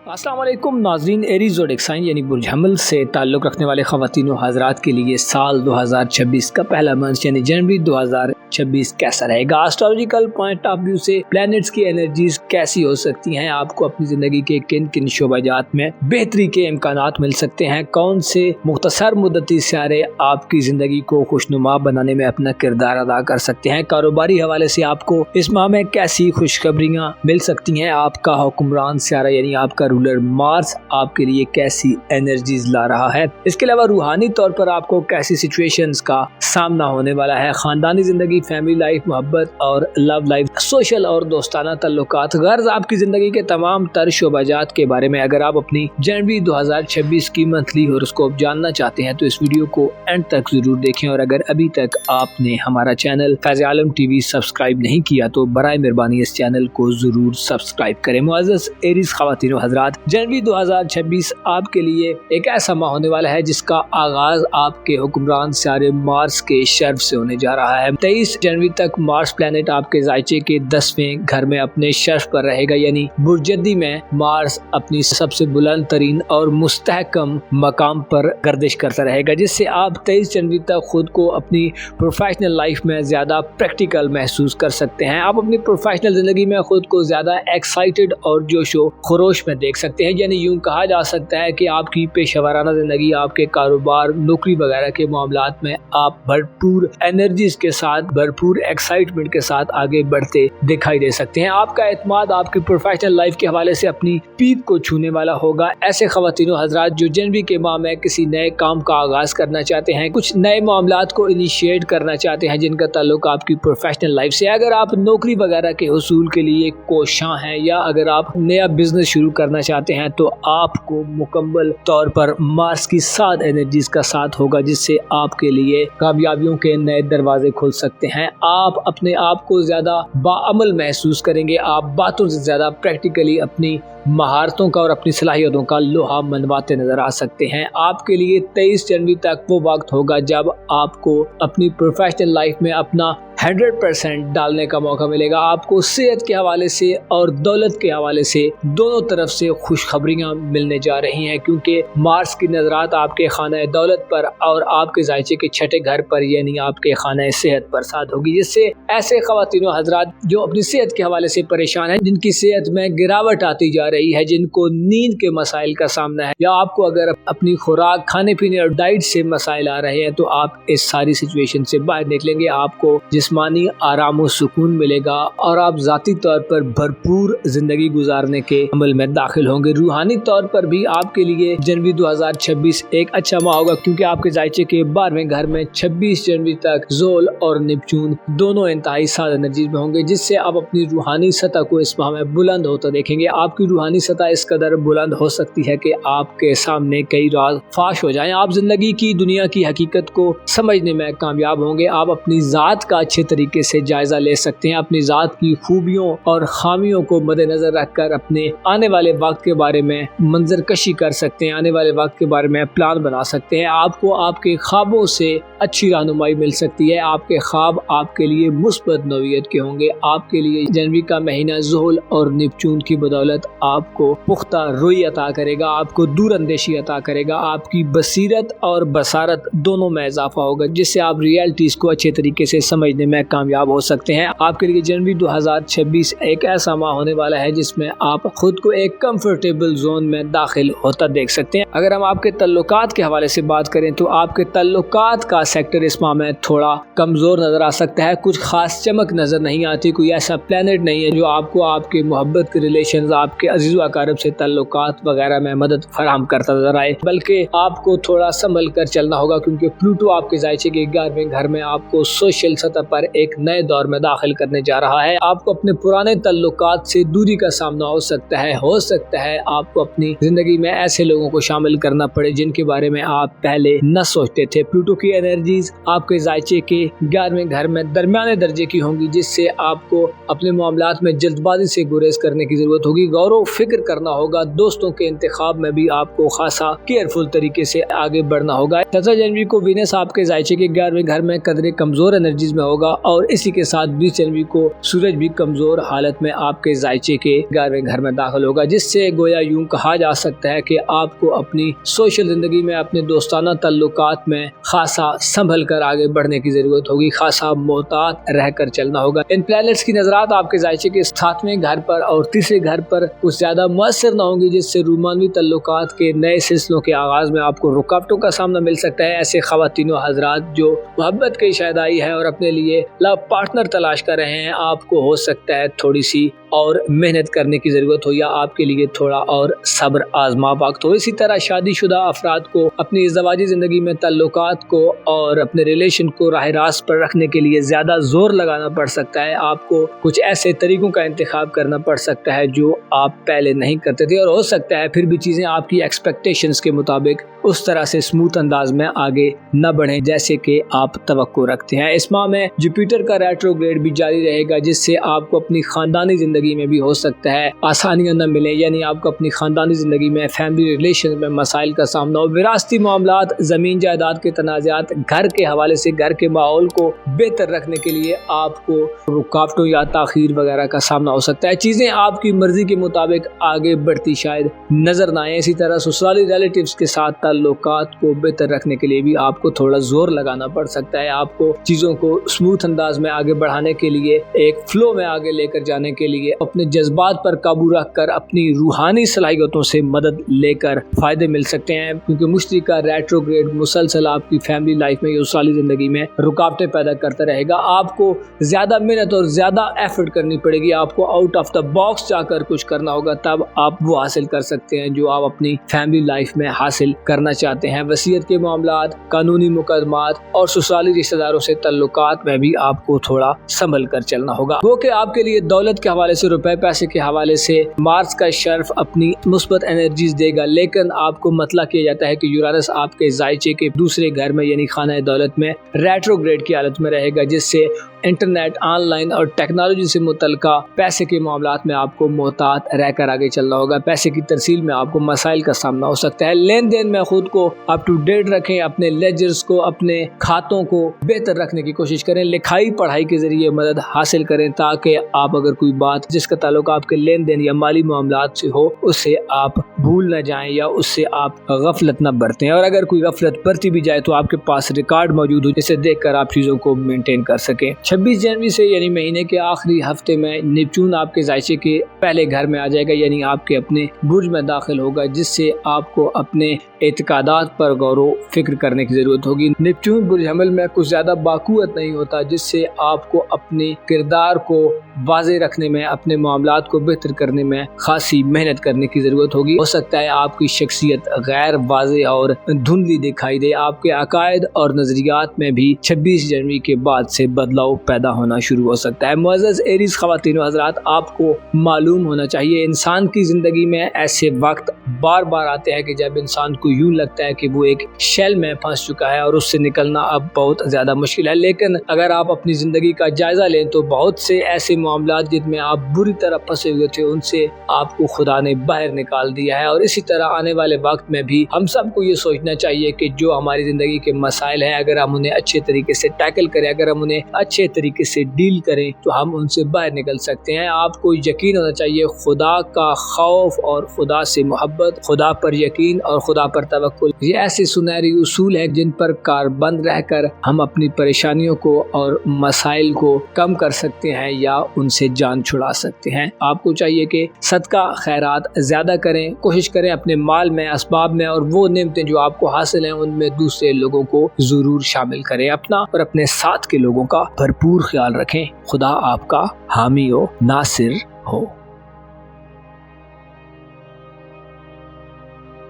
अस्सलाम वालेकुम नाज़रीन। एरीज़ ज़ोडिएक साइन यानी बुर्ज हमल से ताल्लुक़ रखने वाले ख़वातीन व हज़रात के लिए साल 2026 का पहला मंथ यानी जनवरी 2026 कैसा रहेगा। एस्ट्रोलॉजिकल पॉइंट ऑफ व्यू से प्लैनेट्स की एनर्जीज कैसी हो सकती हैं, आपको अपनी ज़िंदगी के किन किन शोबाजात में बेहतरी के इम्कानात मिल सकते हैं, कौन से मुख्तसर मुद्दती सियारे आपकी ज़िंदगी को खुशनुमा बनाने में अपना किरदार अदा कर सकते हैं, कारोबारी हवाले से आपको इस माह में कैसी खुशखबरियाँ मिल सकती हैं, आपका हुक्मरान सियारा यानी आपका रूलर मार्स आपके लिए कैसी एनर्जीज ला रहा है, इसके अलावा रूहानी तौर पर आपको कैसी सिचुएशंस का सामना होने वाला है, खानदानी जिंदगी, फैमिली लाइफ, मोहब्बत और लव लाइफ, सोशल और दोस्ताना ताल्लुकात, गर्ज आपकी जिंदगी के तमाम तर शोबाजात के बारे में अगर आप अपनी जनवरी 2026 की मंथली हॉरोस्कोप जानना चाहते हैं तो इस वीडियो को एंड तक जरूर देखें। और अगर अभी तक आपने हमारा चैनल फैज़ आलम टीवी सब्सक्राइब नहीं किया तो बराए मेहरबानी इस चैनल को जरूर सब्सक्राइब करें। मुअज़्ज़ज़ एरीज़ ख़वातीन व हज़रात, जनवरी 2026 आपके लिए एक ऐसा माह होने वाला है जिसका आगाज आपके हुक्मरान सियारे मार्स के शर्फ से होने जा रहा है। 23 जनवरी तक मार्स प्लैनेट आपके ज़ायचे के 10वें घर में अपने शर्फ पर रहेगा, यानी बुर्जद्दी में मार्स अपनी सबसे बुलंद तरीन और मुस्तहकम मकाम पर गर्दिश करता रहेगा, जिससे आप 23 जनवरी तक खुद को अपनी प्रोफेशनल लाइफ में ज़्यादा प्रैक्टिकल महसूस कर सकते हैं। आप अपनी प्रोफेशनल ज़िंदगी में खुद को ज़्यादा एक्साइटेड और जोशो खरोश में देख सकते हैं, यानी यूं कहा जा सकता है कि आपकी पेशेवराना ज़िंदगी, आपके कारोबार, नौकरी वगैरह के मामलात में आप भरपूर एनर्जीज के साथ, भरपूर एक्साइटमेंट के साथ आगे बढ़ते दिखाई दे सकते हैं। आपका एतमाद आपकी प्रोफेशनल लाइफ के हवाले से अपनी पीक को छूने वाला होगा। ऐसे ख़वातीन हज़रात जो जनवरी के माह में किसी नए काम का आगाज़ करना चाहते हैं, कुछ नए मामलात को इनिशिएट करना चाहते हैं जिनका ताल्लुक आपकी प्रोफेशनल लाइफ से, अगर आप नौकरी वगैरह के हुसूल के लिए कोशां हैं या अगर आप नया बिजनेस शुरू करना चाहते हैं तो आपको मुकम्मल तौर पर मार्स की 7 एनर्जीज का साथ होगा, जिससे आपके लिए कामयाबियों के नए दरवाजे खुल सकते हैं। आप अपने आप को ज्यादा बाअमल महसूस करेंगे, आप बातों से ज्यादा प्रैक्टिकली अपनी महारतों का और अपनी सलाहियतों का लोहा मनवाते नजर आ सकते हैं। आपके लिए 23 जनवरी तक वो वक्त होगा जब आपको अपनी प्रोफेशनल लाइफ में अपना 100% डालने का मौका मिलेगा। आपको सेहत के हवाले से और दौलत के हवाले से दोनों तरफ से खुशखबरियां मिलने जा रही हैं, क्योंकि मार्स की नजरात आपके खाना दौलत पर और आपके ज़ायचे के छठे घर पर यानी आपके खाना सेहत पर साथ होगी, जिससे ऐसे ख़वातीन हज़रात जो अपनी सेहत के हवाले से परेशान हैं, जिनकी सेहत में गिरावट आती जा रही है, जिनको नींद के मसाइल का सामना है, या आपको अगर अपनी खुराक, खाने पीने और डाइट से मसाइल आ रहे हैं तो आप इस सारी सिचुएशन से बाहर निकलेंगे। आपको जिस्मानी आराम और सुकून मिलेगा और आप ज़ाती तौर पर भरपूर जिंदगी गुजारने के अमल में दाखिल होंगे। रूहानी तौर पर भी आपके लिए जनवरी 2026 एक अच्छा माह होगा, क्योंकि आपके ज़ायचे के 12वें घर में 26 जनवरी तक ज़ोल और नेपच्यून दोनों इंतहाई साद एनर्जीज में होंगे, जिससे आप अपनी रूहानी सतह को इस माह में बुलंद होता देखेंगे। आपकी रूहानी सतह इस कदर बुलंद हो सकती है कि आपके सामने कई राज फाश हो जाएं। आप जिंदगी की दुनिया की हकीकत को समझने में कामयाब होंगे। आप अपनी ज़ात का अच्छे तरीके से जायजा ले सकते हैं, अपनी ज़ात की खूबियों और खामियों को मद्देनजर रखकर अपने आने वाले वक्त के बारे में मंजर कशी कर सकते हैं, आने वाले वक्त के बारे में प्लान बना सकते हैं। आपको आपके ख्वाबों से अच्छी रहनुमाई मिल सकती है, आपके ख्वाब आपके लिए मुस्बत नौइयत के होंगे। आपके लिए जनवरी का महीना ज़ोल और नेपच्यून की बदौलत आपको पुख्ता रोई अता करेगा, आपको दूर अंदेशी अता करेगा, आपकी बसीरत और बसारत दोनों में इजाफा होगा, जिससे आप रियलिटीज को अच्छे तरीके से समझने में कामयाब हो सकते हैं। आपके लिए जनवरी 2026 एक ऐसा माह होने वाला है जिसमें आप खुद को एक कंफर्टेबल जोन में दाखिल होता देख सकते हैं। अगर हम आपके तल्लुकात के हवाले से बात करें तो आपके तल्लुकात का सेक्टर इस माह में थोड़ा कमजोर नजर आ सकता है, कुछ खास चमक नजर नहीं आती, कोई ऐसा प्लेनेट नहीं है जो आपको आपके मोहब्बत के रिलेशन, आपके अजीज़ व अकारिब से तल्लुकात वगैरह में मदद फराहम करता नजर आए, बल्कि आपको थोड़ा संभल कर चलना होगा, क्योंकि प्लूटो आपके ज़ायचे के 11वें घर में आपको सोशल सतह पर एक नए दौर में दाखिल करने जा रहा है। आपको अपने पुराने तल्लुकात से दूरी का सामना हो सकता है आपको अपनी जिंदगी में ऐसे लोगों को शामिल करना पड़े जिनके बारे में आप पहले न सोचते थे। प्लूटो की एनर्जीज आपके ज़ायचे के 11वें घर में दरमियाने दर्जे की होंगी, जिससे आपको अपने मामलात में जल्दबाजी से गुरेज करने की जरूरत होगी। गौर व फिक्र करना होगा। दोस्तों के इंतखाब में भी आपको खासा केयरफुल तरीके से आगे बढ़ना होगा। 17 जनवरी को वीनस आपके जायचे के 11वें घर में कदरे कमजोर एनर्जीज में होगा और इसी के साथ 20 जनवरी को सूरज भी कमजोर हालत में आपके जायचे के 11वें घर में दाखिल होगा, जिससे गोया यूं कहा जा सकता है कि आपको अपनी सोशल जिंदगी में, अपने दोस्ताना ताल्लुकात में खासा संभल कर आगे बढ़ने की जरूरत होगी, खासा मोहतात रहकर चलना होगा। इन प्लैनेट्स की नजरात आपके जायचे के 7वें घर पर और तीसरे घर पर कुछ ज्यादा मुअस्सर न होंगी, जिससे रूमानवी ताल्लुकात के नए सिलसिलों के आगाज में आपको रुकावटों का सामना मिल सकता है। ऐसे खवातीनों हजरात जो मोहब्बत की शायदाई है और अपने लिए लव पार्टनर तलाश कर रहे हैं, आपको हो सकता है थोड़ी सी और मेहनत करने की जरूरत हो या आपके लिए थोड़ा और सब्र आजमा वक्त हो। इसी तरह शादीशुदा अफराद को अपनी इज़्दवाजी जिंदगी में ताल्लुकात को और अपने रिलेशन को राह रास्त पर रखने के लिए ज्यादा जोर लगाना पड़ सकता है। आपको कुछ ऐसे तरीकों का इंतखाब करना पड़ सकता है जो आप पहले नहीं करते थे, और हो सकता है फिर भी चीजें आपकी एक्सपेक्टेशंस के मुताबिक उस तरह से स्मूथ अंदाज में आगे न बढ़े जैसे कि आप तवक्को रखते हैं। इस माह में जुपिटर का रेट्रोग्रेड भी जारी रहेगा, जिससे आपको अपनी खानदानी जिंदगी में भी हो सकता है आसानियां न मिले, यानी आपको अपनी खानदानी जिंदगी में, फैमिली रिलेशन में मसाइल का सामना हो। विरासती मामलात, जमीन जायदाद के तनाज़ात, घर के हवाले से घर के माहौल को बेहतर रखने के लिए आपको रुकावटों या ताखीर वगैरह का सामना हो सकता है। चीजें आपकी मर्जी के मुताबिक आगे बढ़ती शायद नजर न आए। इसी तरह ससुराली रिलेटिव्स के साथ ताल्लुकात को बेहतर रखने के लिए भी आपको थोड़ा जोर लगाना पड़ सकता है। आपको चीजों को स्मूथ अंदाज में आगे बढ़ाने के लिए, एक फ्लो में आगे लेकर जाने के लिए अपने जज्बात पर काबू रखकर अपनी रूहानी सलाहियतों से मदद लेकर फायदे मिल सकते हैं, क्योंकि मुश्तरी का रेट्रोग्रेड मुसलसल आपकी फैमिली लाइफ में, ससुराली जिंदगी में रुकावटें पैदा करता रहेगा। आपको ज्यादा मेहनत और ज्यादा एफर्ट करनी पड़ेगी, आपको आउट ऑफ द बॉक्स जाकर कुछ करना होगा, तब आप वो हासिल कर सकते हैं जो आप अपनी फैमिली लाइफ में हासिल करना चाहते हैं। वसीयत के मामलात, कानूनी मुकदमात और ससुराली रिश्तेदारों से ताल्लुकात में भी आपको थोड़ा संभल कर चलना होगा। वो कि आपके लिए दौलत के हवाले से, रुपए पैसे के हवाले से मार्स का शर्फ अपनी मुस्बत एनर्जीज देगा, लेकिन आपको मतला किया जाता है कि यूरानस आपके जायचे के दूसरे घर में यानी खाना दौलत में रेट्रोग्रेड की हालत में रहेगा, जिससे इंटरनेट, ऑनलाइन और टेक्नोलॉजी से मुतल्लिका पैसे के मामलात में आपको मोहतात रहकर आगे चलना होगा। पैसे की तरसील में आपको मसाइल का सामना हो सकता है। लेन देन में खुद को अप टू डेट रखें, अपने लेजर्स को, अपने खातों को बेहतर रखने की कोशिश करें। लिखाई पढ़ाई के जरिए मदद हासिल करें ताकि आप अगर कोई बात जिसका ताल्लुक आपके लेन देन या माली मामलात से हो उससे आप भूल न जाएं या उससे आप गफलत न बरतें, और अगर कोई गफलत बरती भी जाए तो आपके पास रिकॉर्ड मौजूद हो जिसे देखकर आप चीजों को मेंटेन कर सकें। 26 जनवरी से यानी महीने के आखिरी हफ्ते में नेपच्यून आपके जायचे के पहले घर में आ जाएगा, यानी आपके अपने बुर्ज में दाखिल होगा, जिससे आपको अपने एतकादात पर गौर फिक्र करने की जरूरत होगी। नेपच्यून बुर्ज हमल में कुछ ज्यादा बाकुवत नहीं होता, जिससे आपको अपने किरदार को वाज़े रखने में, अपने मामलात को बेहतर करने में खासी मेहनत करने की जरूरत होगी। हो सकता है आपकी शख्सियत गैर वाज़े और धुंधली दिखाई दे। आपके अकायद और नजरियात में भी 26 जनवरी के बाद से बदलाव पैदा होना शुरू हो सकता है। मुअज़्ज़ज़ एरीज़ ख़वातीन व हज़रात, आपको मालूम होना चाहिए इंसान की ज़िंदगी में ऐसे वक्त बार बार आते हैं कि जब इंसान को यूं लगता है कि वो एक शेल में फंस चुका है और उससे निकलना अब बहुत ज़्यादा मुश्किल है। लेकिन अगर आप अपनी ज़िंदगी का जायज़ा लें तो बहुत से ऐसे मामलात जिनमें आप बुरी तरह फंसे हुए थे उनसे आपको खुदा ने बाहर निकाल दिया है। और इसी तरह आने वाले वक्त में भी हम सबको ये सोचना चाहिए कि जो हमारी ज़िंदगी के मसाइल हैं, अगर हम उन्हें अच्छे तरीके से टैकल करें, अगर हम उन्हें अच्छे तरीके से डील करें तो हम उनसे बाहर निकल सकते हैं। आपको यकीन होना चाहिए, खुदा का खौफ और खुदा से मोहब्बत, खुदा पर यकीन और खुदा पर तवक्कुल, ये ऐसे सुनहरी उसूल हैं जिन पर कारबंद रहकर हम अपनी परेशानियों को और मसाइल को कम कर सकते हैं या उनसे जान छुड़ा सकते हैं। आपको चाहिए कि सदका खैरात ज्यादा करें, कोशिश करें अपने माल में, असबाब में, और वो नेमतें जो आपको हासिल हैं उनमें दूसरे लोगों को जरूर शामिल करें। अपना और अपने साथ के लोगों का भरपूर ख्याल रखें। खुदा आपका हामी हो, नासिर हो।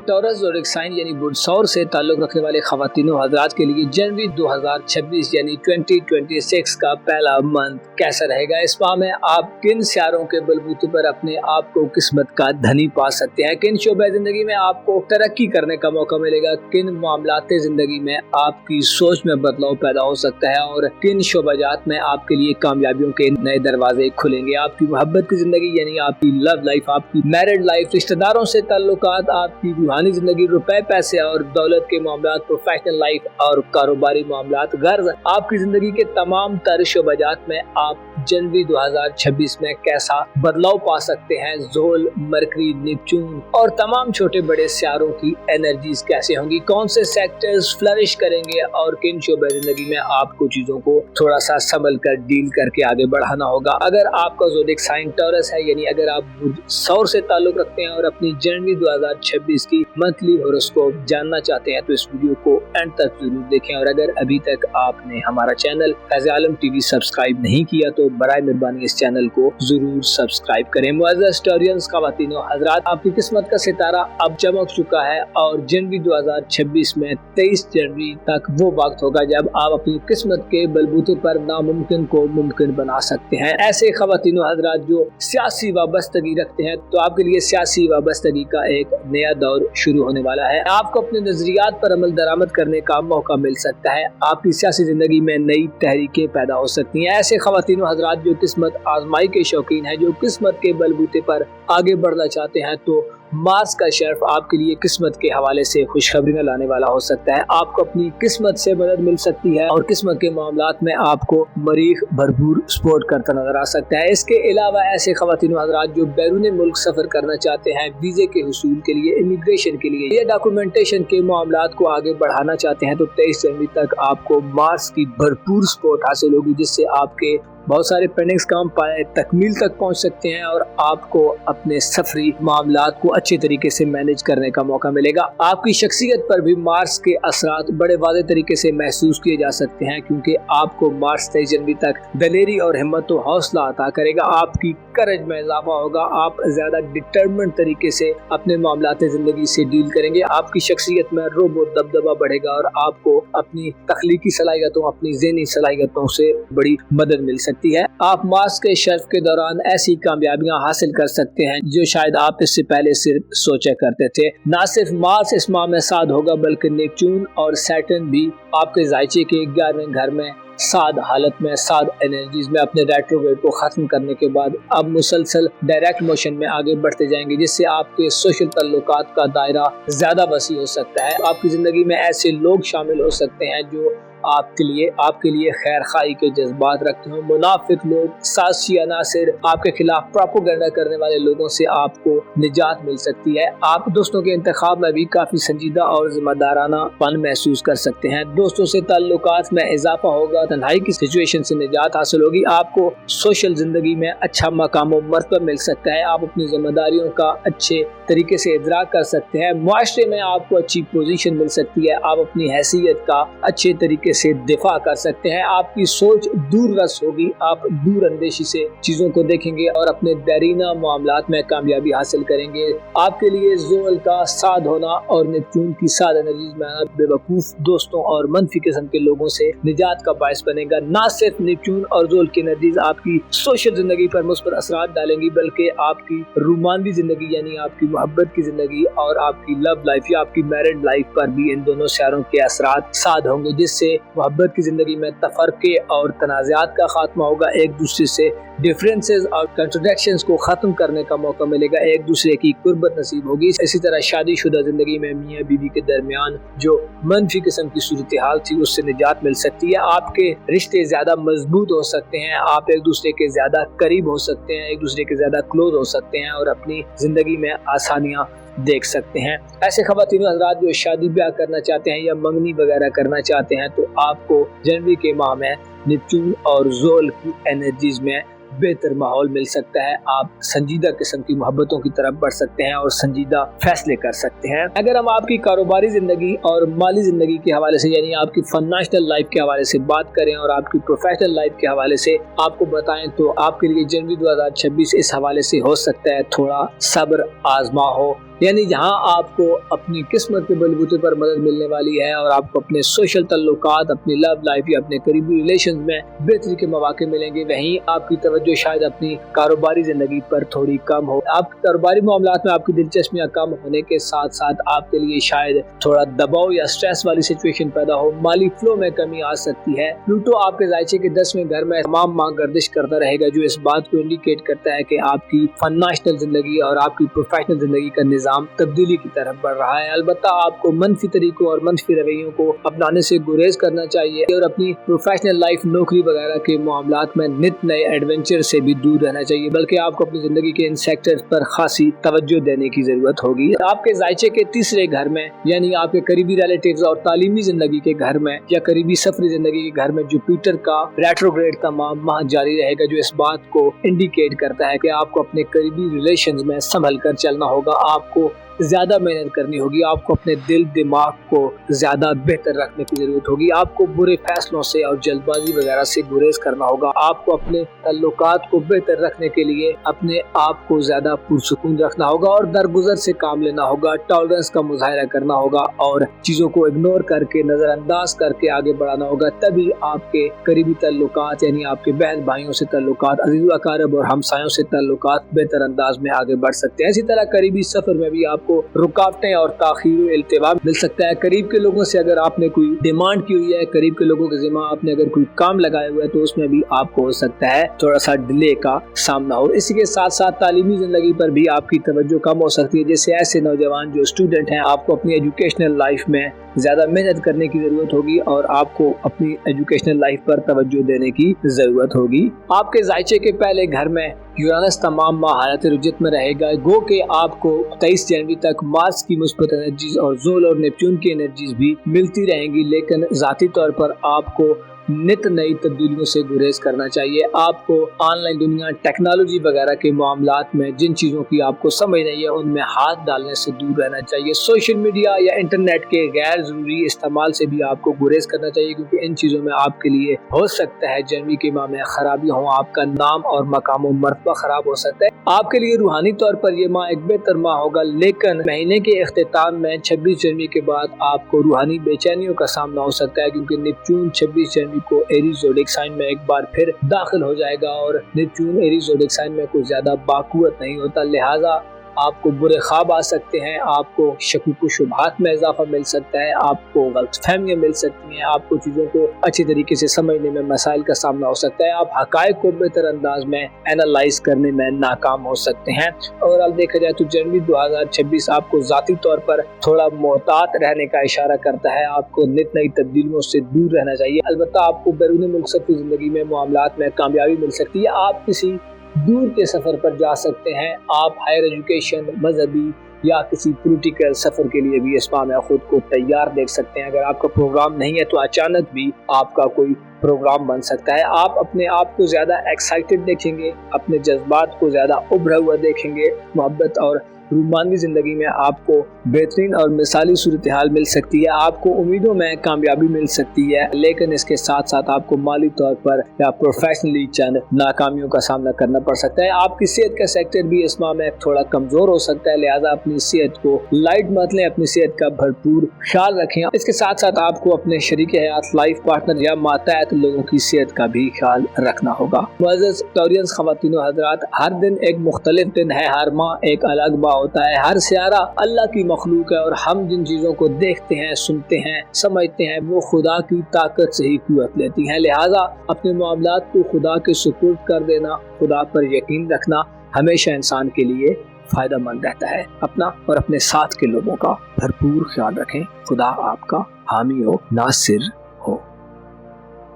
टॉरस ज़ोडिएक साइन यानी बुधसौर से ताल्लुक रखने वाले ख़वातीनो हज़रात के लिए जनवरी 2026 यानी 2026 का पहला मंथ कैसा रहेगा। इस माह में आप किन सियारों के बलबूते पर अपने आप को किस्मत का धनी पा सकते हैं, किन शोबे जिंदगी में आपको तरक्की करने का मौका मिलेगा, किन मामलाते जिंदगी में आपकी सोच में बदलाव पैदा हो सकता है और किन शोबाजात में आपके लिए कामयाबियों के नए दरवाजे खुलेंगे। आपकी मोहब्बत की जिंदगी यानी आपकी लव लाइफ, आपकी मैरिड लाइफ, रिश्तेदारों से ताल्लुकात, आपकी रूहानी जिंदगी, रुपए पैसे और दौलत के मामलात, प्रोफेशनल लाइफ और कारोबारी मामलात, गर्ज, आपकी जिंदगी के तमाम तर शोबाजात में आप जनवरी 2026 में कैसा बदलाव पा सकते हैं। ज़ोल, मरकरी, नेपच्यून और तमाम छोटे बड़े सियारों की एनर्जीज कैसे होंगी, कौन से सेक्टर्स फ्लरिश करेंगे और किन शोबे जिंदगी में आपको चीजों को थोड़ा सा संभल कर डील करके आगे बढ़ाना होगा। अगर आपका ज़ोडिएक साइन टॉरस है यानी अगर आप बुधसौर से ताल्लुक रखते हैं और अपनी जनवरी 2026 की मंथली हॉरोस्कोप जानना चाहते हैं तो इस वीडियो को एंड तक जरूर देखें। और अगर अभी तक आपने हमारा चैनल फैज़ आलम टीवी सब्सक्राइब नहीं किया तो बराए मेहरबानी इस चैनल को जरूर सब्सक्राइब करें। मुअज़्ज़ज़ हिस्टोरियंस, ख़वातीनो हज़रात, आपकी किस्मत का सितारा अब चमक चुका है और जनवरी 2026 में 23 जनवरी तक वो वक्त होगा जब आप अपनी किस्मत के बलबूते पर नामुमकिन को मुमकिन बना सकते हैं। ऐसे ख़वातीनो हज़रात जो सियासी वाबस्तगी रखते हैं तो आपके लिए सियासी वाबस्तगी का एक नया दौर शुरू होने वाला है। आपको अपने नजरियात पर अमल दरामद करने का मौका मिल सकता है। आपकी सियासी जिंदगी में नई तहरीकें पैदा हो सकती हैं। ऐसे ख़वातीनो हज़रात जो किस्मत आजमाई के शौकीन हैं, जो किस्मत के बलबूते पर आगे बढ़ना चाहते हैं तो मार्स का शर्फ आपके लिए किस्मत के हवाले से खुशखबरियां लाने वाला हो सकता है। आपको अपनी किस्मत से मदद मिल सकती है और किस्मत के मामलात में आपको मरीख भरपूर सपोर्ट करता नजर आ सकता है। इसके अलावा ऐसे ख़वातीनो हज़रात जो बैरून मुल्क सफर करना चाहते हैं, वीजे के हुसूल के लिए, इमिग्रेशन के लिए या डॉक्यूमेंटेशन के मामलात को आगे बढ़ाना चाहते हैं तो 23 जनवरी तक आपको मार्स की भरपूर सपोर्ट हासिल होगी, जिससे आपके बहुत सारे पेंडिंग्स काम पाए तकमील तक पहुंच सकते हैं और आपको अपने सफरी मामलात को अच्छे तरीके से मैनेज करने का मौका मिलेगा। आपकी शख्सियत पर भी मार्स के असरात बड़े वाज़ेह तरीके से महसूस किए जा सकते हैं क्योंकि आपको मार्स 23 जनवरी तक दलेरी और हिम्मत और हौसला अता करेगा। आपकी करज में इजाफा होगा, आप ज्यादा डिटर्मिन्ड तरीके से अपने मामलात जिंदगी से डील करेंगे। आपकी शख्सियत में रोब और दबदबा बढ़ेगा और आपको अपनी तख्लीकी सलाहियतों, अपनी ज़हनी सलाहियतों से बड़ी मदद मिल सकती है। आप मार्स के शर्फ के दौरान ऐसी कामयाबियां हासिल कर सकते हैं जो शायद आप इससे पहले सिर्फ सोचा करते थे। ना सिर्फ मार्स इस माह में साद होगा बल्कि नेपच्यून और सैटर्न भी आपके जायचे के 11वें घर में साद हालत में, साद एनर्जीज में अपने रेट्रोग्रेड को खत्म करने के बाद अब मुसलसल डायरेक्ट मोशन में आगे बढ़ते जाएंगे, जिससे आपके सोशल ताल्लुकात का दायरा ज्यादा वसी हो सकता है। आपकी जिंदगी में ऐसे लोग शामिल हो सकते हैं जो आपके लिए खैर खाई के जज्बात रखते हो। मुनाफिक लोग, साजिशी अनासिर, आपके खिलाफ प्रोपेगेंडा करने वाले लोगों से आपको निजात मिल सकती है। आप दोस्तों के इंतखाब में भी काफी संजीदा और जिम्मेदाराना पन महसूस कर सकते हैं। दोस्तों से ताल्लुकात में इजाफा होगा, तन्हाई की सिचुएशन से निजात हासिल होगी। आपको सोशल जिंदगी में अच्छा मकाम और मर्तबा मिल सकता है। आप अपनी जिम्मेदारियों का अच्छे तरीके से इदराक कर सकते हैं। मुआशरे में आपको अच्छी पोजीशन मिल सकती है। आप अपनी हैसियत का अच्छे तरीके से दिफा कर सकते हैं। आपकी सोच दूर रस होगी, आप दूर अंदेशी से चीजों को देखेंगे और अपने दरीना मामलात में कामयाबी हासिल करेंगे। आपके लिए ज़ोल का साद होना और नेपच्यून की साद एनर्जीज में आना बेवकूफ दोस्तों और मनफी किस्म के लोगों से निजात का बायस बनेगा। ना सिर्फ नेपच्यून और ज़ोल की एनर्जीज आपकी सोशल जिंदगी पर मुस्बत असरात डालेंगी बल्कि आपकी रूमानी जिंदगी यानी आपकी मोहब्बत की जिंदगी और आपकी लव लाइफ या आपकी मैरिड लाइफ पर भी इन दोनों सियारों के असरात साद होंगे, जिससे मोहब्बत की जिंदगी में तफरके और तनाज़ात का खात्मा होगा। एक दूसरे से डिफरेंसेस और कंट्रोडिक्शंस को खत्म करने का मौका मिलेगा, एक दूसरे की कुर्बत नसीब होगी। इसी तरह शादीशुदा जिंदगी में मियाँ बीवी के दरमियान जो मनफी किस्म की सूरत हाल थी उससे निजात मिल सकती है। आपके रिश्ते ज्यादा मजबूत हो सकते हैं, आप एक दूसरे के ज्यादा करीब हो सकते हैं, एक दूसरे के ज्यादा क्लोज हो सकते हैं और अपनी जिंदगी में आसानियाँ देख सकते हैं। ऐसे ख़वातीन हज़रात जो शादी ब्याह करना चाहते हैं या मंगनी वगैरह करना चाहते हैं तो आपको जनवरी के माह में नेपच्यून और ज़ोल की एनर्जीज में बेहतर माहौल मिल सकता है। आप संजीदा किस्म की मोहब्बतों की तरफ बढ़ सकते हैं और संजीदा फैसले कर सकते हैं। अगर हम आपकी कारोबारी जिंदगी और माली जिंदगी के हवाले से यानी आपकी फाइनेंशियल लाइफ के हवाले से बात करें और आपकी प्रोफेशनल लाइफ के हवाले से आपको बताएं तो आपके लिए जनवरी 2026 इस हवाले से हो सकता है थोड़ा सब्र आजमा हो यानी जहाँ आपको अपनी किस्मत के बलबूते पर मदद मिलने वाली है और आपको अपने सोशल ताल्लुकात, अपनी लव लाइफ या अपने करीबी रिलेशन में बेहतरी के मौके मिलेंगे। वहीं आपकी तवज्जो शायद अपनी कारोबारी जिंदगी पर थोड़ी कम हो। आपके कारोबारी मामलात में आपकी दिलचस्पियाँ कम होने के साथ साथ आपके लिए शायद थोड़ा दबाव या स्ट्रेस वाली सिचुएशन पैदा हो। माली फ्लो में कमी आ सकती है। प्लूटो आपके जायचे के 10वें घर में तमाम माह गर्दिश करता रहेगा, जो इस बात को इंडिकेट करता है कि आपकी फाइनेंशियल जिंदगी और आपकी प्रोफेशनल जिंदगी का निजाम तब्दीली की तरफ बढ़ रहा है। अलबत्ता आपको मनफी तरीकों और मनफी रवैयों को अपनाने से गुरेज करना चाहिए और अपनी प्रोफेशनल लाइफ, नौकरी वगैरह के मामलात में नित नए एडवेंचर से भी दूर रहना चाहिए, बल्कि आपको अपनी जिंदगी के इन सेक्टर्स पर खासी तवज्जो देने की जरूरत होगी। आपके जायचे के 3रे घर में यानी आपके करीबी रिलेटिव्स और तालीमी जिंदगी के घर में या करीबी सफरी जिंदगी के घर में जुपिटर का रेट्रोग्रेड तमाम माह जारी रहेगा, जो इस बात को इंडिकेट करता है कि आपको अपने करीबी रिलेशंस में संभल कर चलना होगा। आपको ज्यादा मेहनत करनी होगी, आपको अपने दिल दिमाग को ज्यादा बेहतर रखने की जरूरत होगी, आपको बुरे फैसलों से और जल्दबाजी वगैरह से गुरेज करना होगा। आपको अपने ताल्लुकात को बेहतर रखने के लिए अपने आप को ज्यादा पुरसुकून रखना होगा और दरगुजर से काम लेना होगा। टॉलरेंस का मुजाहिरा करना होगा और चीजों को इग्नोर करके, नजरअंदाज करके आगे बढ़ाना होगा। तभी आपके करीबी ताल्लुकात यानी आपके बहन भाइयों से ताल्लुकात, अजीज़ व अकारब और हमसायों से ताल्लुकात बेहतर अंदाज में आगे बढ़ सकते हैं। इसी तरह करीबी सफर में भी आपको रुकावटें और ताखीर इल्तिवा मिल सकता है। करीब के लोगों से अगर आपने कोई डिमांड की हुई है, करीब के लोगों के जिम्मा आपने अगर कोई काम लगाया हुआ है, तो उसमें भी आपको हो सकता है थोड़ा सा डिले का सामना हो। इसी के साथ साथ तालीमी जिंदगी पर भी आपकी तवज्जो कम हो सकती है। जैसे ऐसे नौजवान जो स्टूडेंट हैं, आपको अपनी एजुकेशनल लाइफ में ज्यादा मेहनत करने की जरूरत होगी और आपको अपनी एजुकेशनल लाइफ पर तवज्जो देने की जरूरत होगी। आपके जायचे के पहले घर में यूरानस तमाम माह हालत रुजत में रहेगा। गो के आपको 23 जनवरी तक मार्स की मुस्बत एनर्जीज और ज़ोल और नेपच्यून की एनर्जीज भी मिलती रहेंगी, लेकिन ज़ाती तौर पर आपको नित नई तब्दीलियों से गुरेज करना चाहिए। आपको ऑनलाइन दुनिया, टेक्नोलॉजी वगैरह के मामलात में जिन चीज़ों की आपको समझ नहीं है, उनमें हाथ डालने से दूर रहना चाहिए। सोशल मीडिया या इंटरनेट के गैर ज़रूरी इस्तेमाल से भी आपको गुरेज करना चाहिए, क्योंकि इन चीज़ों में आपके लिए हो सकता है जनवरी के माह में खराबी हो, आपका नाम और मकाम और मर्तबा खराब हो सकता है। आपके लिए रूहानी तौर पर यह माह एक बेहतर माह होगा, लेकिन महीने के इख्तिताम में 26 जनवरी के बाद आपको रूहानी बेचैनियों का सामना हो सकता है, क्योंकि नेपच्यून 26 जनवरी को एरीज ज़ोडिएक साइन में एक बार फिर दाखिल हो जाएगा और नेपच्यून एरीज ज़ोडिएक साइन में कुछ ज्यादा बाकुवत नहीं होता। लिहाजा आपको बुरे ख्वाब आ सकते हैं, आपको शकुक शुबहात में इजाफा मिल सकता है, आपको गलतफहमियां मिल सकती हैं, आपको चीज़ों को अच्छी तरीके से समझने में मसाइल का सामना हो सकता है, आप हकायक को बेहतर अंदाज में एनालाइज करने में नाकाम हो सकते हैं। और अब देखा जाए तो जनवरी 2026 आपको ज़ाती तौर पर थोड़ा मोहतात रहने का इशारा करता है। आपको नित नई तब्दीलियों से दूर रहना चाहिए। अलबत्ता आपको बैरून मुल्क सफरी ज़िंदगी में मामलात में कामयाबी मिल सकती है। आप किसी दूर के सफ़र पर जा सकते हैं। आप हायर एजुकेशन, मजहबी या किसी पॉलिटिकल सफ़र के लिए भी इस माह में खुद को तैयार देख सकते हैं। अगर आपका प्रोग्राम नहीं है तो अचानक भी आपका कोई प्रोग्राम बन सकता है। आप अपने आप को ज़्यादा एक्साइटेड देखेंगे, अपने जज्बात को ज़्यादा उभरा हुआ देखेंगे। मोहब्बत और रूमानी ज़िंदगी में आपको बेहतरीन और मिसाली सूरत हाल मिल सकती है। आपको उम्मीदों में कामयाबी मिल सकती है, लेकिन इसके साथ साथ आपको माली तौर पर या प्रोफेशनली चंद नाकामियों का सामना करना पड़ सकता है। आपकी सेहत का सेक्टर भी इस माह में थोड़ा कमज़ोर हो सकता है, लिहाजा अपनी सेहत को लाइट मत लें, अपनी सेहत का भरपूर ख्याल रखें। इसके साथ साथ आपको अपने शरीक हयात, लाइफ पार्टनर या मातहत लोगों की सेहत का भी ख्याल रखना होगा। मुअज़्ज़ज़ टॉरियंस ख़वातीन व हज़रात, हर दिन एक मुख्तलिफ दिन है, हर माह एक अलग माह होता है। हर सियारा अल्लाह की मखलूक है और हम जिन चीज़ों को देखते हैं, सुनते हैं, समझते हैं, वो खुदा की ताकत से ही कुव्वत लेती हैं। लिहाजा अपने मामलात को खुदा के सुपुर्द कर देना, खुदा पर यकीन रखना हमेशा इंसान के लिए फ़ायदा मंद रहता है। अपना और अपने साथ के लोगों का भरपूर ख्याल रखें। खुदा आपका हामी हो, नासिर हो।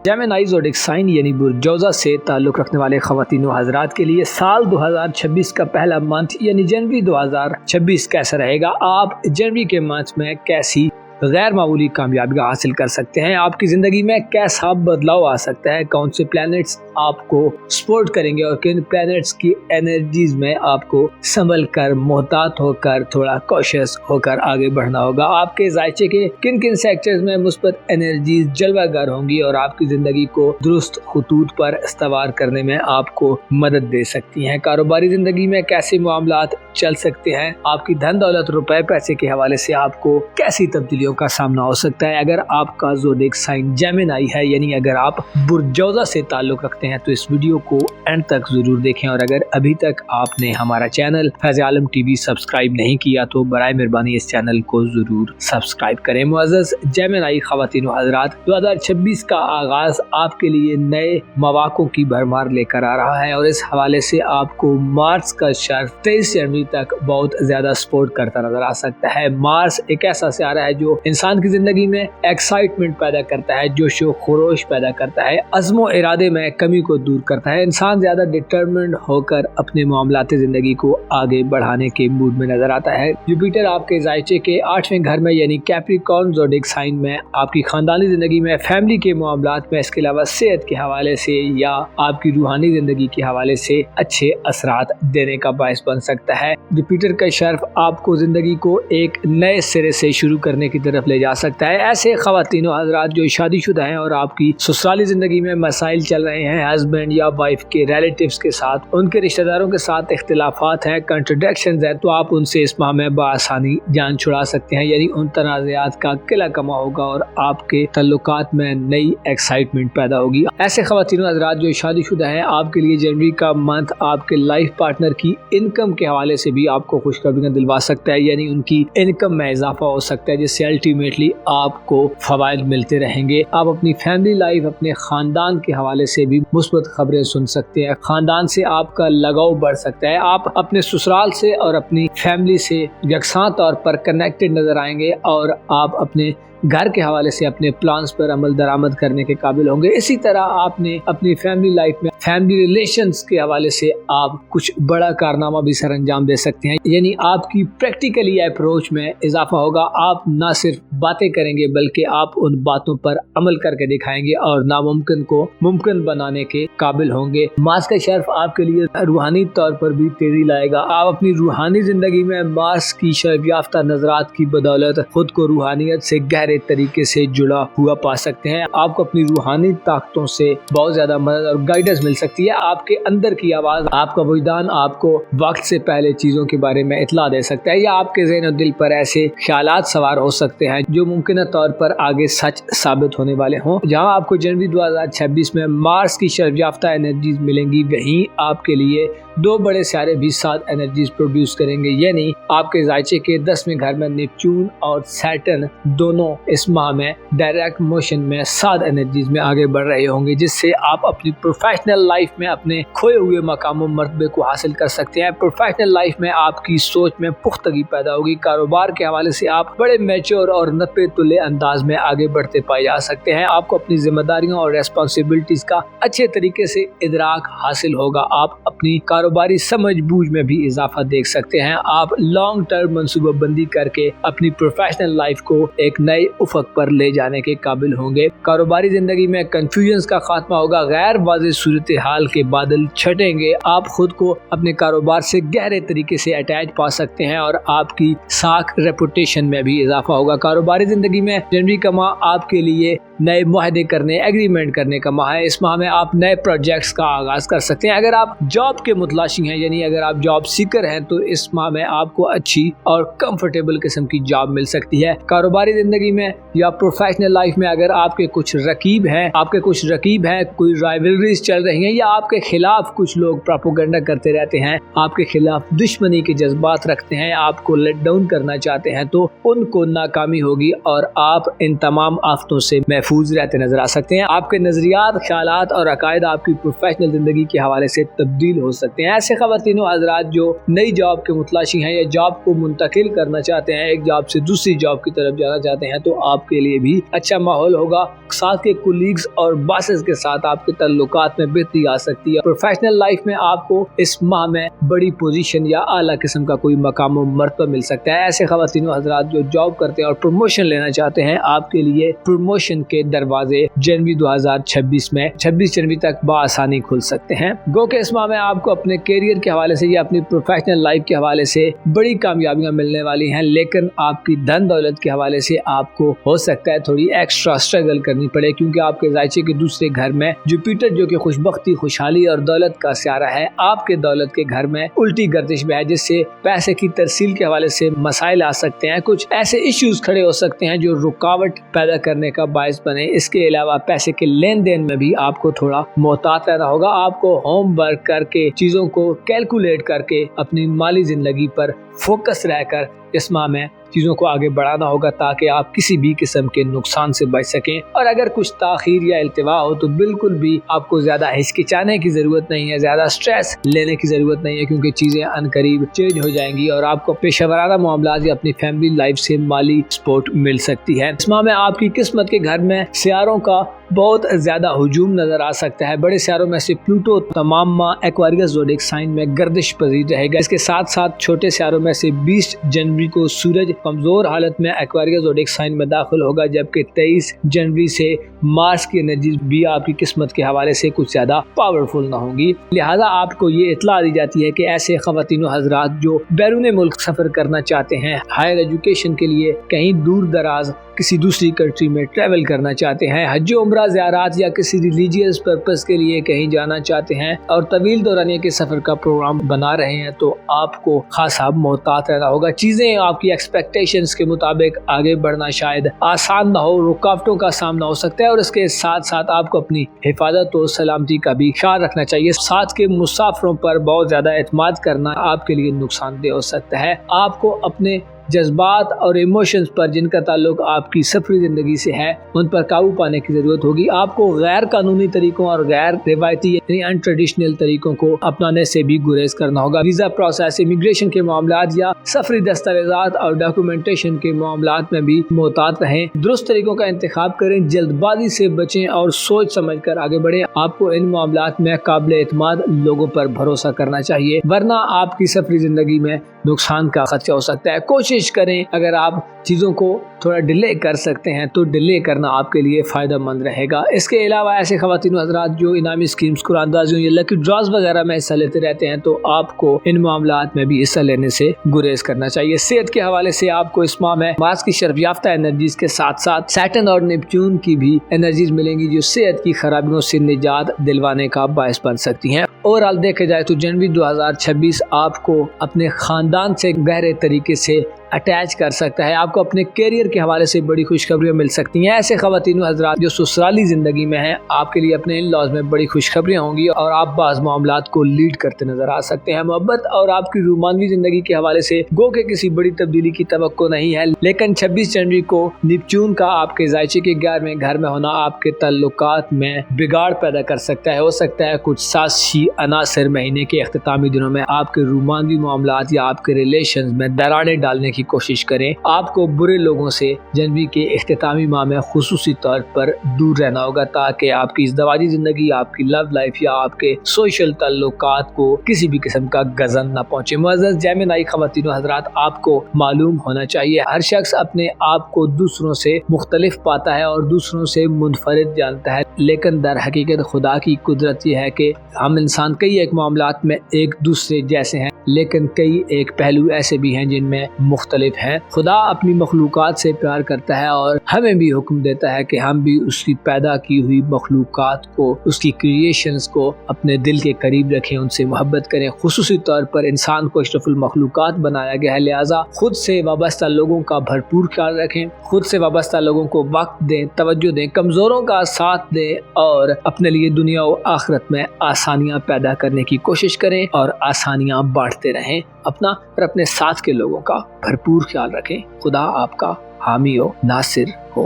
जेमिनी ज़ोडिएक साइन यानी बुर्जौज़ा से ताल्लुक़ रखने वाले ख़वातीन व हज़रात के लिए साल 2026 का पहला मंथ यानी जनवरी 2026 कैसा रहेगा? आप जनवरी के मंथ में कैसी गैर मामूली कामयाबी हासिल कर सकते हैं। आपकी ज़िंदगी में कैसा बदलाव आ सकता है, कौन से प्लैनेट्स आपको सपोर्ट करेंगे और किन प्लैनेट्स की एनर्जीज में आपको संभल कर, मोहतात होकर, थोड़ा कॉशियस होकर आगे बढ़ना होगा। आपके जायचे के किन किन सेक्टर्स में मुस्बत एनर्जीज जलवागर होंगी और आपकी ज़िंदगी को दुरुस्त खुतूत पर इस्तवार करने में आपको मदद दे सकती हैं। कारोबारी ज़िंदगी में कैसे मामलात चल सकते हैं, आपकी धन दौलत, रुपए पैसे के हवाले से आपको कैसी तब्दीलियों का सामना हो सकता है। अगर आपका ज़ोडिएक साइन जेमिनी है, यानी अगर आप बुर्ज जोज़ा से ताल्लुक़ रखते हैं, तो इस वीडियो को एंड तक ज़रूर देखें। और अगर अभी तक आपने हमारा चैनल फैज़ आलम टीवी सब्सक्राइब नहीं किया तो बराए मेहरबानी इस चैनल को ज़रूर सब्सक्राइब करें। मुअज़्ज़ज़ जेमिनी ख़वातीन व हज़रात, 2026 का आगाज़ आपके लिए नए मौक़ों की भरमार लेकर आ रहा है और इस हवाले से आपको मार्स का शर्फ 23 जनवरी तक बहुत ज़्यादा सपोर्ट करता नजर आ सकता है। मार्स एक ऐसा सितारा है जो इंसान की ज़िंदगी में एक्साइटमेंट पैदा करता है, जोशो खरोश पैदा करता है, अज़्मो इरादे में कमी को दूर करता है। इंसान ज़्यादा डिटरमिन्ड होकर अपने मामलाती ज़िंदगी को आगे बढ़ाने के मूड में नजर आता है। जुपिटर आपके जायचे के 8वें घर में यानी कैप्रिकॉर्न ज़ोडिएक साइन में आपकी खानदानी ज़िंदगी में, फैमिली के मामलात में, इसके अलावा सेहत के हवाले से या आपकी रूहानी ज़िंदगी के हवाले से अच्छे असरात देने का बायस बन सकता है। जुपिटर का शर्फ आपको ज़िंदगी को एक नए सिरे से शुरू करने की तरफ ले जा सकता है। ऐसे ख़वातीन व हज़रात जो शादीशुदा हैं और आपकी ससुराली ज़िंदगी में मसाइल चल रहे हैं, हस्बैंड या वाइफ के रिलेटिव्स के साथ, उनके रिश्तेदारों के साथ इख्तिलाफात हैं, कंट्रडिक्शंस हैं, तो आप उनसे इस माह में बआसानी जान छुड़ा सकते हैं। यानी उन तनाज़ात का किला कमा होगा और आपके तल्लुकात में नई एक्साइटमेंट पैदा होगी। ऐसे ख़वातीन व हज़रात जो शादीशुदा हैं, आपके लिए जनवरी का मंथ आपके लाइफ पार्टनर की इनकम के हवाले से भी आपको खुशखबरी दिलवा सकता है। यानी उनकी इनकम में इजाफा हो सकता है, जिससे अल्टीमेटली आपको फवायद मिलते रहेंगे। आप अपनी फैमिली लाइफ, अपने खानदान के हवाले से भी मुस्बत खबरें सुन सकते हैं। खानदान से आपका लगाव बढ़ सकता है। आप अपने ससुराल से और अपनी फैमिली से यकसां तौर पर कनेक्टेड नजर आएंगे और आप अपने घर के हवाले से अपने प्लान्स पर अमल दरामद करने के काबिल होंगे। इसी तरह आपने अपनी फैमिली लाइफ में, फैमिली रिलेशंस के हवाले से आप कुछ बड़ा कारनामा भी सर अंजाम दे सकते हैं। यानी आपकी प्रैक्टिकली अप्रोच में इजाफा होगा। आप ना सिर्फ बातें करेंगे बल्कि आप उन बातों पर अमल करके दिखाएंगे और नामुमकिन को मुमकिन बनाने के काबिल होंगे। मार्स का शर्फ आपके लिए रूहानी तौर पर भी तेजी लाएगा। आप अपनी रूहानी जिंदगी में मार्स की शर्फ याफ्ता नजरात की बदौलत खुद को रूहानियत से गहरे तरीके से जुड़ा हुआ पा सकते हैं। आपको अपनी रूहानी ताकतों से बहुत ज्यादा मदद और गाइडेंस मिल सकती है। आपके अंदर की आवाज, आपका वजदान आपको वक्त से पहले चीजों के बारे में इत्तला दे सकता है या आपके ज़हन और दिल पर ऐसे ख्यालात सवार हो सकते हैं जो मुमकिन तौर पर आगे सच साबित होने वाले हों। जहां आपको जनवरी 2026 में मार्स की शर्फ याफ्ता एनर्जीज मिलेंगी, वहीं आपके लिए दो बड़े सितारे भी 7 एनर्जीज प्रोड्यूस करेंगे। यानी आपके जायचे के 10वें घर में नेपच्यून और सैटर्न दोनों इस माह में डायरेक्ट मोशन में 7 एनर्जीज में आगे बढ़ रहे होंगे, जिससे आप अपनी प्रोफेशनल लाइफ में अपने खोए हुए मकाम और मर्तबे को हासिल कर सकते हैं। प्रोफेशनल लाइफ में आपकी सोच में पुख्तगी पैदा होगी। कारोबार के हवाले से आप बड़े मैच्योर और नपे तुले अंदाज में आगे बढ़ते पाए जा सकते हैं। आपको अपनी जिम्मेदारियों और रेस्पॉन्सिबिलिटीज का अच्छे तरीके से इदराक हासिल होगा। आप अपनी कारोबारी समझ बूझ में भी इजाफा देख सकते हैं। आप लॉन्ग टर्म मनसूबाबंदी करके अपनी प्रोफेशनल लाइफ को एक नए उफक पर ले जाने के काबिल होंगे। कारोबारी जिंदगी में कंफ्यूजन्स का खात्मा होगा। गैर वाज़ेह सूरत हाल के बादल छटेंगे। आप खुद को अपने कारोबार से गहरे तरीके से अटैच पा सकते हैं और आपकी साख रेपुटेशन में भी इजाफा होगा। कारोबारी जिंदगी में जनवरी का माह आपके लिए नए मुआहदे करने, एग्रीमेंट करने का माह है। इस माह में आप नए प्रोजेक्ट्स का आगाज कर सकते हैं। अगर आप जॉब के मुतलाशी हैं, यानी अगर आप जॉब सीकर हैं, तो इस माह में आपको अच्छी और कंफर्टेबल किस्म की जॉब मिल सकती है। कारोबारी जिंदगी में या प्रोफेशनल लाइफ में अगर आपके कुछ रकीब हैं, कोई राइवलरीज चल रही हैं या आपके खिलाफ कुछ लोग प्रोपेगेंडा करते रहते हैं, आपके खिलाफ दुश्मनी के जज्बात रखते हैं, आपको लेट डाउन करना चाहते हैं, तो उनको नाकामी होगी और आप इन तमाम आफतों से महफूज रहते नजर आ सकते हैं। आपके नजरियात, ख्यालात और अकायद आपकी प्रोफेशनल जिंदगी के हवाले से तब्दील हो सकते हैं। हैं। ऐसे ख़वातीन व हज़रात जो नई जॉब के मुतलाशी हैं या जॉब को मुंतकिल करना चाहते हैं, एक जॉब से दूसरी जॉब की तरफ जाना चाहते हैं, तो आपके लिए भी अच्छा माहौल होगा। साथ के कुलीग्स और बॉसेस के साथ आपके ताल्लुकात में बेहतरी आ सकती है। प्रोफेशनल लाइफ में आपको इस माह में बड़ी पोजीशन या आला किस्म का कोई मकाम और मर्तबा मिल सकता है। ऐसे ख़वातीन व हज़रात जो जॉब करते हैं और प्रमोशन लेना चाहते हैं, आपके लिए प्रमोशन के दरवाजे जनवरी 2026 में 26 जनवरी तक बआसानी खुल सकते हैं। गो के इस माह में आपको अपने कैरियर के हवाले से या अपनी प्रोफेशनल लाइफ के हवाले से बड़ी कामयाबियां मिलने वाली हैं, लेकिन आपकी धन दौलत के हवाले से आपको हो सकता है थोड़ी एक्स्ट्रा स्ट्रगल करनी पड़े, क्योंकि आपके जायचे के दूसरे घर में जुपिटर जो कि खुशबख्ती, खुशहाली और दौलत का सियारा है, आपके दौलत के घर में उल्टी गर्दिश में है, जिससे पैसे की तरसील के हवाले से मसाइल आ सकते हैं। कुछ ऐसे इश्यूज खड़े हो सकते हैं जो रुकावट पैदा करने का बायस बने। इसके अलावा पैसे के लेन देन में भी आपको थोड़ा मोहतात रहना होगा। आपको होमवर्क करके, चीजों को कैलकुलेट करके अपनी माली जिंदगी पर फोकस रहकर इस माह में चीज़ों को आगे बढ़ाना होगा, ताकि आप किसी भी किस्म के नुकसान से बच सकें। और अगर कुछ ताखीर या इल्तिवा हो तो बिल्कुल भी आपको ज़्यादा हिचकिचाने की ज़रूरत नहीं है, ज़्यादा स्ट्रेस लेने की ज़रूरत नहीं है, क्योंकि चीज़ें अनकरीब चेंज हो जाएंगी और आपको पेशेवराना मामलात या अपनी फैमिली लाइफ से माली सपोर्ट मिल सकती है। इस माह में आपकी किस्मत के घर में सियारों का बहुत ज़्यादा हुजूम नज़र आ सकता है। बड़े सियारों में से प्लूटो तमाम माह एक्वारियस ज़ोडिएक साइन में गर्दिश पजीर रहेगा। इसके साथ साथ छोटे सियारों में से 20 जनवरी को सूरज कमज़ोर हालत में एक्वारियस ज़ोडिएक साइन में दाखिल होगा, जबकि 23 जनवरी से मार्स की एनर्जी भी आपकी किस्मत के हवाले से कुछ ज़्यादा पावरफुल ना होंगी। लिहाजा आपको ये इत्तला दी जाती है कि ऐसे ख़वातीन व हज़रात जो बैरून मुल्क सफ़र करना चाहते हैं, हायर एजुकेशन के लिए कहीं दूर दराज किसी दूसरी कंट्री में ट्रैवल करना चाहते हैं, हज उम्रा ज़ियारत या किसी रिलीजियस पर्पस के लिए कहीं जाना चाहते हैं और तवील दौरानिया के सफ़र का प्रोग्राम बना रहे हैं, तो आपको खासा मोहतात रहना होगा। चीज़ें आपकी एक्सपेक्टेशंस के मुताबिक आगे बढ़ना शायद आसान ना हो, रुकावटों का सामना हो सकता है, और इसके साथ साथ आपको अपनी हिफाजत और सलामती का भी ख्याल रखना चाहिए। साथ के मुसाफिरों पर बहुत ज़्यादा एतमाद करना आपके लिए नुकसानदेह हो सकता है। आपको अपने जज्बात और इमोशंस पर जिनका ताल्लुक आपकी सफरी ज़िंदगी से है, उन पर काबू पाने की ज़रूरत होगी। आपको गैर कानूनी तरीकों और गैर रिवायती यानी अनट्रेडिशनल तरीकों को अपनाने से भी गुरेज करना होगा। वीज़ा प्रोसेस, इमिग्रेशन के मामलात या सफरी दस्तावेज़ात और डॉक्यूमेंटेशन के मामलात में भी मोहतात रहें। दुरुस्त तरीकों का इंतखाब करें, जल्दबाजी से बचें और सोच समझ कर आगे बढ़ें। आपको इन मामलात में काबिल एतमाद लोगों पर भरोसा करना चाहिए, वरना आपकी सफरी ज़िंदगी में नुकसान का खदशा हो सकता है। कोशिश करें, अगर आप चीज़ों को थोड़ा डिले कर सकते हैं तो डिले करना आपके लिए फ़ायदा मंद रहेगा। इसके अलावा ऐसे ख़वातीन व हज़रात जो इनामी स्कीम्स, कुरानदाजियों या लकी ड्रॉज वगैरह में हिस्सा लेते रहते हैं, तो आपको इन मामलात में भी हिस्सा लेने से गुरेज करना चाहिए। सेहत के हवाले से आपको इस माह में मार्स की शर्फ याफ्ता एनर्जीज के साथ साथ सैटर्न और नेपच्यून की भी एनर्जीज मिलेंगी, जो सेहत की खराबियों से निजात दिलवाने का बायस बन सकती हैं। ओवरऑल देखे जाए तो जनवरी 2026 आपको अपने खानदान से गहरे तरीके से अटैच कर सकता है। आपको अपने कैरियर के हवाले से बड़ी खुशखबरियां मिल सकती हैं। ऐसे ख़वातीन व हज़रात जो ससुराली ज़िंदगी में हैं, आपके लिए अपने इन लॉज में बड़ी खुशखबरियां होंगी और आप बाज़ मामलात को लीड करते नजर आ सकते हैं। मोहब्बत और आपकी रोमानवी ज़िंदगी के हवाले से गो के किसी बड़ी तब्दीली की तवक्को नहीं है, लेकिन 26 जनवरी को नेपच्यून का आपके जायचे के 11वें घर में होना आपके ताल्लुकात में बिगाड़ पैदा कर सकता है। हो सकता है कुछ सासी अनासर महीने के अख्तामी दिनों में आपके रोमानवी मामलात या आपके रिलेशन में दरारें डालने की कोशिश करें। आपको बुरे लोगों से जनवरी के इख्तितामी माह में खुसूसी तौर पर दूर रहना होगा, ताकि आपकी इज़्दवाजी ज़िंदगी, आपकी लव लाइफ या आपके सोशल ताल्लुकात को किसी भी किस्म का गज़न न पहुंचे। मुअज़्ज़ज़ जेमिनी ख़वातीन व हज़रात, आपको मालूम होना चाहिए हर शख्स अपने आप को दूसरों से मुख्तलिफ पाता है और दूसरों से मुनफरिद जानता है, लेकिन दर हकीकत खुदा की कुदरत यह है कि हम इंसान कई एक मामलात में एक दूसरे जैसे हैं, लेकिन कई एक पहलू ऐसे भी हैं जिनमें मुख्तलिफ हैं। खुदा अपनी मखलूकात से प्यार करता है और हमें भी हुक्म देता है कि हम भी उसकी पैदा की हुई मखलूकात को, उसकी क्रिएशंस को अपने दिल के करीब रखें, उनसे मोहब्बत करें। खुसूसी तौर पर इंसान को अशरफुल मखलूकात बनाया गया है, लिहाजा खुद से वाबस्ता लोगों का भरपूर ख्याल रखें, खुद से वाबस्ता लोगों को वक्त दें, तवज्जो दें, कमज़ोरों का साथ दें और अपने लिए दुनिया और आखिरत में आसानियाँ पैदा करने की कोशिश करें और आसानियाँ बांटते रहें। अपना और अपने साथ के लोगों का भरपूर ख्याल रखें। खुदा आपका हामी हो, नासिर हो।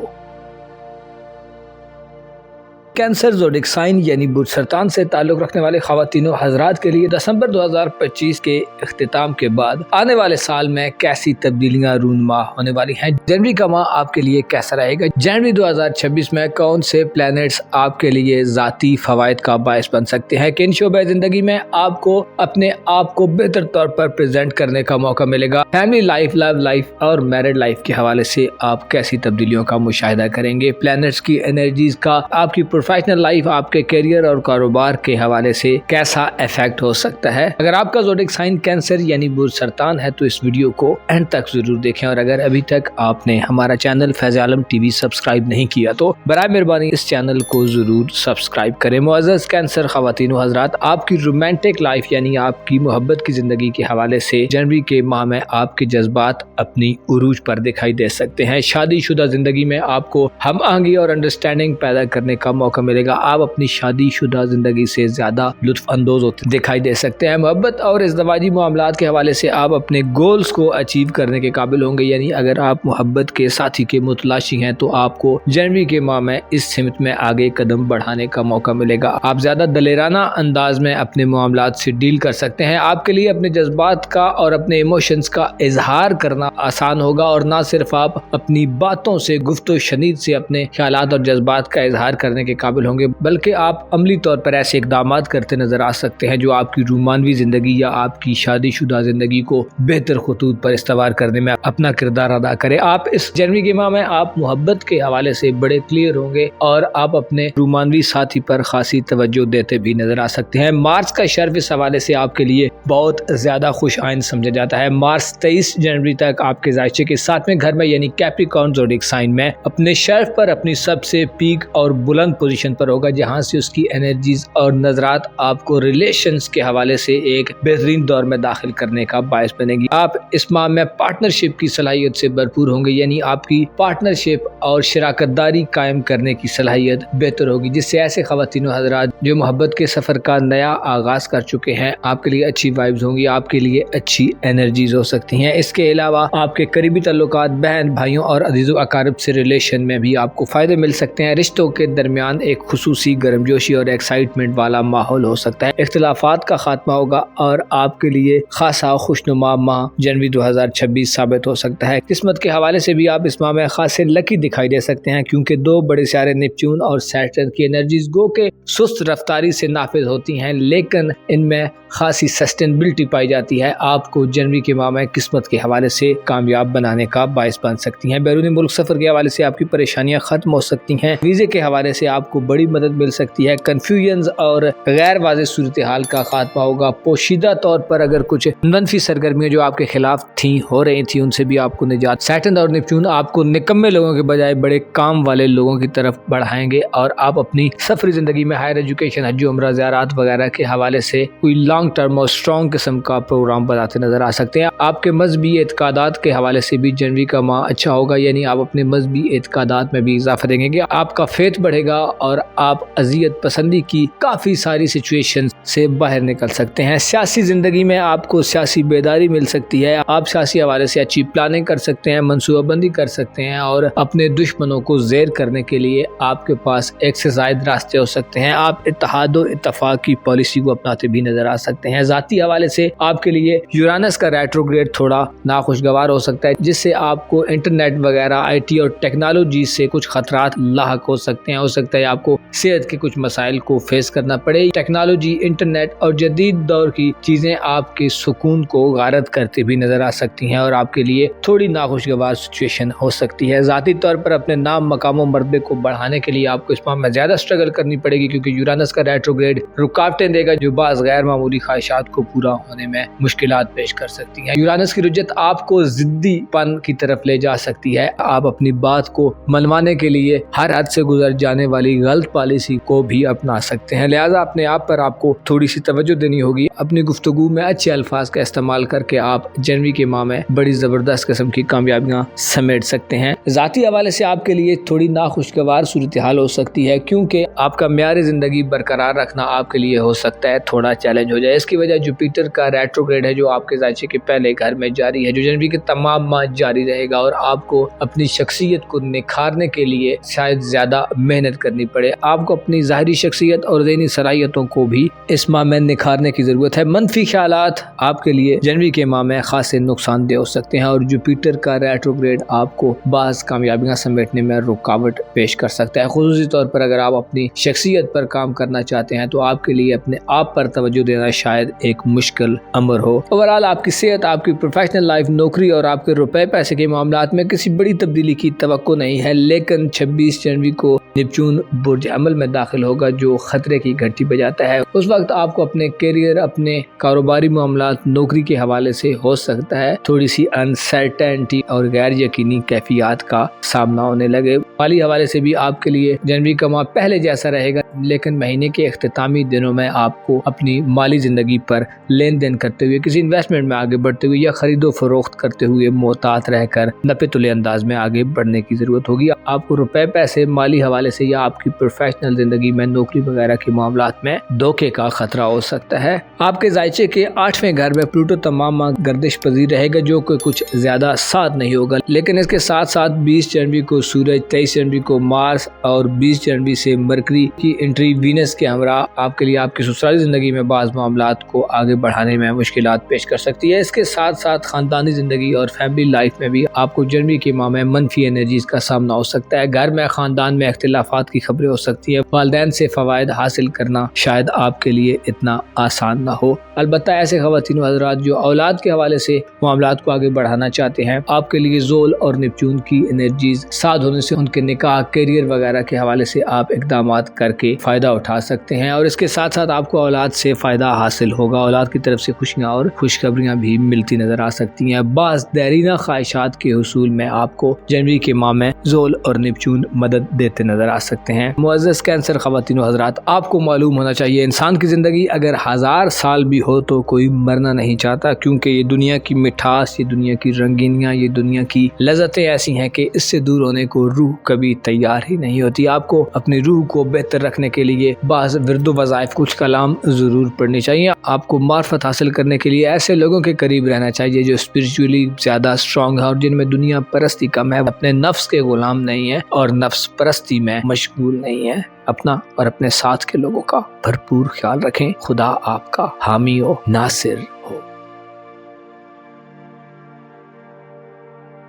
कैंसर ज़ोडिक साइन यानी बुर्ज सरतान से ताल्लुक़ रखने वाले ख़वातीनो हज़रात के लिए दिसंबर 2025 के इख्तिताम के बाद आने वाले साल में कैसी तब्दीलियाँ रूनुमा होने वाली हैं। जनवरी का माह आपके लिए कैसा रहेगा? जनवरी 2026 में कौन से प्लैनेट्स आपके लिए ज़ाती फ़वाइद का बायस बन सकते हैं? किन शोबे ज़िंदगी में आपको अपने आप को बेहतर तौर पर प्रेजेंट करने का मौका मिलेगा? फैमिली लाइफ, लव लाइफ और मैरिड लाइफ के हवाले से आप कैसी तब्दीलियों का मुशाहिदा करेंगे? प्लैनेट्स की एनर्जीज का आपकी प्रोफेशनल लाइफ, आपके करियर और कारोबार के हवाले से कैसा इफेक्ट हो सकता है? अगर आपका ज़ोडिक साइन कैंसर यानी बुर्ज सरतान है तो इस वीडियो को एंड तक जरूर देखें, और अगर अभी तक आपने हमारा चैनल फैज़ आलम टीवी सब्सक्राइब नहीं किया तो बराए मेहरबानी इस चैनल को जरूर सब्सक्राइब करें। मुअज़्ज़ज़ कैंसर ख़वातीनो हज़रात, आपकी रोमांटिक लाइफ यानी आपकी मोहब्बत की जिंदगी के हवाले से जनवरी के माह में आपके जज्बात अपनी उरूज पर दिखाई दे सकते हैं। शादीशुदा जिंदगी में आपको हम आहंगी और अंडरस्टैंडिंग पैदा करने का मौका मिलेगा। आप अपनी शादीशुदा जिंदगी से ज्यादा लुत्फ अंदोज होते दिखाई दे सकते हैं। मोहब्बत और इज़्दवाजी मामलात के हवाले से आप अपने गोल्स को अचीव करने के काबिल होंगे, यानी अगर आप मोहब्बत के साथी के मुतलाशी हैं तो आपको जनवरी के माह में इस सिमत में आगे कदम बढ़ाने का मौका मिलेगा। आप ज्यादा दलेराना अंदाज में अपने मामलात से डील कर सकते हैं। आपके लिए अपने जज्बात का और अपने इमोशंस का इजहार करना आसान होगा, और ना सिर्फ आप अपनी बातों से, गुफ्तो शनीद से अपने ख्यालात और जज्बात का इजहार करने के काबिल होंगे, बल्कि आप अमली तौर पर ऐसे इकदामात करते नजर आ सकते हैं जो आपकी रूमानवी जिंदगी या आपकी शादीशुदा जिंदगी को बेहतर खतूत पर इस्तवार करने में अपना किरदार अदा करें। आप इस जनवरी के माह में आप मोहब्बत के हवाले से बड़े क्लियर होंगे और आप अपने रूमानवी साथी पर खासी तवज्जो देते भी नजर आ सकते हैं। मार्च का शर्फ इस हवाले से आपके लिए बहुत ज्यादा खुश आइंद समझा जाता है। मार्च 23 जनवरी तक आपके जायचे के 7वें घर में यानी कैप्रिकॉर्न ज़ोडिक साइन में अपने शर्फ पर अपनी सबसे पीक और बुलंद पोजीशन पर होगा, जहां से उसकी एनर्जीज और नजरात आपको रिलेशंस के हवाले से एक बेहतरीन दौर में दाखिल करने का बायस बनेगी। आप इस माह में पार्टनरशिप की सलाहियत से भरपूर होंगे, यानी आपकी पार्टनरशिप और शराकतदारी कायम करने की सलाहियत बेहतर होगी, जिससे ऐसे ख़वातीनो हज़रात जो मोहब्बत के सफर का नया आगाज कर चुके हैं, आपके लिए अच्छी वाइब्स होंगी, आपके लिए अच्छी एनर्जीज हो सकती हैं। इसके अलावा आपके करीबी ताल्लुकात, बहन भाइयों और अजीज़ो अकारिब से रिलेशन में भी आपको फायदे मिल सकते हैं। रिश्तों के दरमियान एक खुसूसी गर्मजोशी और एक्साइटमेंट वाला माहौल हो सकता है। इख्तिलाफात का खात्मा होगा और आपके लिए खासा खुशनुमा माह जनवरी 2026 साबित हो सकता है। किस्मत के हवाले से भी आप इस माह में खासे लकी दिखाई दे सकते हैं, क्योंकि दो बड़े सितारे नेपच्यून और सैटर्न की एनर्जीज गो के सुस्त रफ्तारी से नाफिज होती हैं, लेकिन इनमें खासी सस्टेनेबिलिटी पाई जाती है। आपको जनवरी के माह में किस्मत के हवाले से कामयाब बनाने का बायस बन सकती हैं। बैरूनी मुल्क सफर के हवाले से आपकी परेशानियां खत्म हो सकती हैं। वीजे के हवाले से आपको बड़ी मदद मिल सकती है। कंफ्यूजन और गैर वाज़ेह सूरत हाल का खात्मा होगा। पोशीदा तौर पर अगर कुछ मनफी सरगर्मियां जो आपके खिलाफ हो रही थी, उनसे भी आपको निजात। सैटर्न और नेपच्यून आपको निकम्मे लोगों के बजाय बड़े काम वाले लोगों की तरफ बढ़ाएंगे, और आप अपनी सफरी जिंदगी में हायर एजुकेशन, हज उम्रा, ज़ियारत वगैरह के हवाले से कोई लॉन्ग टर्म और स्ट्रॉन्ग किस्म का प्रोग्राम बनाते नजर आ सकते हैं। आपके मजहबी एतकादात के हवाले से भी जनवरी का माह अच्छा होगा, यानी आप अपने मजहबी एतकादात में भी इजाफा देंगे, आपका फेथ बढ़ेगा और आप अजियत पसंदी की काफी सारी सिचुएशन से बाहर निकल सकते हैं। सियासी जिंदगी में आपको सियासी बेदारी मिल सकती है। आप सियासी हवाले से अच्छी प्लानिंग कर सकते हैं, मनसूबाबंदी कर सकते हैं, और अपने दुश्मनों को ज़ेर करने के लिए आपके पास एक से ज़ायद रास्ते हो सकते हैं। आप इत्तेहाद और इत्तफाक की पॉलिसी को अपनाते भी नजर आ सकते हैं। ज़ाती हवाले से आपके लिए यूरानस का रेट्रोग्रेड थोड़ा नाखुशगवार हो सकता है, जिससे आपको इंटरनेट वगैरह, IT और टेक्नोलॉजी से कुछ खतरात लाहक हो सकते हैं। हो सकता है आपको सेहत के कुछ मसाइल को फेस करना पड़े। टेक्नोलॉजी, इंटरनेट और जदीद दौर की चीजें आपके सुकून को गारत करते भी नजर आ सकती हैं, और आपके लिए थोड़ी नाखुशगवार सिचुएशन हो सकती है। ज़ाती तौर पर अपने नाम, मकाम और मर्तबे को बढ़ाने के लिए आपको इस माह में ज्यादा स्ट्रगल करनी पड़ेगी, क्योंकि यूरानस का रेट्रोग्रेड रुकावटें देगा जो बाज़ गैर मामूली ख्वाहिशात को पूरा होने में मुश्किलात पेश कर सकती हैं। यूरानस की रुजत आपको जिद्दीपन की तरफ ले जा सकती है। आप अपनी बात को मनवाने के लिए हर हद से गुजर जाने वाली गलत पॉलिसी को भी अपना सकते हैं, लिहाजा अपने आप पर आपको थोड़ी सी तवज्जो देनी होगी। अपनी गुफ्तगू में अच्छे अल्फाज का इस्तेमाल करके आप जनवरी के माह में बड़ी जबरदस्त किस्म की कामयाबियां समेट सकते हैं। ज़ाती हवाले से आपके लिए थोड़ी नाखुशगवार सूरत हाल हो सकती है, क्योंकि आपका म्यार जिंदगी बरकरार रखना आपके लिए हो सकता है थोड़ा चैलेंज हो जाए। इसकी वजह जुपिटर का रेट्रोग्रेड है जो आपके जायचे के पहले घर में जारी है, जो जनवरी के तमाम माह जारी रहेगा, और आपको अपनी शख्सियत को निखारने के लिए शायद ज्यादा मेहनत करनी پڑے۔ آپ کو اپنی ظاہری شخصیت اور ذہنی صلاحیتوں کو بھی اس ماہ میں نکھارنے کی ضرورت ہے۔ منفی خیالات آپ کے لیے جنوری کے ماہ میں خاصے نقصان دہ ہو سکتے ہیں اور جوپیٹر کا ریٹروگریڈ آپ کو بعض کامیابیاں سمیٹنے میں رکاوٹ پیش کر سکتا ہے، خصوصی طور پر اگر آپ اپنی شخصیت پر کام کرنا چاہتے ہیں تو آپ کے لیے اپنے آپ پر توجہ دینا شاید ایک مشکل امر ہو۔ اوورآل آپ کی صحت، آپ کی پروفیشنل لائف، نوکری اور آپ کے روپے پیسے کے معاملات میں کسی بڑی تبدیلی کی توقع نہیں ہے، لیکن 26 جنوری کو نیپچون برج حمل میں داخل ہوگا جو خطرے کی گھنٹی بجاتا ہے۔ اس وقت آپ کو اپنے کیریئر، اپنے کاروباری معاملات، نوکری کے حوالے سے ہو سکتا ہے تھوڑی سی انسرٹینٹی اور غیر یقینی کیفیات کا سامنا ہونے لگے۔ مالی حوالے سے بھی آپ کے لیے جنوری کا ماہ پہلے جیسا رہے گا، لیکن مہینے کے اختتامی دنوں میں آپ کو اپنی مالی زندگی پر لین دین کرتے ہوئے، کسی انویسٹمنٹ میں آگے بڑھتے ہوئے یا خرید و فروخت کرتے ہوئے محتاط رہ کر نپے تلے انداز میں آگے بڑھنے کی ضرورت ہوگی۔ آپ کو روپے پیسے، مالی حوالے سے یا آپ کی پروفیشنل زندگی میں، نوکری وغیرہ کے معاملات میں دھوکے کا خطرہ ہو سکتا ہے۔ آپ کے ذائچے کے 8ویں گھر میں پلوٹو تمام ماہ گردش پذیر رہے گا جو کہ کچھ زیادہ ساتھ نہیں ہوگا، لیکن اس کے ساتھ ساتھ 20 جنوری کو سورج، 23 جنوری کو مارس اور 20 جنوری سے مرکری کی انٹری وینس کے ہمراہ آپ کے لیے آپ کی سسرالی زندگی میں بعض معاملات کو آگے بڑھانے میں مشکلات پیش کر سکتی ہے۔ اس کے ساتھ ساتھ خاندانی زندگی اور فیملی لائف میں بھی آپ کو جنوری کے ماہ میں منفی انرجیز کا سامنا ہو سکتا ہے۔ گھر میں، خاندان میں اختلافات کی خبریں ہو سکتی ہیں، والدین سے فوائد حاصل کرنا شاید آپ کے لیے اتنا آسان نہ ہو۔ البتہ ایسے خواتین و حضرات جو اولاد کے حوالے سے معاملات کو آگے بڑھانا چاہتے ہیں، آپ کے لیے زول اور نیپچون کی انرجیز ساتھ ہونے سے ان کے نکاح، کیریئر وغیرہ کے حوالے سے آپ اقدامات کر کے فائدہ اٹھا سکتے ہیں، اور اس کے ساتھ ساتھ آپ کو اولاد سے فائدہ حاصل ہوگا۔ اولاد کی طرف سے خوشیاں اور خوشخبریاں بھی ملتی نظر آ سکتی ہیں۔ بعض دیرینہ خواہشات کے حصول میں آپ کو جنوری کے ماہ میں زول اور نیپچون مدد دیتے نظر آ سکتے ہیں۔ معزز کینسر خواتین و حضرات، آپ کو معلوم ہونا چاہیے انسان کی زندگی اگر 1000 سال بھی ہو تو کوئی مرنا نہیں چاہتا، کیونکہ یہ دنیا کی مٹھاس، یہ دنیا کی رنگینیاں، یہ دنیا کی لذتیں ایسی ہیں کہ اس سے دور ہونے کو روح کبھی تیار ہی نہیں ہوتی۔ آپ کو اپنی روح کو بہتر رکھنے کے لیے بعض ورد و وظائف، کچھ کلام ضرور پڑھنے چاہیے۔ آپ کو معرفت حاصل کرنے کے لیے ایسے لوگوں کے قریب رہنا چاہیے جو اسپرچولی زیادہ اسٹرانگ ہے اور جن میں دنیا پرستی کم ہے، اپنے نفس کے غلام نہیں ہے اور نفس پرستی میں مشغول نہیں ہے۔ اپنا اور اپنے ساتھ کے لوگوں کا بھرپور خیال رکھیں۔ خدا آپ کا حامی و ناصر ہو۔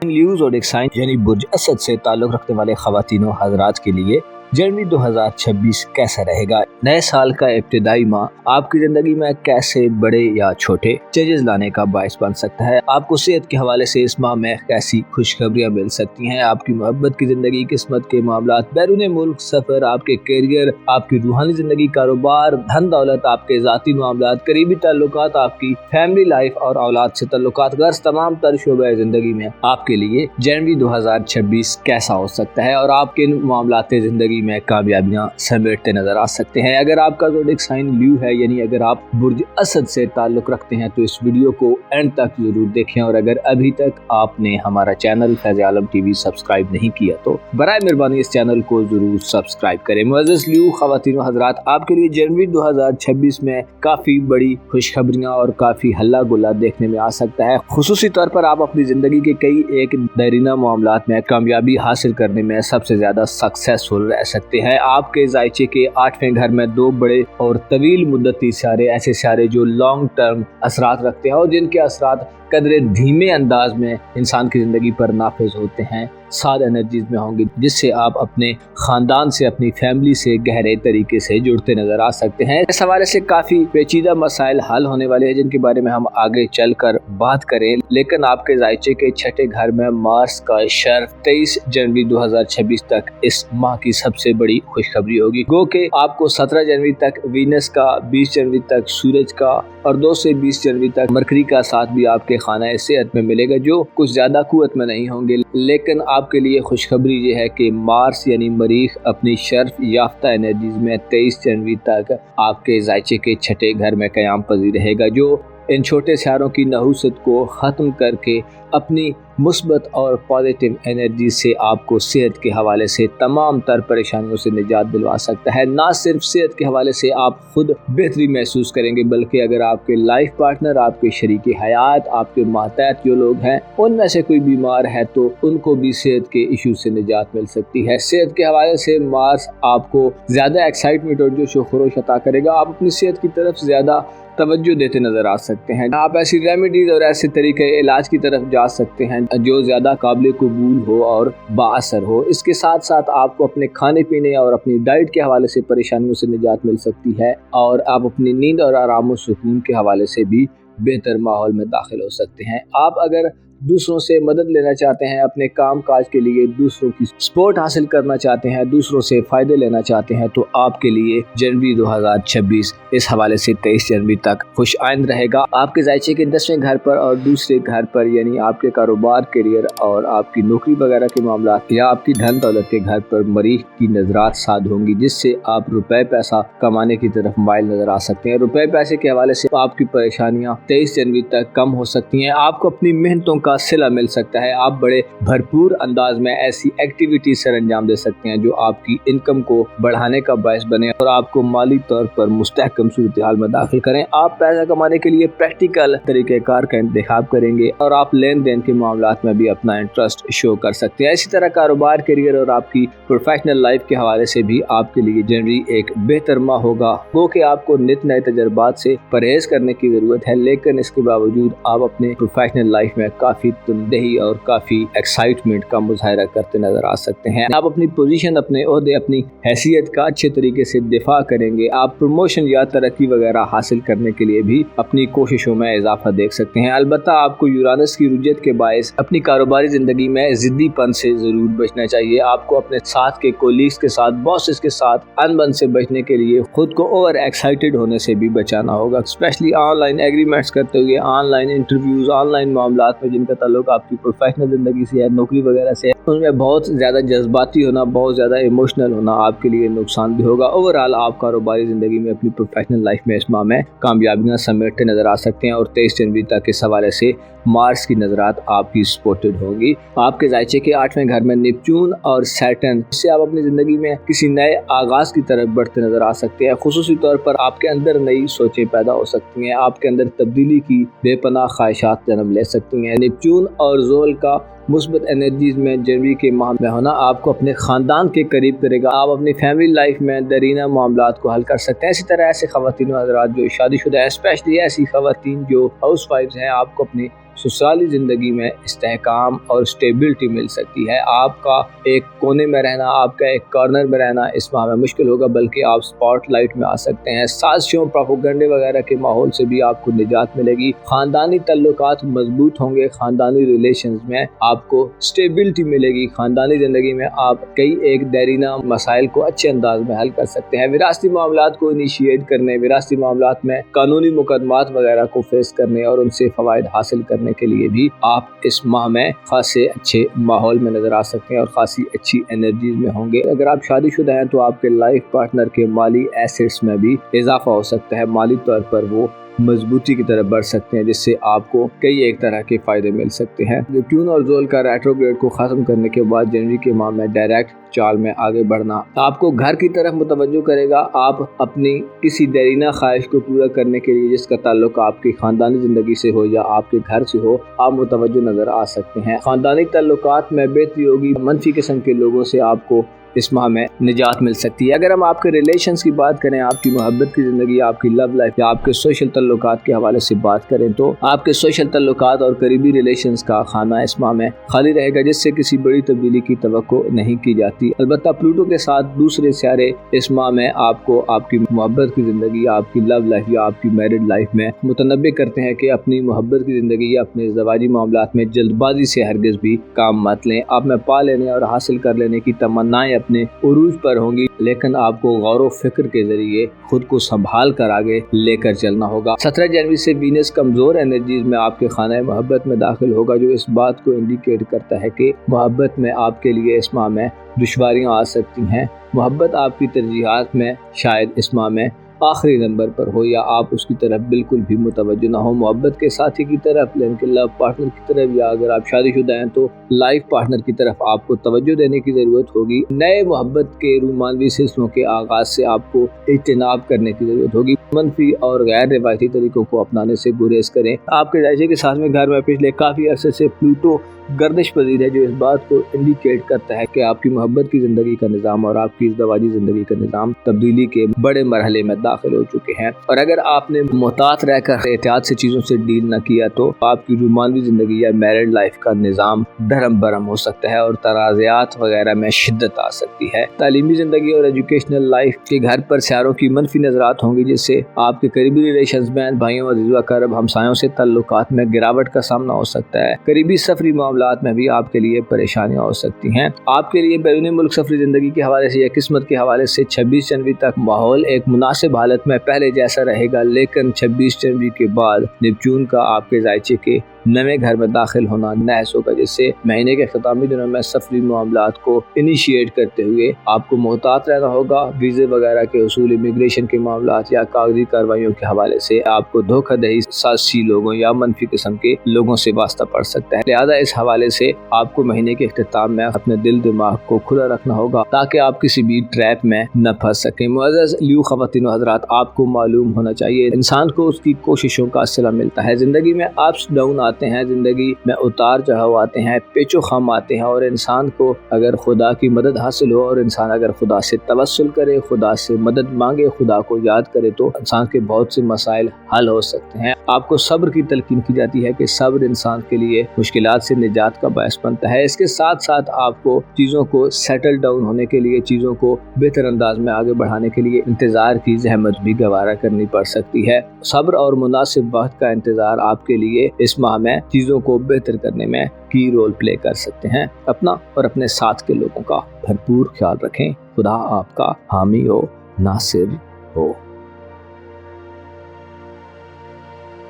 لیو زوڈک سائن یعنی برج اسد سے تعلق رکھنے والے خواتین و حضرات کے لیے جنوری 2026 کیسا رہے گا؟ نئے سال کا ابتدائی ماہ آپ کی زندگی میں کیسے بڑے یا چھوٹے چینجز لانے کا باعث بن سکتا ہے؟ آپ کو صحت کے حوالے سے اس ماہ میں کیسی خوشخبریاں مل سکتی ہیں؟ آپ کی محبت کی زندگی، قسمت کے معاملات، بیرون ملک سفر، آپ کے کیریئر، آپ کی روحانی زندگی، کاروبار، دھن دولت، آپ کے ذاتی معاملات، قریبی تعلقات، آپ کی فیملی لائف اور اولاد سے تعلقات، غرض تمام تر شعبۂ زندگی میں آپ کے لیے جنوری 2026 کیسا ہو سکتا ہے اور آپ کے معاملات زندگی میں کامیابیاں سمیٹتے نظر آ سکتے ہیں۔ اگر آپ کا زوڈک سائن لیو ہے، یعنی اگر آپ برج اسد سے تعلق رکھتے ہیں، تو اس ویڈیو کو اینڈ تک ضرور دیکھیں، اور اگر ابھی تک آپ نے ہمارا چینل فیض عالم ٹی وی سبسکرائب نہیں کیا تو برائے مہربانی اس چینل کو ضرور سبسکرائب کریں۔ معزز لیو خواتین و حضرات، آپ کے لیے جنوری 2026 میں کافی بڑی خوشخبریاں اور کافی ہلا گلا دیکھنے میں آ سکتا ہے۔ خصوصی طور پر آپ اپنی زندگی کے کئی ایک دیرینہ معاملات میں کامیابی حاصل کرنے میں سب سے زیادہ سکسیسفل رہ سکتے ہیں۔ آپ کے ذائچے کے 8ویں گھر میں 2 بڑے اور طویل مدتی ستارے، ایسے ستارے جو لانگ ٹرم اثرات رکھتے ہیں اور جن کے اثرات قدرے دھیمے انداز میں انسان کی زندگی پر نافذ ہوتے ہیں، 7 انرجیز میں ہوں گے، جس سے آپ اپنے خاندان سے، اپنی فیملی سے گہرے طریقے سے جڑتے نظر آ سکتے ہیں۔ اس حوالے سے کافی پیچیدہ مسائل حل ہونے والے ہیں جن کے بارے میں ہم آگے چل کر بات کریں، لیکن آپ کے ذائچے کے 6ٹھے گھر میں مارس کا شرف 23 جنوری 2026 تک اس ماہ کی سب سے بڑی خوشخبری ہوگی، گو کہ آپ کو 17 جنوری تک وینس کا، 20 جنوری تک سورج کا اور 2 سے 20 جنوری تک مرکری کا ساتھ بھی آپ کے خانہ صحت میں ملے گا، جو کچھ زیادہ قوت میں نہیں ہوں گے، لیکن آپ کے لیے خوشخبری یہ ہے کہ مارس یعنی مریخ اپنی شرف یافتہ انرجیز میں 23 جنوری تک آپ کے ذائچے کے 6ٹھے گھر میں قیام پذیر رہے گا، جو इन छोटे सियारों की नहूसत को ख़त्म करके अपनी मुस्बत और पॉजिटिव एनर्जी से आपको सेहत के हवाले से तमाम तर परेशानियों से निजात दिलवा सकता है। ना सिर्फ सेहत के हवाले से आप खुद बेहतरी महसूस करेंगे, बल्कि अगर आपके लाइफ पार्टनर, आपके शरीके हयात, आपके मातहत जो लोग हैं उनमें से कोई बीमार है तो उनको भी सेहत के इशू से निजात मिल सकती है। सेहत के हवाले से मार्स आपको ज़्यादा एक्साइटमेंट और जोश व खरोश अता करेगा। आप अपनी सेहत की तरफ ज़्यादा तवज्जो देते नजर आ सकते हैं। आप ऐसी रेमेडीज और ऐसे तरीके इलाज की तरफ जा सकते हैं जो ज़्यादा काबिल कबूल हो और बाअसर हो। इसके साथ साथ आपको अपने खाने पीने और अपनी डाइट के हवाले से परेशानियों से निजात मिल सकती है और आप अपनी नींद और आराम व सुकून के हवाले से भी बेहतर माहौल में दाखिल हो सकते हैं। आप अगर दूसरों से मदद लेना चाहते हैं, अपने काम काज के लिए दूसरों की सपोर्ट हासिल करना चाहते हैं, दूसरों से फ़ायदे लेना चाहते हैं, तो आपके लिए जनवरी 2026 इस हवाले से 23 जनवरी तक खुश आइंद रहेगा। आपके ज़ायचे के 10वें घर पर और दूसरे घर पर, यानी आपके कारोबार, करियर और आपकी नौकरी वगैरह के मामला या आपकी धन दौलत के घर पर मरीख की नजरात साध होंगी, जिससे आप रुपए पैसा कमाने की तरफ माइल नजर आ सकते हैं। रुपए पैसे के हवाले से आपकी परेशानियाँ 23 जनवरी तक कम हो सकती हैं। आपको अपनी मेहनतों का सिला मिल सकता है। आप बड़े भरपूर अंदाज में ऐसी एक्टिविटी सर अंजाम दे सकते हैं जो आपकी इनकम को बढ़ाने का बायस बने और आपको माली तौर पर मुस्तहकम सूरत हाल में दाखिल करें। आप पैसा कमाने के लिए प्रैक्टिकल तरीक़ेकार का इंतखाब करेंगे और आप लेन देन के मामलात में भी अपना इंटरेस्ट शो कर सकते हैं। इसी तरह कारोबार, करियर और आपकी प्रोफेशनल लाइफ के हवाले से भी आपके लिए जनवरी एक बेहतर माह होगा। वो कि आपको नित नए तजर्बात से परहेज करने की ज़रूरत है, लेकिन इसके बावजूद आप अपने प्रोफेशनल लाइफ में काफ़ी तनदेही और काफ़ी एक्साइटमेंट का मुजाहरा करते नजर आ सकते हैं। आप अपनी पोजीशन, अपने ओहदे, अपनी हैसियत का अच्छे तरीके से दिफा करेंगे। आप प्रमोशन या तरक्की वगैरह हासिल करने के लिए भी अपनी कोशिशों में इजाफा देख सकते हैं। अलबत्ता आपको यूरानस की रुजत के बायस अपनी कारोबारी जिंदगी में जिद्दीपन से जरूर बचना चाहिए। आपको अपने साथ के कोलीग्स के साथ, बॉसेस के साथ अनबन से बचने के लिए खुद को ओवर एक्साइटेड होने से भी बचाना होगा। स्पेशली ऑनलाइन एग्रीमेंट्स करते हुए, ऑनलाइन इंटरव्यूज, ऑनलाइन मामलात में जिनका ताल्लुक आपकी प्रोफेशनल जिंदगी से है, नौकरी वगैरह से है, उनमें बहुत ज़्यादा जज्बाती होना, बहुत ज़्यादा इमोशनल होना आपके लिए नुकसान भी होगा। ओवरऑल आप कारोबारी ज़िंदगी में, अपनी प्रोफेशनल लाइफ में इस माह में कामयाबियाँ समेटते नज़र आ सकते हैं और 23 जनवरी तक इस हवाले से मार्स की नजरात आपकी सपोर्टेड होंगी। आपके ज़ायचे के 8वें घर में नेपच्यून और सैटर्न, इससे आप अपनी ज़िंदगी में किसी नए आगाज़ की तरफ बढ़ते नज़र आ सकते हैं। खुसूसी तौर पर आपके अंदर नई सोचें पैदा हो सकती हैं, आपके अंदर तब्दीली की बेपनाह ख्वाहिशात जन्म ले सकती हैं। नेपच्यून और ज़ोल का मुस्बत एनर्जीज में जनवरी के माह में होना आपको अपने ख़ानदान के करीब करेगा। आप अपनी फैमिली लाइफ में दरीना मामलात को हल कर सकते हैं। इसी तरह ऐसे ख़वातीन हज़रात जो शादीशुदा हैं, स्पेशली ऐसी ख़वातीन जो हाउस वाइफ्स हैं, आपको अपनी ससुराली ज़िंदगी में इस्तेहकाम और स्टेबिलिटी मिल सकती है। आपका एक कोने में रहना, आपका एक कॉर्नर में रहना इस माह में मुश्किल होगा, बल्कि आप स्पॉटलाइट में आ सकते हैं। साजिशों, प्रोपेगेंडे वगैरह के माहौल से भी आपको निजात मिलेगी। ख़ानदानी तल्लुकात मजबूत होंगे, ख़ानदानी रिलेशंस में आपको स्टेबिलिटी मिलेगी। ख़ानदानी ज़िंदगी में आप कई एक देरीना मसाइल को अच्छे अंदाज में हल कर सकते हैं। विरासती मामलात को इनिशिएट करने, विरासती मामलात में कानूनी मुकदमात वगैरह को फेस करने और उनसे फ़वाइद हासिल करने के लिए भी आप इस माह में खासे अच्छे माहौल में नजर आ सकते हैं और खासी अच्छी एनर्जीज में होंगे। अगर आप शादीशुदा हैं तो आपके लाइफ पार्टनर के माली एसेट्स में भी इजाफा हो सकता है। माली तौर पर वो मजबूती की तरफ बढ़ सकते हैं, जिससे आपको कई एक तरह के फ़ायदे मिल सकते हैं। नेपच्यून और ज़ोल का रेट्रोग्रेड को ख़त्म करने के बाद जनवरी के माह में डायरेक्ट चाल में आगे बढ़ना आपको घर की तरफ मुतवज्जो करेगा। आप अपनी किसी देरीना ख्वाहिश को पूरा करने के लिए, जिसका ताल्लुक आपकी ख़ानदानी ज़िंदगी से हो या आपके घर से हो, आप मुतवज्जो नज़र आ सकते हैं। ख़ानदानी ताल्लुकात में बेहतरी होगी। मनफी किस्म के लोगों से आपको इस माह में निजात मिल सकती है। अगर हम आपके रिलेशंस की बात करें, आपकी मोहब्बत की ज़िंदगी, आपकी लव लाइफ या आपके सोशल तल्लुकात के हवाले से बात करें, तो आपके सोशल तल्लुकात और करीबी रिलेशंस का खाना इस माह में खाली रहेगा, जिससे किसी बड़ी तब्दीली की तवक्को नहीं की जाती। अलबत्ता प्लूटो के साथ दूसरे सियारे इस माह में आपको आपकी मोहब्बत की ज़िंदगी, आपकी लव लाइफ या आपकी मैरिड लाइफ में मुतनब्बे करते हैं कि अपनी मोहब्बत की ज़िंदगी या अपने ज़वाजी मामलात में जल्दबाजी से हरगिज़ भी काम मत लें। आप में पा लेने और हासिल कर लेने की तमन्नाएं अपने उरूज पर होंगी, लेकिन आपको गौर व फिक्र के जरिए खुद को संभाल कर आगे लेकर चलना होगा। 17 जनवरी से वीनस कमजोर एनर्जीज में आपके खाना मोहब्बत में दाखिल होगा, जो इस बात को इंडिकेट करता है कि मोहब्बत में आपके लिए इस माह में दुश्वारियां आ सकती हैं। मोहब्बत आपकी तरजीहात में शायद इस माह में आखिरी नंबर पर हो या आप उसकी तरफ बिल्कुल भी मुतवज्जो ना हो, मोहब्बत के साथी की तरफ, लेकिन लव पार्टनर की तरफ, या अगर आप शादीशुदा हैं तो लाइफ पार्टनर की तरफ आपको तवज्जो देने की ज़रूरत होगी। नए मोहब्बत के रोमानवी सिलसिलों के आगाज़ से आपको इज्तिनाब करने की ज़रूरत होगी। मनफी और गैर रिवायती तरीकों को अपनाने से गुरेज करें। आपके जायजे के साथ में घर में पिछले काफ़ी अरसे से प्लूटो गर्दिश पजीर है, जो इस बात को इंडिकेट करता है कि आपकी मोहब्बत की ज़िंदगी का निज़ाम और आपकी इज़दवाजी ज़िंदगी का निज़ाम तब्दीली के बड़े मरहले में दाखिल हो चुके हैं। और अगर आपने मोहतात रहकर एहतियात से चीज़ों से डील न किया तो आपकी रोमानवी ज़िंदगी या मैरिड लाइफ का निज़ाम धर्म बरम हो सकता है और तनाज़ात वगैरह में शिद्दत आ सकती है। तालीमी ज़िंदगी और एजुकेशनल लाइफ के घर पर सियारों की मनफी नज़रात होंगी, जिससे आपके करीबी रिलेशंस में भाइयों, अज़ीज़ व अक़रब, हमसायों से ताल्लुकात में गिरावट का सामना हो सकता है। करीबी सफरी मामलात में भी आपके लिए परेशानियां हो सकती हैं। आपके लिए बैरून मुल्क सफरी ज़िंदगी के हवाले से या किस्मत के हवाले से 26 जनवरी तक माहौल एक मुनासिब हालत में पहले जैसा रहेगा, लेकिन 26 जनवरी के बाद नेपच्यून का आपके जायचे के नए घर में दाखिल होना नहस होगा, जिससे महीने के अख्तामी दिनों में सफरी मामलात को इनिशिएट करते हुए आपको मोहतात रहना होगा। वीज़े वगैरह के उसूल, इमिग्रेशन के मामलात या कागजी कार्रवाइयों के हवाले से आपको धोखाधड़ी, साज़िशी लोगों या मनफी किस्म के लोगों से वास्ता पड़ सकता है। लिहाजा इस हवाले से आपको महीने के अख्ताम में अपने दिल दिमाग को खुला रखना होगा ताकि आप किसी भी ट्रैप में न फंस सकें। मुअज़्ज़ज़ लियो ख़वातीन व हज़रात, आपको मालूम होना चाहिए इंसान को उसकी कोशिशों का सिला मिलता है। ज़िंदगी में अप्स डाउन आते हैं, ज़िंदगी में उतार चढ़ाव आते हैं, पेचो खम आते हैं, और इंसान को अगर खुदा की मदद हासिल हो और इंसान अगर खुदा से तवस्सुल करे, खुदा से मदद मांगे, खुदा को याद करे, तो इंसान के बहुत से मसाइल हल हो सकते हैं। आपको सब्र की तलकीन की जाती है कि सब्र इंसान के लिए मुश्किलात से निजात का बायस बनता है। इसके साथ साथ आपको चीज़ों को सेटल डाउन होने के लिए, चीज़ों को बेहतर अंदाज में आगे बढ़ाने के लिए इंतज़ार की जहमत भी गवारा करनी पड़ सकती है। सब्र और मुनासिब वक्त का इंतज़ार आपके लिए इस माह में चीज़ों को बेहतर करने में की रोल प्ले कर सकते हैं। अपना और अपने साथ के लोगों का भरपूर ख्याल रखें। खुदा आपका हामी हो, नासिर हो।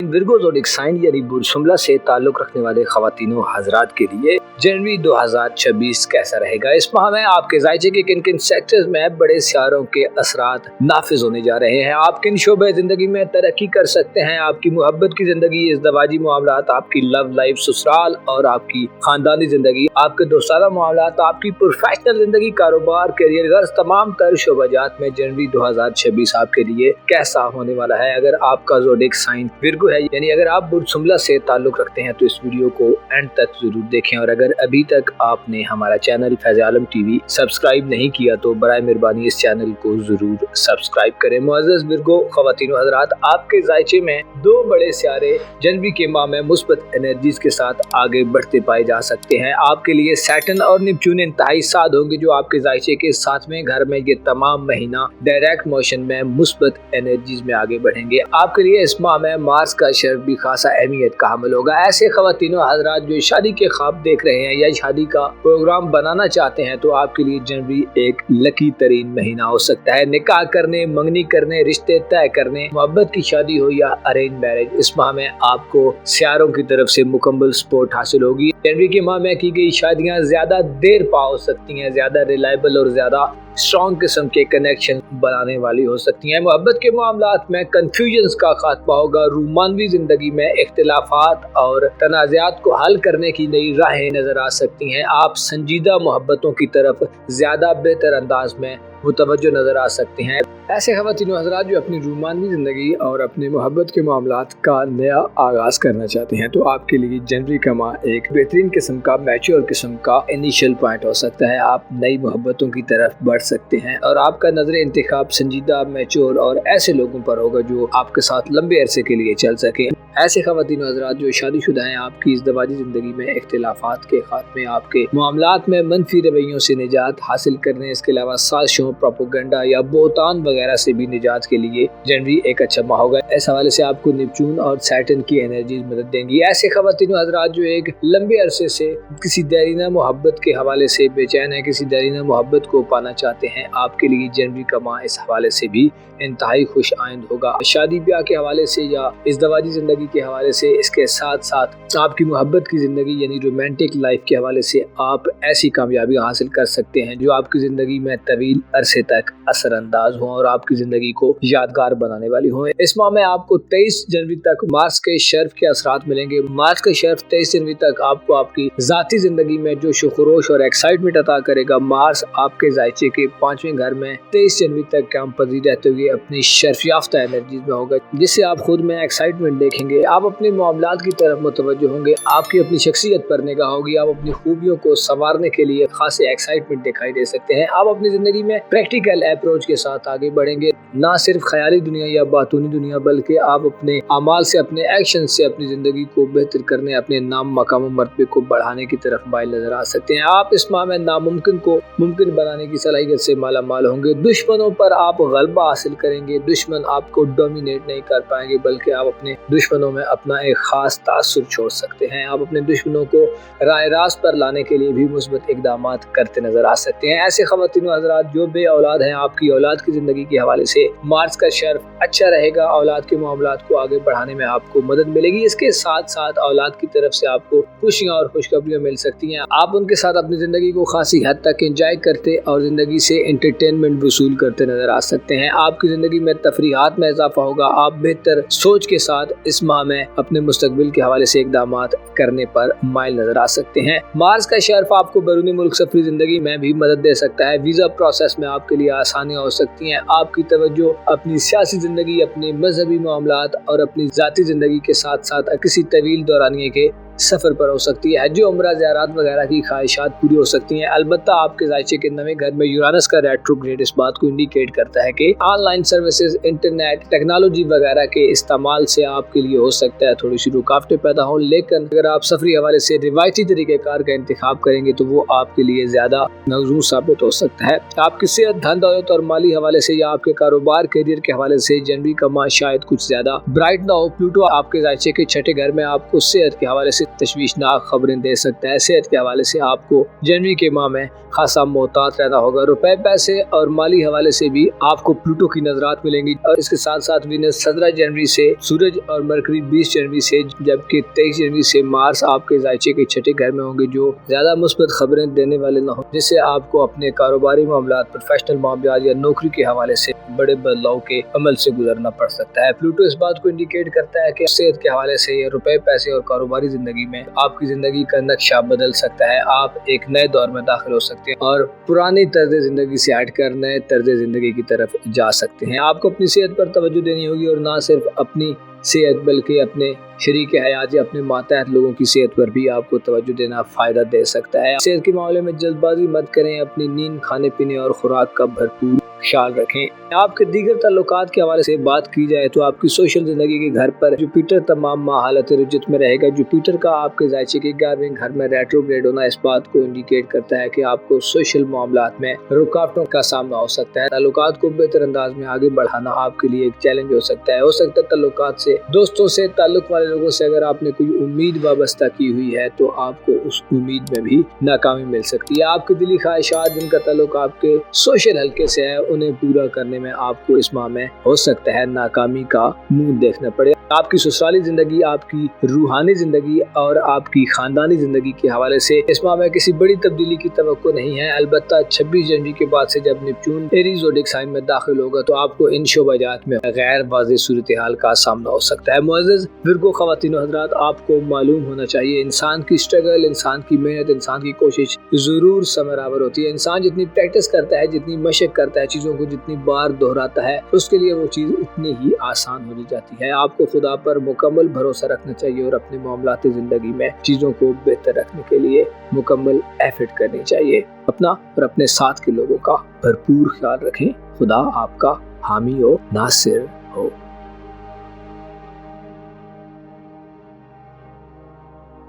विर्गो ज़ोडिक साइन यानी बुर्ज शुमला से ताल्लुक़ रखने वाले ख़वातीनों हज़रात के लिए जनवरी 2026 कैसा रहेगा? इस माह में आपके जायचे के किन किन सेक्टर्स में बड़े सियारों के असरात नाफिज होने जा रहे हैं? आप किन शोबे ज़िंदगी में तरक्की कर सकते हैं? आपकी मोहब्बत की ज़िंदगी, इज़दवाजी मामलात, आपकी लव लाइफ, ससुराल और आपकी ख़ानदानी ज़िंदगी, आपके दोस्ताना मामलात, आपकी प्रोफेशनल ज़िंदगी, कारोबार, करियर, गर्ज, तमाम तर शोबाजात में जनवरी 2026 आपके लिए कैसा होने वाला है? अगर आपका ज़ोडिक साइन विर्गो है, यानी अगर आप बुर्ज शुमला से ताल्लुक़ रखते हैं, तो इस वीडियो को एंड तक जरूर देखें। और अगर अभी तक आपने हमारा चैनल फैज़ आलम टीवी सब्सक्राइब नहीं किया तो बराए मेहरबानी इस चैनल को जरूर सब्सक्राइब करें। मुअज़्ज़ज़ विर्गो ख़वातीन व हज़रात, आपके जायचे में दो बड़े सियारे जनवरी के माह में मुस्बत एनर्जीज के साथ आगे बढ़ते पाए जा सकते हैं। आपके लिए सैटर्न और नेपच्यून इंतहाई साद होंगे, जो आपके जायचे के 7वें घर में ये तमाम महीना डायरेक्ट मोशन में मुस्बत एनर्जीज में आगे बढ़ेंगे। आपके लिए इस माह में मार्स का शर्फ भी खासा अहमियत का हामिल होगा। ऐसे ख़वातीनों हज़रात जो शादी के ख्वाब देख रहे हैं या शादी का प्रोग्राम बनाना चाहते हैं, तो आपके लिए जनवरी एक लकी तरीन महीना हो सकता है। निकाह करने, मंगनी करने, रिश्ते तय करने, मोहब्बत की शादी हो या अरेंज मैरिज, इस माह में आपको सियारों की तरफ से मुकम्मल सपोर्ट हासिल होगी। जनवरी के माह में की गई शादियां ज्यादा देर पा हो सकती हैं, ज्यादा रिलायबल और ज्यादा स्ट्रॉन्ग किस्म के कनेक्शन बनाने वाली हो सकती हैं। मोहब्बत के मामलात में कंफ्यूजन्स का खात्मा होगा। रोमानवी जिंदगी में इख्तिलाफात और तनाज़ात को हल करने की नई राहें नजर आ सकती हैं। आप संजीदा मोहब्बतों की तरफ ज्यादा बेहतर अंदाज में मुतवज्जो नजर आ सकते हैं। ऐसे ख़वातीन हज़रात जो अपनी रोमानवी ज़िंदगी और अपने मोहब्बत के मामलात का नया आगाज़ करना चाहते हैं, तो आपके लिए जनवरी का माह एक बेहतरीन किस्म का, मैच्योर किस्म का इनिशियल पॉइंट हो सकता है। आप नई मोहब्बतों की तरफ बढ़ सकते हैं और आपका नजर इंतखाब संजीदा, मैच्योर और ऐसे लोगों पर होगा जो आपके साथ लंबे अरसे के लिए चल सके। ऐसे ख़वातीन हज़रात जो शादीशुदा हैं, आपकी इज़दवाजी ज़िंदगी में इख्तिलाफात के खात्मे, आपके मामलात में मनफी रवैयों से निजात हासिल करने, इसके अलावा साजिशों, प्रोपेगेंडा या बोहतान वगैरह से भी निजात के लिए जनवरी एक अच्छा माह होगा। इस हवाले से आपको नेपच्यून और सैटर्न की एनर्जीज मदद देंगी। ऐसे ख़वातीन हज़रात जो एक लंबे अरसे से किसी देरीना मोहब्बत के हवाले से बेचैन है, किसी देरीना मोहब्बत को पाना चाहते हैं, आपके लिए जनवरी का माह इस हवाले से भी इंतहाई खुश आइंद होगा। शादी ब्याह के हवाले से या इज़दवाजी ज़िंदगी के हवाले से, इसके साथ साथ आपकी मोहब्बत की ज़िंदगी यानी रोमांटिक लाइफ के हवाले से आप ऐसी कामयाबी हासिल कर सकते हैं जो आपकी ज़िंदगी में तवील عرصے تک اثر انداز ہوں اور آپ کی زندگی کو یادگار بنانے والی ہوں۔ اس ماہ میں آپ کو 23 جنوری تک مارس کے شرف کے اثرات ملیں گے۔ مارس کا شرف 23 جنوری تک آپ کو آپ کی ذاتی زندگی میں جوش و خروش اور ایکسائٹمنٹ عطا کرے گا۔ مارس آپ کے ذائچے کے 5ویں گھر میں 23 جنوری تک قیام پذیر رہتے ہوئے اپنی شرف یافتہ انرجیز میں ہوگا، جس سے آپ خود میں ایکسائٹمنٹ دیکھیں گے۔ آپ اپنے معاملات کی طرف متوجہ ہوں گے، آپ کی اپنی شخصیت پر نگاہ ہوگی، آپ اپنی خوبیوں کو سنوارنے کے لیے خاصی ایکسائٹمنٹ دکھائی دے سکتے ہیں۔ آپ اپنی زندگی میں پریکٹیکل اپروچ کے ساتھ آگے بڑھیں گے، نہ صرف خیالی دنیا یا باطنی دنیا بلکہ آپ اپنے اعمال سے، اپنے ایکشن سے اپنی زندگی کو بہتر کرنے، اپنے نام مقام و مرتبے کو بڑھانے کی طرف مائل نظر آ سکتے ہیں۔ آپ اس ماہ میں ناممکن کو ممکن بنانے کی صلاحیت سے مالا مال ہوں گے۔ دشمنوں پر آپ غلبہ حاصل کریں گے، دشمن آپ کو ڈومینیٹ نہیں کر پائیں گے بلکہ آپ اپنے دشمنوں میں اپنا ایک خاص تاثر چھوڑ سکتے ہیں۔ آپ اپنے دشمنوں کو راہ راست پر لانے کے لیے بھی مثبت اقدامات کرتے نظر آ سکتے ہیں۔ ایسے خواتین و حضرات جو بے اولاد ہیں، آپ کی اولاد کی زندگی کے حوالے سے مارس کا شرف اچھا رہے گا، اولاد کے معاملات کو آگے بڑھانے میں آپ کو مدد ملے گی۔ اس کے ساتھ ساتھ اولاد کی طرف سے آپ کو خوشیاں اور خوشخبریاں مل سکتی ہیں۔ آپ ان کے ساتھ اپنی زندگی کو خاصی حد تک انجوائے کرتے اور زندگی سے انٹرٹینمنٹ وصول کرتے نظر آ سکتے ہیں۔ آپ کی زندگی میں تفریحات میں اضافہ ہوگا۔ آپ بہتر سوچ کے ساتھ اس ماہ میں اپنے مستقبل کے حوالے سے اقدامات کرنے پر مائل نظر آ سکتے ہیں۔ مارس کا شرف آپ کو بیرون ملک سفری زندگی میں بھی مدد دے سکتا ہے۔ ویزا پروسیس میں آپ کے لیے آسانیاں ہو سکتی ہیں۔ آپ کی توجہ اپنی سیاسی زندگی، اپنے مذہبی معاملات اور اپنی ذاتی زندگی کے ساتھ ساتھ کسی طویل دورانیے کے سفر پر ہو سکتی ہے۔ حج و عمرہ زیارات وغیرہ کی خواہشات پوری ہو سکتی ہیں۔ البتہ آپ کے ذائچے کے نویں گھر میں یورانس کا ریٹروگریڈ اس بات کو انڈیکیٹ کرتا ہے کہ on line services, internet, technology وغیرہ کے استعمال سے آپ کے لیے ہو سکتا ہے تھوڑی سی رکاوٹیں پیدا ہوں، لیکن اگر آپ سفری حوالے سے روایتی طریقہ کار کا انتخاب کریں گے تو وہ آپ کے لیے زیادہ موزوں ثابت ہو سکتا ہے۔ آپ کی صحت، دھن دولت اور مالی حوالے سے یا آپ کے کاروبار، کیریئر کے حوالے سے جنوری کا ماہ شاید کچھ زیادہ برائٹ نہ ہو۔ پلوٹو آپ کے ذائچے کے 6 گھر میں آپ کو صحت کے حوالے سے تشویشناک خبریں دے سکتا ہے۔ صحت کے حوالے سے آپ کو جنوری کے ماہ میں خاصا محتاط رہنا ہوگا۔ روپے، پیسے اور مالی حوالے سے بھی آپ کو پلوٹو کی نظرات ملیں گی اور اس کے ساتھ ساتھ وینس 17 جنوری سے، سورج اور مرکری 20 جنوری سے، جبکہ 23 جنوری سے مارس آپ کے ذائچے کے 6 گھر میں ہوں گے، جو زیادہ مثبت خبریں دینے والے نہ ہوں، جس سے آپ کو اپنے کاروباری معاملات، پروفیشنل معاملات یا نوکری کے حوالے سے بڑے بدلاؤ کے عمل سے گزرنا پڑ سکتا ہے۔ پلوٹو اس بات کو انڈیکیٹ کرتا ہے کہ صحت کے حوالے سے یا روپے، پیسے اور کاروباری زندگی میں آپ کی زندگی کا نقشہ بدل سکتا ہے۔ آپ ایک نئے دور میں داخل ہو سکتے ہیں اور پرانی طرز زندگی سے ہٹ کر نئے طرز زندگی کی طرف جا سکتے ہیں۔ آپ کو اپنی صحت پر توجہ دینی ہوگی اور نہ صرف اپنی صحت بلکہ اپنے شریک حیات یا اپنے ماتحت لوگوں کی صحت پر بھی آپ کو توجہ دینا فائدہ دے سکتا ہے۔ صحت کے معاملے میں جلد بازی مت کریں، اپنی نیند، کھانے پینے اور خوراک کا بھرپور خیال رکھیں۔ آپ کے دیگر تعلقات کے حوالے سے بات کی جائے تو آپ کی سوشل زندگی کے گھر پر جوپیٹر تمام ماہ حالت رجت میں رہے گا۔ جوپیٹر کا آپ کے ذائچے کے 11ویں گھر میں ریٹروگریڈ ہونا اس بات کو انڈیکیٹ کرتا ہے کہ آپ کو سوشل معاملات میں رکاوٹوں کا سامنا ہو سکتا ہے۔ تعلقات کو بہتر انداز میں آگے بڑھانا آپ کے لیے ایک چیلنج ہو سکتا ہے۔ ہو سکتا ہے تعلقات سے، دوستوں سے، تعلق والے لوگوں سے اگر آپ نے کوئی امید وابستہ کی ہوئی ہے تو آپ کو اس امید میں بھی ناکامی مل سکتی ہے۔ آپ کی دلی خواہشات جن کا تعلق آپ کے سوشل حلقے سے ہے، انہیں پورا کرنے میں آپ کو اس ماہ میں ہو سکتا ہے ناکامی کا منہ دیکھنا پڑے۔ آپ کی سسرالی زندگی، آپ کی روحانی زندگی اور آپ کی خاندانی زندگی کے حوالے سے اس ماہ میں کسی بڑی تبدیلی کی توقع نہیں ہے۔ البتہ 26 جنوری کے بعد سے جب نیپچون ایریز زوڈک سائن میں داخل ہوگا تو آپ کو ان شعبہ جات میں غیر واضح صورتحال کا سامنا ہو سکتا ہے۔ معزز ورگو خواتین و حضرات، آپ کو معلوم ہونا چاہیے انسان کی سٹرگل، انسان کی محنت، انسان کی کوشش ضرور ثمرآور ہوتی ہے۔ انسان جتنی پریکٹس کرتا ہے، جتنی مشق کرتا ہے، چیزوں کو جتنی بار دہراتا ہے، اس کے لیے وہ چیز اتنی ہی آسان ہو جاتی ہے۔ آپ کو خدا پر مکمل بھروسہ رکھنا چاہیے اور اپنے معاملات زندگی میں چیزوں کو بہتر رکھنے کے لیے مکمل ایفرٹ کرنی چاہیے۔ اپنا اور اپنے ساتھ کے لوگوں کا بھرپور خیال رکھیں۔ خدا آپ کا حامی و ناصر ہو۔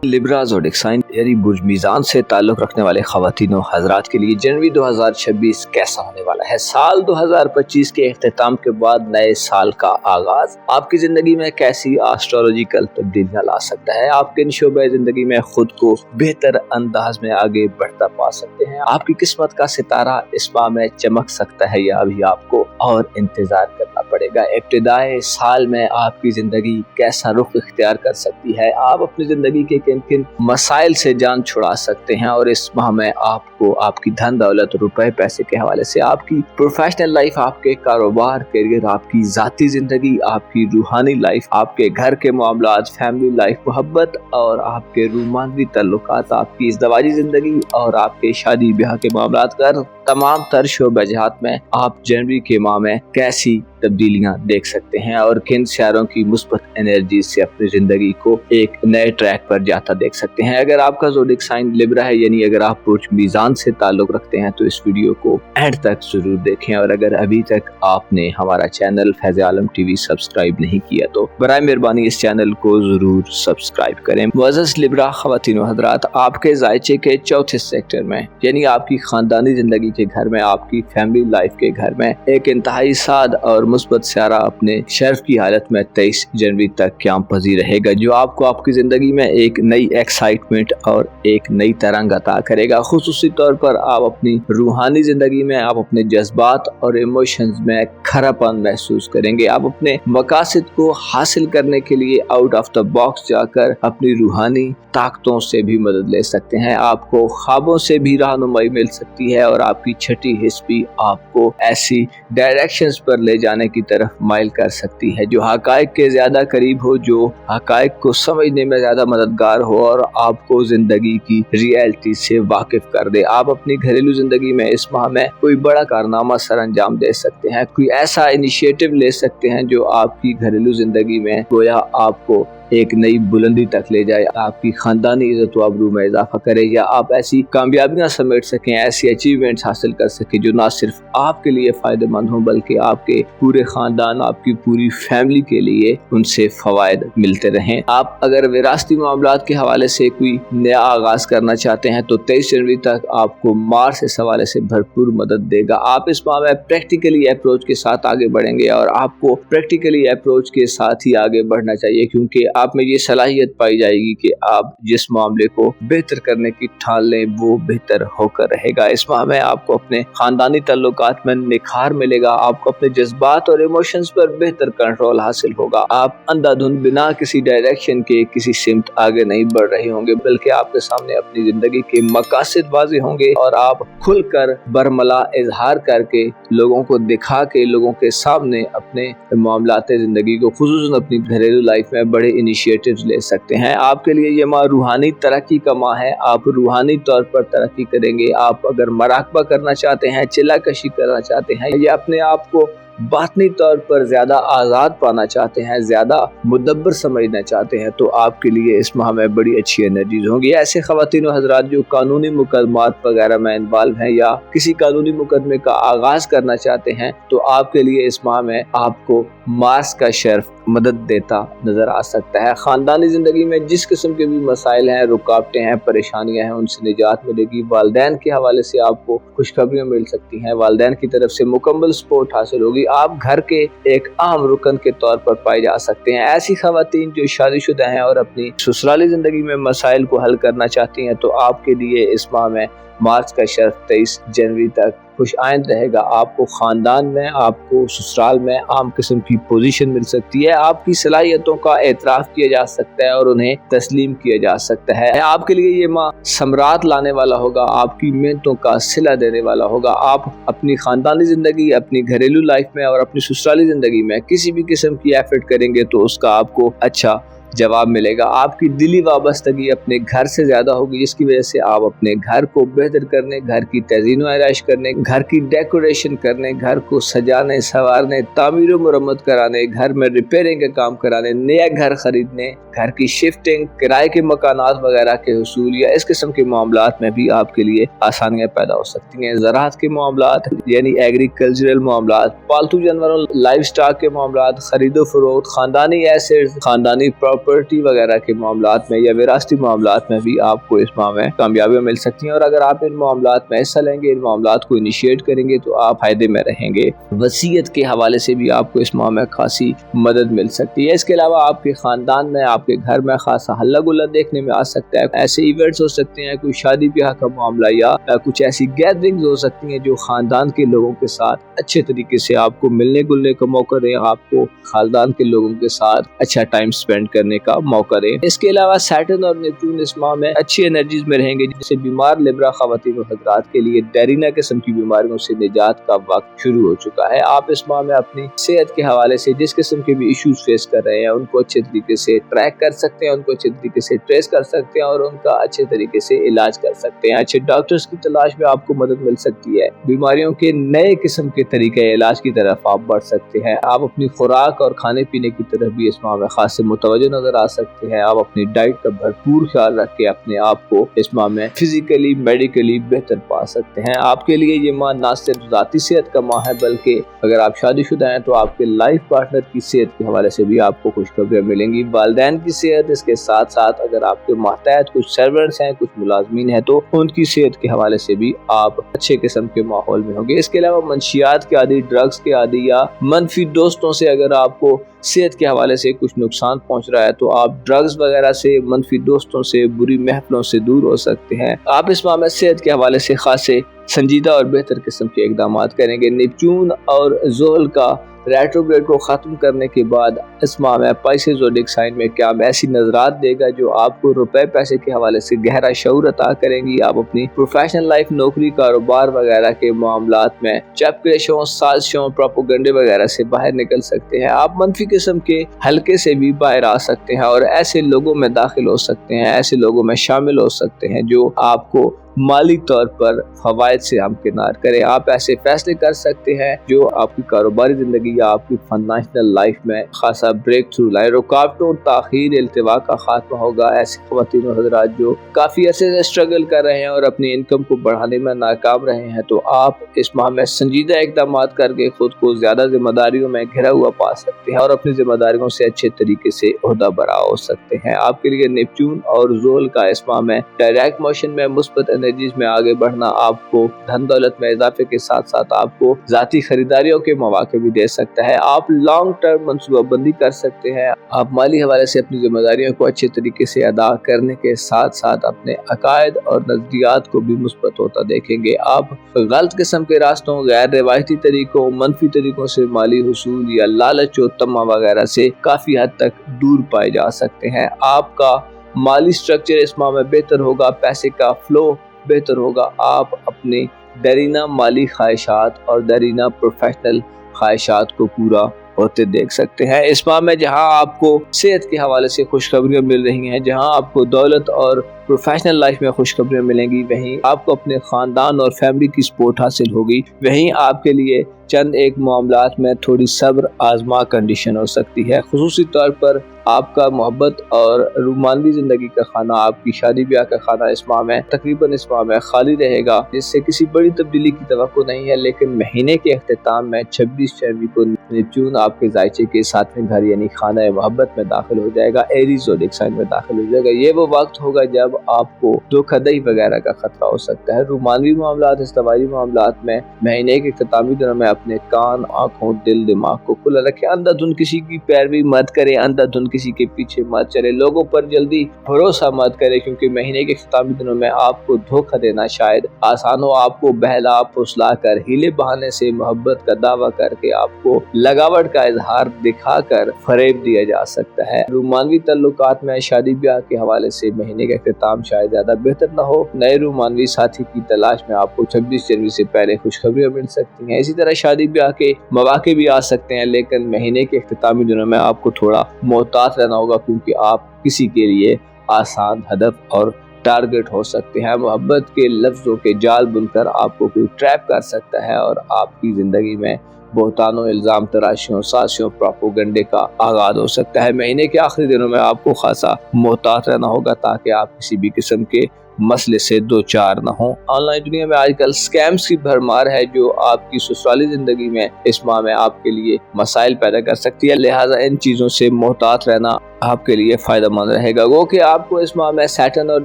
لیبرا زوڈک سائن یعنی برج میزان سے تعلق رکھنے والے خواتین و حضرات کے لیے جنوری 2026 کیسا ہونے والا ہے؟ سال 2025 کے اختتام کے بعد نئے سال کا آغاز آپ کی زندگی میں کیسی آسٹرولوجیکل تبدیلیاں لا سکتا ہے؟ آپ کن شعبہ زندگی میں خود کو بہتر انداز میں آگے بڑھتا پا سکتے ہیں؟ آپ کی قسمت کا ستارہ اس ماہ میں چمک سکتا ہے یا ابھی آپ کو اور انتظار کرنا پڑے گا؟ ابتدائے سال میں آپ کی زندگی کیسا رخ اختیار کر سکتی ہے؟ آپ اپنی زندگی کے کن کن مسائل سے جان چھڑا سکتے ہیں اور اس ماہ میں آپ کو आपको आपकी धन दौलत, रुपए पैसे के हवाले से आपकी प्रोफेशनल लाइफ, आपके कारोबार, करियर, आपकी ज़ाती ज़िंदगी, आपकी रूहानी लाइफ, आपके घर के मामलात, फैमिली लाइफ, मोहब्बत और आपके रोमांटिक ताल्लुकात, आपकी इज़्दवाजी ज़िंदगी और आपके शादी ब्याह के मामलात कर तमाम तर शोबजात में आप जनवरी के माह में कैसी तब्दीलियां देख सकते हैं और किन सितारों की मुस्बत एनर्जी से अपनी ज़िंदगी को एक नए ट्रैक पर जाता देख सकते हैं। अगर आपका ज़ोडिक साइन लिब्रा है, यानी अगर आप बुर्ज मीज़ान से ताल्लुक़ रखते हैं, तो इस वीडियो को एंड तक ज़रूर देखें। और अगर अभी तक आपने हमारा चैनल फैज़ आलम टीवी सब्सक्राइब नहीं किया तो बराए मेहरबानी इस चैनल को ज़रूर सब्सक्राइब करें। मुअज़्ज़ज़ लिब्रा ख़वातीन व हज़रात, आपके ज़ायचे के चौथे सेक्टर में, यानी आपकी ख़ानदानी ज़िंदगी के घर में, आपकी फैमिली लाइफ के घर में एक इंतहाई साद और मुस्बत सितारा अपने शर्फ की हालत में 23 जनवरी तक क़याम पज़ीर रहेगा, जो आपको आपकी ज़िंदगी में एक नई एक्साइटमेंट और एक नई तरंग अता करेगा। खुसूसी तौर पर आप अपनी रूहानी ज़िंदगी में आप अपने जज्बात और इमोशंस में खरापन महसूस करेंगे। आप अपने मकासद को हासिल करने के लिए आउट ऑफ द बॉक्स जाकर अपनी रूहानी ताकतों से भी मदद ले सकते हैं। आपको ख्वाबों से भी रहनुमाई मिल सकती है और आपकी छठी हिस्स भी आपको ऐसी डायरेक्शंस पर ले जाने की तरफ माइल कर सकती है जो हकायक के ज़्यादा करीब हो, जो हकायक को समझने में ज़्यादा मददगार हो और आपको ज़िंदगी की रियलिटी से वाकिफ कर दे। आप अपनी घरेलू ज़िंदगी में इस माह में कोई बड़ा कारनामा सर अंजाम दे सकते हैं, कोई ऐसा इनिशिएटिव ले सकते हैं जो आपकी घरेलू ज़िंदगी में गोया आपको एक नई बुलंदी तक ले जाए, आपकी खानदानी इज़्ज़त व आबरू में इजाफा करे, या आप ऐसी कामयाबियां समेट सकें, ऐसी अचीवमेंट्स हासिल कर सकें जो ना सिर्फ आपके लिए फ़ायदेमंद हों बल्कि आपके पूरे ख़ानदान, आपकी पूरी फैमिली के लिए उनसे फ़वाइद मिलते रहें। आप अगर विरासती मामलात के हवाले से कोई नया आगाज़ करना चाहते हैं तो 23 जनवरी तक आपको मार्स इस हवाले से भरपूर मदद देगा। आप इस माह में प्रैक्टिकली अप्रोच के साथ आगे बढ़ेंगे और आपको प्रैक्टिकली अप्रोच के साथ ही आगे बढ़ना चाहिए, क्योंकि आप में ये सलाहियत पाई जाएगी कि आप जिस मामले को बेहतर करने की ठान लें वो बेहतर होकर रहेगा। इस माह में आपको अपने खानदानी ताल्लुकात में निखार मिलेगा, आपको अपने जज्बात और इमोशंस पर बेहतर कंट्रोल हासिल होगा। आप अंधाधुंध बिना किसी डायरेक्शन के किसी सिमत आगे नहीं बढ़ रहे होंगे, बल्कि आपके सामने अपनी जिंदगी के मकासद वाज़ेह होंगे और आप खुलकर बरमला इजहार करके लोगों को दिखा के लोगों के सामने अपने मामलात जिंदगी को, खुसूसन अपनी घरेलू लाइफ में बड़े इनिशिएटिव्स ले सकते हैं। आपके लिए ये माह रूहानी तरक्की का माह है। आप रूहानी तौर पर तरक्की करेंगे। आप अगर मराकबा करना चाहते हैं, चिल्लाकशी करना चाहते हैं, या अपने आप को बातनी तौर पर ज़्यादा आज़ाद पाना चाहते हैं, ज़्यादा मुदब्बर समझना चाहते हैं, तो आपके लिए इस माह में बड़ी अच्छी एनर्जीज होंगी। ऐसे ख़वातीन व हज़रात जो कानूनी मुकदमात वगैरह में इन्वॉल्व हैं या किसी कानूनी मुकदमे का आगाज़ करना चाहते हैं, तो आपके लिए इस माह में आपको मार्स का शर्फ मदद देता नज़र आ सकता है। ख़ानदानी ज़िंदगी में जिस किस्म के भी मसाइल हैं, रुकावटें हैं, परेशानियां हैं, उनसे निजात मिलेगी। वालिदैन के हवाले से आपको खुशखबरियाँ मिल सकती हैं, वालिदैन की तरफ से मुकम्मल सपोर्ट हासिल होगी। आप घर के एक अहम रुकन के तौर पर पाए जा सकते हैं। ऐसी ख़वातीन जो शादीशुदा हैं और अपनी ससुराली ज़िंदगी में मसाइल को हल करना चाहती हैं, तो आपके लिए इस माह में मार्च का शर्फ 23 जनवरी तक खुश आइंद रहेगा। आपको ख़ानदान में, आपको ससुराल में आम किस्म की पोजीशन मिल सकती है। आपकी सलाहियतों का एतराफ़ किया जा सकता है और उन्हें तस्लीम किया जा सकता है। आपके लिए ये माह समरात लाने वाला होगा, आपकी मेहनतों का सिला देने वाला होगा। आप अपनी ख़ानदानी ज़िंदगी, अपनी घरेलू लाइफ में और अपनी ससुराली ज़िंदगी में किसी भी किस्म की एफर्ट करेंगे तो उसका आपको अच्छा जवाब मिलेगा। आपकी दिली वाबस्तगी अपने घर से ज़्यादा होगी, जिसकी वजह से आप अपने घर को बेहतर करने, घर की तज़ीन व आराइश करने, घर की डेकोरेशन करने, घर को सजाने संवारने, तामीर व मुरम्मत कराने, घर में रिपेयरिंग का काम कराने, नया घर खरीदने, घर की शिफ्टिंग, किराए के मकानात वगैरह के हुसूल या इस किस्म के मामलात में भी आपके लिए आसानियाँ पैदा हो सकती हैं। ज़राअत के मामलात यानी एग्रीकल्चरल मामलात, पालतू जानवरों लाइव स्टॉक के मामलात, खरीदो फरोख्त, ख़ानदानी एसेट्स, ख़ानदानी प्रॉपर्टी वगैरह के मामलात में या विरासती मामलात में भी आपको इस माह में कामयाबियाँ मिल सकती हैं। और अगर आप इन मामलात में हिस्सा लेंगे, इन मामलात को इनिशिएट करेंगे, तो आप फायदे में रहेंगे। वसीयत के हवाले से भी आपको इस माह में खासी मदद मिल सकती है। इसके अलावा आपके ख़ानदान में, आपके घर में खासा हल्ला गुल्ला देखने में आ सकता है। ऐसे इवेंट्स हो सकते हैं, कोई शादी ब्याह का मामला या कुछ ऐसी गैदरिंग्स हो सकती हैं जो ख़ानदान के लोगों के साथ अच्छे तरीके से आपको मिलने जुलने का मौका दें, आपको ख़ानदान के लोगों के साथ अच्छा टाइम स्पेंड करने करने का मौका दें। इसके अलावा सैटर्न और नेपच्यून इस माह में अच्छी एनर्जीज में रहेंगे, जिससे बीमार लिब्रा खवातीन और हजरात के लिए डेरिना किस्म की बीमारियों से निजात का वक्त शुरू हो चुका है। आप इस माह में अपनी सेहत के हवाले से जिस किस्म के भी इश्यूज फेस कर रहे हैं उनको अच्छे तरीके से ट्रैक कर सकते हैं, उनको अच्छे तरीके से ट्रेस कर सकते हैं और उनका अच्छे तरीके से इलाज कर सकते हैं। अच्छे डॉक्टर्स की तलाश में आपको मदद मिल सकती है। बीमारियों के नए किस्म के तरीके इलाज की तरफ आप बढ़ सकते हैं। आप अपनी खुराक और खाने पीने की तरफ भी इस माह में खास से मुतवज्जो नजर आ सकते हैं। आप अपनी डाइट का भरपूर ख्याल रख के अपने आप को इस माह में फिजिकली मेडिकली बेहतर पा सकते हैं। आपके लिए ये माह ना सिर्फ ज़ाती सेहत का माह है, बल्कि अगर आप शादीशुदा हैं तो आपके लाइफ पार्टनर की सेहत के हवाले से भी आपको खुशखबरियाँ मिलेंगी। वालिदैन की सेहत, इसके साथ साथ अगर आपके मातहत कुछ सर्वेंट्स हैं, कुछ मुलाजमीन हैं, तो उनकी सेहत के हवाले से भी आप अच्छे किस्म के माहौल में होंगे। इसके अलावा मंशियात के आदी, ड्रग्स के आदी या मनफी दोस्तों से अगर आपको सेहत के हवाले से कुछ नुकसान पहुंच रहा है तो आप ड्रग्स वगैरह से, मनफी दोस्तों से, बुरी महफिलों से दूर हो सकते हैं। आप इस माह में सेहत के हवाले से खास से संजीदा और बेहतर किस्म के इकदाम करेंगे। नेपच्यून और ज़ोहल का रेट्रोग्रेड को ख़त्म करने के बाद इस माह में पाइसेस ज़ोडिएक साइन में क्या ऐसी नज़रात देगा जो आपको रुपए पैसे के हवाले से गहरा शऊर अता करेंगी। आप अपनी प्रोफेशनल लाइफ, नौकरी, कारोबार वगैरह के मामलात में चपकरेशों, साजिशों, प्रोपोगंडे वगैरह से बाहर निकल सकते हैं। आप मनफी किस्म के हल्के से भी बाहर आ सकते हैं और ऐसे लोगों में दाखिल हो सकते हैं, ऐसे लोगों में शामिल हो सकते हैं जो आपको माली तौर पर फवायद से हमकिनार करें। आप ऐसे फैसले कर सकते हैं जो आपकी कारोबारी ज़िंदगी या आपकी फाइनेंशियल लाइफ में खासा ब्रेक थ्रू लाए। रुकावटों, ताख़ीर, इल्तिवा का खात्मा होगा। ऐसे ख़वातीन और हज़रात जो काफ़ी अरसे से स्ट्रगल कर रहे हैं और अपनी इनकम को बढ़ाने में नाकाम रहे हैं, तो आप इस माह में संजीदा इक़दाम करके ख़ुद को ज़्यादा जिम्मेदारियों में घिरा हुआ पा सकते हैं और अपनी जिम्मेदारियों से अच्छे तरीके से ओहदा बरा हो सकते हैं। आपके लिए नेपच्यून और ज़ोहल का इस माह में डायरेक्ट मोशन में मुस्बत एनर्जीज में आगे बढ़ना आपको धन दौलत में इजाफे के साथ साथ आपको ज़ाती खरीदारियों के मौके भी दे सकता है। आप लॉन्ग टर्म मनसूबाबंदी कर सकते हैं। आप माली हवाले से अपनी जिम्मेदारियों को अच्छे तरीके से अदा करने के साथ साथ अपने अकायद और नजरियात को भी मुस्बत होता देखेंगे। आप गलत किस्म के रास्तों, गैर रिवायती तरीकों, मनफी तरीकों से माली हुसूल या लालच और तमा वगैरह से काफ़ी हद तक दूर पाए जा सकते हैं। आपका माली स्ट्रक्चर इस माह में बेहतर होगा, पैसे का फ्लो बेहतर होगा। आप अपने दरीना माली ख्वाहिशात और दरीना प्रोफेशनल ख्वाहिशात को पूरा होते देख सकते हैं। इस माह में जहां आपको सेहत के हवाले से खुशखबरियां मिल रही हैं, जहां आपको दौलत और प्रोफेशनल लाइफ में खुशखबरियां मिलेंगी, वहीं आपको अपने ख़ानदान और फैमिली की सपोर्ट हासिल होगी। वहीं आपके लिए चंद एक मामलात में थोड़ी सब्र आजमा कंडीशन हो सकती है। खुसूसी तौर पर आपका मोहब्बत और रोमानवी ज़िंदगी का खाना, आपकी शादी ब्याह का खाना इस माह में तकरीबन इस माह में खाली रहेगा, जिससे किसी बड़ी तब्दीली की तवक्को नहीं है। लेकिन महीने के अख्तिताम में 26 जनवरी को नेपच्यून आपके जायचे के 7वें घर यानी खाना मोहब्बत में दाखिल हो जाएगा, एरीज ज़ोडिएक साइन में दाखिल हो जाएगा। ये वो वक्त होगा जब आपको धोखाधड़ी वगैरह का खतरा हो सकता है। रोमानवी मामलात, इस्तवाई मामलात में महीने के इख्तितामी दिनों में अपने कान, आँखों, दिल, दिमाग को खुला रखें। अंधाधुंध किसी की पैरवी मत करें, अंधाधुंध किसी के पीछे मत चले, लोगों पर जल्दी भरोसा मत करें, क्योंकि महीने के इख्तितामी दिनों में आपको धोखा देना शायद आसान हो। आपको बहला फुसला कर, हीले बहाने से मोहब्बत का दावा करके आपको लगावट का इजहार दिखाकर फरेब दिया जा सकता है। रोमानवी तल्लुकात में शादी ब्याह के हवाले से महीने का इख्तिताम शायद ज्यादा बेहतर न हो। नए रोमानवी साथी की तलाश में आपको 26 जनवरी से पहले खुशखबरियां मिल सकती हैं। इसी तरह शादी ब्याह के मौके भी आ सकते हैं, लेकिन महीने के इख्तितामी दिनों में आपको थोड़ा मोहतात रहना होगा, क्योंकि आप किसी के लिए आसान हदफ और टारगेट हो सकते हैं। मोहब्बत के लफ्जों के जाल बुनकर आपको कोई ट्रैप कर सकता है और आपकी जिंदगी में बहुतानों, इल्जाम तराशियों, साजिशों, प्रोपोगंडे का आगाज हो सकता है। महीने के आखिरी दिनों में आपको खासा मोहतात रहना होगा ताकि आप किसी भी किस्म के मसले से दो चार न हो। ऑनलाइन दुनिया में आजकल स्कैम्स की भरमार है जो आपकी ससुराली जिंदगी में इस माह में आपके लिए मसाइल पैदा कर सकती है, लिहाजा इन चीज़ों से मोहतात रहना आपके लिए फ़ायदा मंद रहेगा। वो कि आपको इस माह में सैटर्न और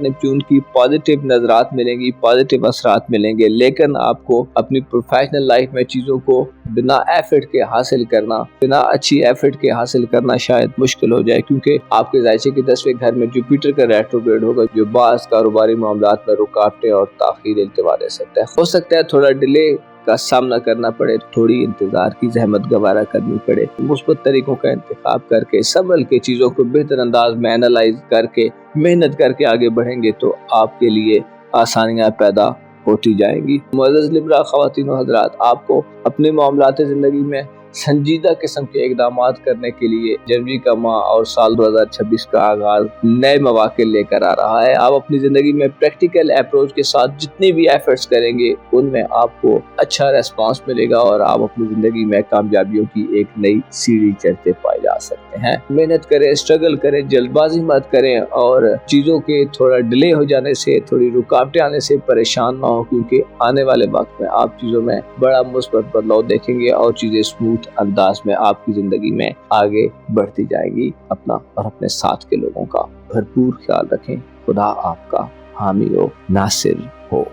नेपच्यून की पॉजिटिव नजरात मिलेंगी, पॉजिटिव असरात मिलेंगे, लेकिन आपको अपनी प्रोफेशनल लाइफ में चीज़ों को बिना एफर्ट के हासिल करना, बिना अच्छी एफर्ट के हासिल करना शायद मुश्किल हो जाए, क्योंकि आपके जायचे के 10वें घर में जुपिटर का रेट्रोग्रेड होगा जो बाज़ कारोबारी मामलात में रुकावटें और ताख़ीर इल्तिवा दे सकता है। हो सकता है थोड़ा डिले का सामना करना पड़े, थोड़ी इंतजार की ज़हमत गवारा करनी पड़े, मुस्बत तरीकों का इंतखाब करके संभल के चीज़ों को बेहतर अंदाज में एनालाइज करके मेहनत करके आगे बढ़ेंगे तो आपके लिए आसानियाँ पैदा होती जाएंगी। मुअज़्ज़ज़ लिब्रा ख़वातीन व हज़रात, आपको अपने मामलात ज़िंदगी में संजीदा किस्म के इक़दामात करने के लिए जनवरी का माह और साल 2026 का आगाज़ नए मौक़े लेकर आ रहा है। आप अपनी ज़िंदगी में प्रैक्टिकल अप्रोच के साथ जितनी भी एफर्ट्स करेंगे उनमें आपको अच्छा रेस्पॉन्स मिलेगा और आप अपनी ज़िंदगी में कामयाबियों की एक नई सीढ़ी चढ़ते पाए जा सकते हैं। मेहनत करें, स्ट्रगल करें, जल्दबाजी मत करें और चीज़ों के थोड़ा डिले हो जाने से, थोड़ी रुकावटें आने से परेशान ना हो, क्योंकि आने वाले वक्त में आप चीज़ों में बड़ा मुस्बत बदलाव देखेंगे और चीज़ें स्मूथ अंदाज में आपकी जिंदगी में आगे बढ़ती जाएगी। अपना और अपने साथ के लोगों का भरपूर ख्याल रखें। खुदा आपका हामी हो, नासिर हो।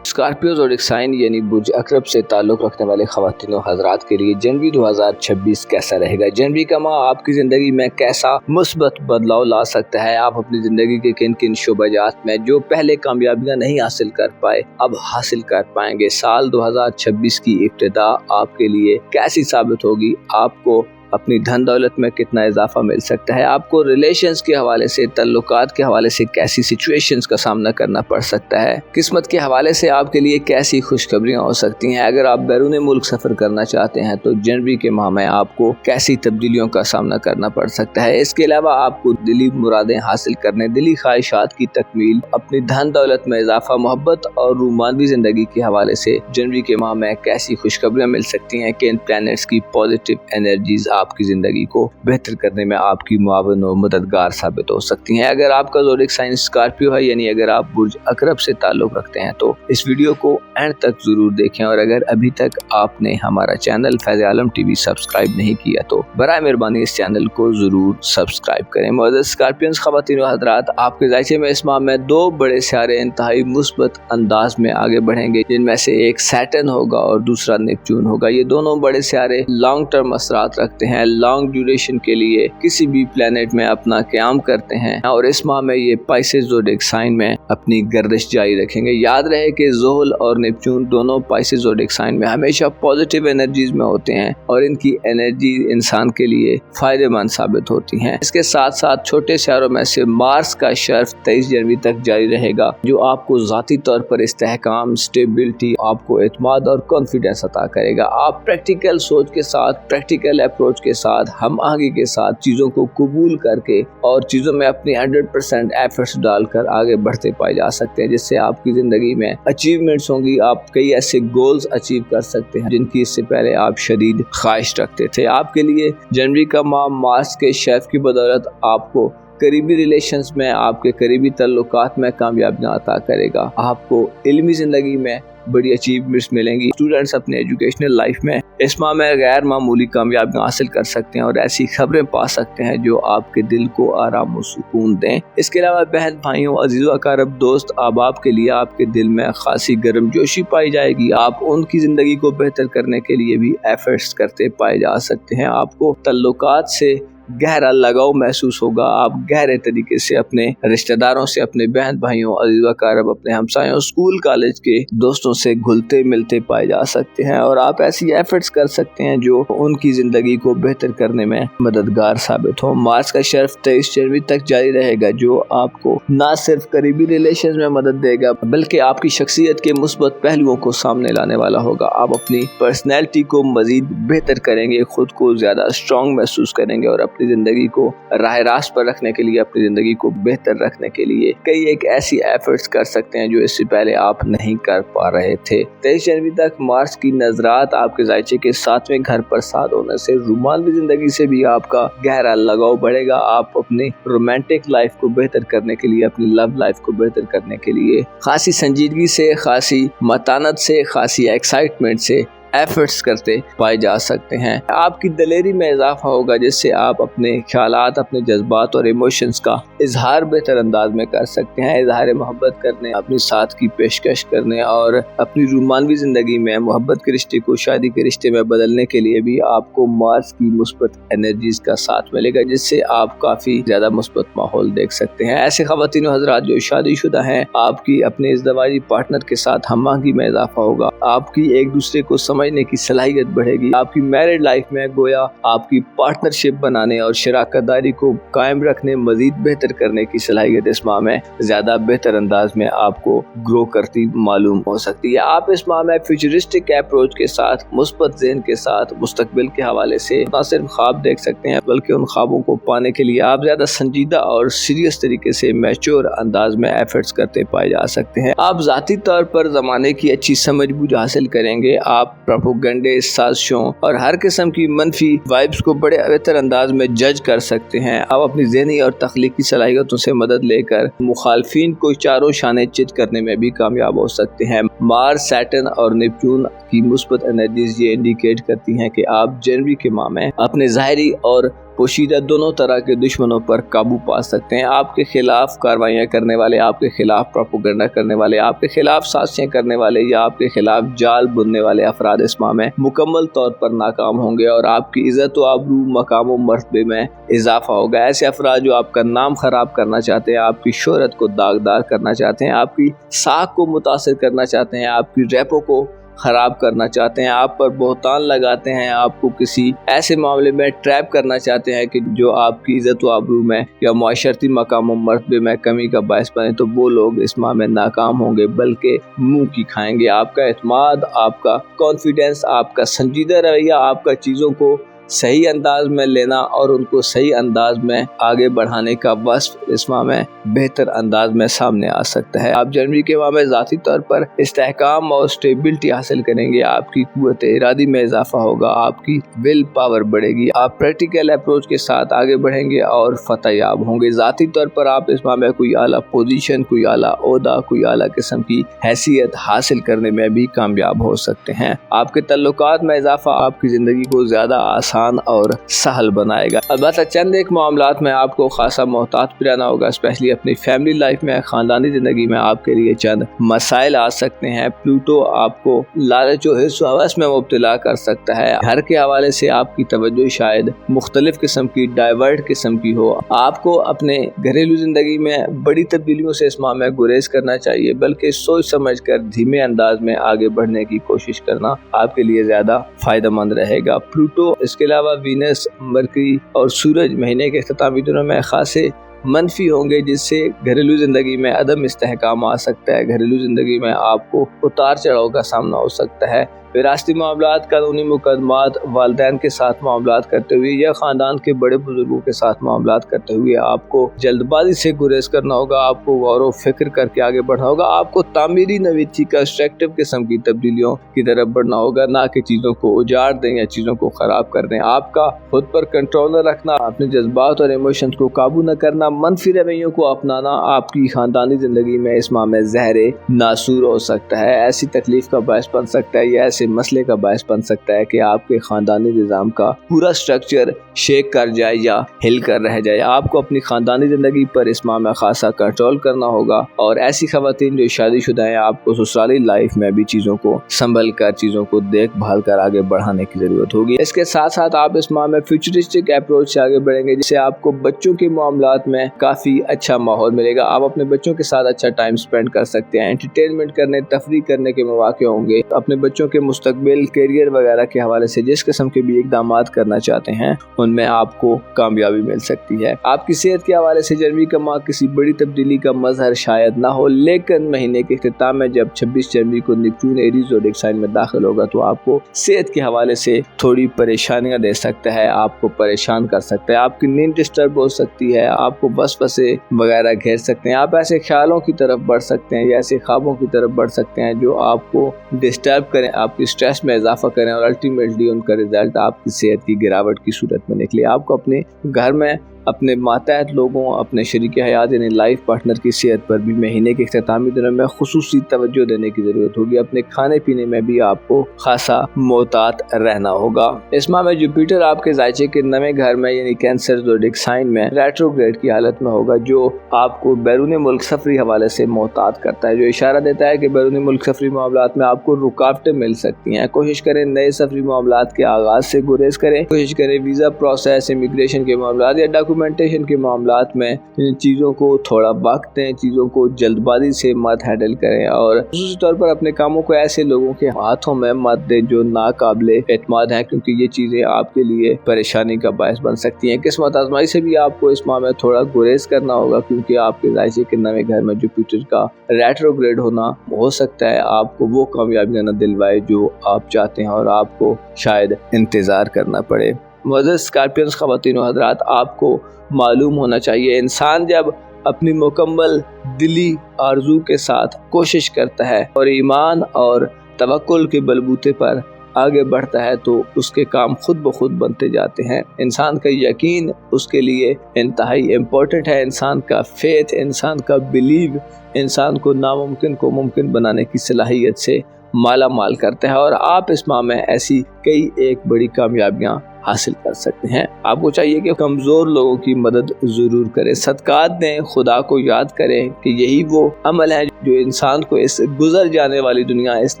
स्कॉर्पियो ज़ोडिक साइन यानी बुर्ज अकरब से ताल्लुक़ रखने वाले ख़वातीन व हज़रात के लिए जनवरी 2026 कैसा रहेगा? जनवरी का माह आपकी ज़िंदगी में कैसा मुस्बत बदलाव ला सकता है? आप अपनी ज़िंदगी के किन किन शोबाजात में जो पहले कामयाबियाँ नहीं हासिल कर पाए अब हासिल कर पाएंगे? साल 2026 की इब्तिदा आपके लिए कैसी साबित होगी? आपको अपनी धन दौलत में कितना इजाफा मिल सकता है? आपको रिलेशंस के हवाले से, तल्लुकात के हवाले से कैसी सिचुएशंस का सामना करना पड़ सकता है? किस्मत के हवाले से आपके लिए कैसी खुशखबरियां हो सकती हैं? अगर आप बैरून मुल्क सफ़र करना चाहते हैं तो जनवरी के माह में आपको कैसी तब्दीलियों का सामना करना पड़ सकता है? इसके अलावा आपको दिली मुरादें हासिल करने, दिली ख्वाहिशात की तकमील, अपनी धन दौलत में इजाफा, मोहब्बत और रूमानवी ज़िंदगी के हवाले से जनवरी के माह में कैसी खुशखबरियाँ मिल सकती हैं? किन प्लैनेट्स की पॉजिटिव एनर्जीज आपकी ज़िंदगी को बेहतर करने में आपकी मुआवन और मददगार साबित हो सकती हैं? अगर आपका ज़ोडिक साइन स्कॉर्पियो है, यानी अगर आप बुर्ज अकरब से ताल्लुक़ रखते हैं, तो इस वीडियो को एंड तक ज़रूर देखें। और अगर अभी तक आपने हमारा चैनल फैज़ आलम टीवी सब्सक्राइब नहीं किया तो बराए मेहरबानी इस चैनल को ज़रूर सब्सक्राइब करें। मुअज़्ज़ज़ स्कॉर्पियंस ख़वातीन व हज़रात, आपके ज़ायचे में इस माह में दो बड़े सितारे इंतहाई मुस्बत अंदाज में आगे बढ़ेंगे, जिनमें से एक सैटर्न होगा और दूसरा नेपच्यून होगा। ये दोनों बड़े सितारे लॉन्ग टर्म असरात रखते हैं, लॉन्ग ड्यूरेशन के लिए किसी भी प्लेनेट में अपना क़याम करते हैं और इस माह में ये पाइसेस ज़ोडिक साइन में अपनी गर्दिश जारी रखेंगे। याद रहे कि ज़ोहल और नेपच्यून दोनों पाइसेस ज़ोडिक साइन में हमेशा पॉजिटिव एनर्जीज में होते हैं और इनकी एनर्जी इंसान के लिए फायदेमंद साबित होती हैं। इसके साथ साथ छोटे सितारों में से मार्स का शर्फ 23 जनवरी तक जारी रहेगा, जो आपको ज़ाती तौर पर इस्तेहकाम, स्टेबिलिटी, आपको एतमाद और कॉन्फिडेंस अता करेगा। आप प्रैक्टिकल सोच के साथ, प्रैक्टिकल अप्रोच के साथ, हम आगे के साथ चीज़ों को कबूल करके और चीज़ों में अपनी 100% एफर्ट्स डालकर आगे बढ़ते पाए जा सकते हैं, जिससे आपकी ज़िंदगी में अचीवमेंट्स होंगी। आप कई ऐसे गोल्स अचीव कर सकते हैं जिनकी इससे पहले आप शदीद ख्वाहिश रखते थे। आपके लिए जनवरी का माह मार्स के शेफ की बदौलत आपको करीबी रिलेशंस में, आपके करीबी तल्लुकात में कामयाबियाँ अता करेगा। आपको इल्मी ज़िंदगी में बड़ी अचीवमेंट्स मिलेंगी। स्टूडेंट्स अपने एजुकेशनल लाइफ में इस माह में गैर मामूली कामयाबियाँ हासिल कर सकते हैं और ऐसी खबरें पा सकते हैं जो आपके दिल को आराम और सुकून दें। इसके अलावा बहन भाइयों, अजीज़ अकारब, दोस्त अहबाब के लिए आपके दिल में खासी गर्मजोशी पाई जाएगी। आप उनकी ज़िंदगी को बेहतर करने के लिए भी एफर्ट्स करते पाए जा सकते हैं। आपको तल्लुकात से गहरा लगाव महसूस होगा। आप गहरे तरीके से अपने रिश्तेदारों से, अपने बहन भाइयों, अज़ीज़ व अक़ारब, अपने हमसायों, स्कूल कॉलेज के दोस्तों से घुलते मिलते पाए जा सकते हैं और आप ऐसी एफर्ट्स कर सकते हैं जो उनकी ज़िंदगी को बेहतर करने में मददगार साबित हो। मार्च का शर्फ 23 जनवरी तक जारी रहेगा, जो आपको न सिर्फ करीबी रिलेशन में मदद देगा बल्कि आपकी शख्सियत के मुस्बत पहलुओं को सामने लाने वाला होगा। आप अपनी पर्सनैलिटी को मज़ीद बेहतर करेंगे, खुद को ज़्यादा स्ट्रॉन्ग महसूस करेंगे और अपनी ज़िंदगी को राह रास्त पर रखने के लिए, अपनी ज़िंदगी को बेहतर रखने के लिए कई एक ऐसी एफर्ट्स कर सकते हैं जो इससे पहले आप नहीं कर पा रहे थे। 23 जनवरी तक मार्स की नजरात आपके जायचे के 7वें घर पर साथ होने से रोमांटिक ज़िंदगी से भी आपका गहरा लगाव बढ़ेगा। आप अपनी रोमांटिक लाइफ को बेहतर करने के लिए, अपनी लव लाइफ को बेहतर करने के लिए खासी संजीदगी से, खासी मतानत से, खासी एक्साइटमेंट से ایفرٹس کرتے پائے جا سکتے ہیں۔ آپ کی دلیری میں اضافہ ہوگا جس سے آپ اپنے خیالات، اپنے جذبات اور ایموشنز کا اظہار بہتر انداز میں کر سکتے ہیں۔ اظہار محبت کرنے، اپنی ساتھ کی پیشکش کرنے اور اپنی رومانوی زندگی میں محبت کے رشتے کو شادی کے رشتے میں بدلنے کے لیے بھی آپ کو مارس کی مثبت انرجیز کا ساتھ ملے گا، جس سے آپ کافی زیادہ مثبت ماحول دیکھ سکتے ہیں۔ ایسے خواتین و حضرات جو شادی شدہ ہیں، آپ کی اپنے ازدواجی پارٹنر کے ساتھ ہم آہنگی میں اضافہ ہوگا، آپ کی ایک دوسرے کو سمجھنے کی صلاحیت بڑھے گی، آپ کی میرڈ لائف میں گویا آپ کی پارٹنرشپ بنانے اور شراکت داری کو قائم رکھنے، مزید بہتر کرنے کی صلاحیت اس ماہ میں زیادہ بہتر انداز میں آپ کو گرو کرتی معلوم ہو سکتی ہے۔ آپ اس ماہ میں فیوچرسٹک اپروچ کے ساتھ، مثبت ذہن کے ساتھ مستقبل کے حوالے سے نہ صرف خواب دیکھ سکتے ہیں بلکہ ان خوابوں کو پانے کے لیے آپ زیادہ سنجیدہ اور سیریس طریقے سے میچور انداز میں ایفرٹس کرتے پائے جا سکتے ہیں۔ آپ ذاتی طور پر زمانے کی اچھی سمجھ بوجھ حاصل کریں گے، آپ پروپیگنڈے، سازشوں اور ہر قسم کی منفی وائبس کو بڑے بہتر انداز میں جج کر سکتے ہیں۔ آپ اپنی ذہنی اور تخلیقی صلاحیتوں سے مدد لے کر مخالفین کو چاروں شانے چت کرنے میں بھی کامیاب ہو سکتے ہیں۔ مارس، سیٹرن اور نیپچون کی مثبت انرجیز یہ انڈیکیٹ کرتی ہیں کہ آپ جنوری کے ماہ میں اپنے ظاہری اور پوشیدہ دونوں طرح کے دشمنوں پر قابو پا سکتے ہیں۔ آپ کے خلاف کاروائیاں کرنے والے، آپ کے خلاف پروپیگنڈا کرنے والے، آپ کے خلاف سازشیں کرنے والے یا آپ کے خلاف جال بننے والے افراد اس ماہ میں مکمل طور پر ناکام ہوں گے اور آپ کی عزت و آبرو، مقام و مرتبے میں اضافہ ہوگا۔ ایسے افراد جو آپ کا نام خراب کرنا چاہتے ہیں، آپ کی شہرت کو داغدار کرنا چاہتے ہیں، آپ کی ساکھ کو متاثر کرنا چاہتے ہیں، آپ کی ریپو کو خراب کرنا چاہتے ہیں، آپ پر بہتان لگاتے ہیں، آپ کو کسی ایسے معاملے میں ٹریپ کرنا چاہتے ہیں کہ جو آپ کی عزت و آبرو میں یا معاشرتی مقام و مرتبے میں کمی کا باعث بنے، تو وہ لوگ اس ماہ میں ناکام ہوں گے بلکہ منہ کی کھائیں گے۔ آپ کا اعتماد، آپ کا کانفیڈنس، آپ کا سنجیدہ رویہ، آپ کا چیزوں کو صحیح انداز میں لینا اور ان کو صحیح انداز میں آگے بڑھانے کا وصف اس ماہ میں بہتر انداز میں سامنے آ سکتا ہے۔ آپ جنوری کے ماہ میں ذاتی طور پر استحکام اور اسٹیبلٹی حاصل کریں گے، آپ کی قوت ارادی میں اضافہ ہوگا، آپ کی ول پاور بڑھے گی، آپ پریکٹیکل اپروچ کے ساتھ آگے بڑھیں گے اور فتح یاب ہوں گے۔ ذاتی طور پر آپ اس ماہ میں کوئی اعلیٰ پوزیشن، کوئی اعلیٰ عہدہ، کوئی اعلیٰ قسم کی حیثیت حاصل کرنے میں بھی کامیاب ہو سکتے ہیں۔ آپ کے تعلقات میں اضافہ آپ کی زندگی کو زیادہ آسان اور سہل بنائے گا۔ البتہ چند ایک معاملات میں آپ کو خاصا محتاط بھی رہنا ہوگا، اسپیشلی اپنی فیملی لائف میں، خاندانی زندگی میں آپ کے لیے چند مسائل آ سکتے ہیں۔ پلوٹو آپ کو لالچ و حرص و ہوس میں مبتلا کر سکتا ہے۔ گھر کے حوالے سے آپ کی توجہ شاید مختلف قسم کی ڈائیورٹ قسم کی ہو۔ آپ کو اپنے گھریلو زندگی میں بڑی تبدیلیوں سے اس ماہ میں گریز کرنا چاہیے، بلکہ سوچ سمجھ کر دھیمے انداز میں آگے بڑھنے کی کوشش کرنا آپ کے لیے زیادہ فائدہ مند رہے گا۔ پلوٹو اس کے علاوہ وینس، مرکری اور سورج مہینے کے اختتامی دنوں میں خاصے منفی ہوں گے، جس سے گھریلو زندگی میں عدم استحکام آ سکتا ہے۔ گھریلو زندگی میں آپ کو اتار چڑھاؤ کا سامنا ہو سکتا ہے۔ وراثتی معاملات، قانونی مقدمات، والدین کے ساتھ معاملات کرتے ہوئے یا خاندان کے بڑے بزرگوں کے ساتھ معاملات کرتے ہوئے آپ کو جلد بازی سے گریز کرنا ہوگا، آپ کو غور و فکر کر کے آگے بڑھنا ہوگا، آپ کو تعمیری نویتی کنسٹرکٹیو قسم کی تبدیلیوں کی طرف بڑھنا ہوگا، نہ کہ چیزوں کو اجاڑ دیں یا چیزوں کو خراب کر دیں۔ آپ کا خود پر کنٹرول نہ رکھنا، اپنے جذبات اور ایموشنز کو قابو نہ کرنا، منفی رویوں کو اپنانا آپ کی خاندانی زندگی میں اس ماہ میں زہر ناسور ہو سکتا ہے، ایسی تکلیف کا باعث بن سکتا ہے یا ایسے مسئلے کا باعث بن سکتا ہے کہ آپ کے خاندانی نظام کا پورا سٹرکچر شیک کر جائے یا ہل کر رہ جائے۔ آپ کو اپنی خاندانی زندگی پر اس ماہ میں خاصا کنٹرول کرنا ہوگا، اور ایسی خواتین جو شادی شدہ ہیں، آپ کو سسرالی لائف میں بھی چیزوں کو سنبھل کر، چیزوں کو دیکھ بھال کر آگے بڑھانے کی ضرورت ہوگی۔ اس کے ساتھ ساتھ آپ اس ماہ میں فیوچرسٹک اپروچ سے آگے بڑھیں گے، جس سے آپ کو بچوں کے معاملات میں کافی اچھا ماحول ملے گا۔ آپ اپنے بچوں کے ساتھ اچھا ٹائم سپینڈ کر سکتے ہیں، انٹرٹینمنٹ کرنے، تفریح کرنے کے مواقع ہوں گے۔ اپنے بچوں کے مستقبل، کیریئر وغیرہ کے حوالے سے جس قسم کے بھی اقدامات کرنا چاہتے ہیں، ان میں آپ کو کامیابی مل سکتی ہے۔ آپ کی صحت کے حوالے سے جنوری کا ماہ کسی بڑی تبدیلی کا مظہر شاید نہ ہو، لیکن مہینے کے اختتام میں جب 26 جنوری کو نیپچون ایریز زوڈک سائن میں داخل ہوگا تو آپ کو صحت کے حوالے سے تھوڑی پریشانیاں دے سکتا ہے، آپ کو پریشان کر سکتا ہے، آپ کی نیند ڈسٹرب ہو سکتی ہے، آپ کو وسوسے وغیرہ گھیر سکتے ہیں، آپ ایسے خیالوں کی طرف بڑھ سکتے ہیں یا ایسے خوابوں کی طرف بڑھ سکتے ہیں جو آپ کو ڈسٹرب کریں، آپ کی سٹریس میں اضافہ کریں اور الٹیمیٹلی ان کا رزلٹ آپ کی صحت کی گراوٹ کی صورت میں نکلے۔ آپ کو اپنے گھر میں اپنے ماتحت لوگوں، اپنے شریک حیات یعنی لائف پارٹنر کی صحت پر بھی مہینے کے اختتامی دنوں میں خصوصی توجہ دینے کی ضرورت ہوگی۔ اپنے کھانے پینے میں بھی آپ کو خاصا محتاط رہنا ہوگا۔ اس ماہ میں جوپیٹر آپ کے ذائچے کے نویں گھر میں یعنی کینسر زوڈک سائن میں ریٹروگریڈ کی حالت میں ہوگا، جو آپ کو بیرون ملک سفری حوالے سے محتاط کرتا ہے، جو اشارہ دیتا ہے کہ بیرون ملک سفری معاملات میں آپ کو رکاوٹیں مل سکتی ہیں۔ کوشش کریں نئے سفری معاملات کے آغاز سے گریز کریں۔ کوشش کریں ویزا پروسیس، امیگریشن کے معاملات یا ڈاکومنٹیشن کے معاملات میں چیزوں کو تھوڑا وقت دیں، چیزوں کو جلد بازی سے مت ہینڈل کریں، اور خصوصی طور پر اپنے کاموں کو ایسے لوگوں کے ہاتھوں میں مت دیں جو ناقابل اعتماد ہیں، کیونکہ یہ چیزیں آپ کے لیے پریشانی کا باعث بن سکتی ہیں۔ قسمت آزمائی سے بھی آپ کو اس ماہ میں تھوڑا گریز کرنا ہوگا، کیونکہ آپ کے ذائچے کے نویں گھر میں جوپیٹر کا ریٹروگریڈ ہونا ہو سکتا ہے آپ کو وہ کامیابیاں نہ دلوائے جو آپ چاہتے ہیں اور آپ کو شاید انتظار کرنا پڑے۔ معزز اسکارپینز خواتین و حضرات، آپ کو معلوم ہونا چاہیے انسان جب اپنی مکمل دلی آرزو کے ساتھ کوشش کرتا ہے اور ایمان اور توکل کے بلبوتے پر آگے بڑھتا ہے تو اس کے کام خود بخود بنتے جاتے ہیں۔ انسان کا یقین اس کے لیے انتہائی امپورٹنٹ ہے۔ انسان کا فیتھ، انسان کا بلیو انسان کو ناممکن کو ممکن بنانے کی صلاحیت سے مالا مال کرتا ہے، اور آپ اس ماہ میں ایسی کئی ایک بڑی کامیابیاں حاصل کر سکتے ہیں۔ آپ کو چاہیے کہ کمزور لوگوں کی مدد ضرور کریں، صدقات دیں، خدا کو یاد کریں کہ یہی وہ عمل ہے جو انسان کو اس گزر جانے والی دنیا، اس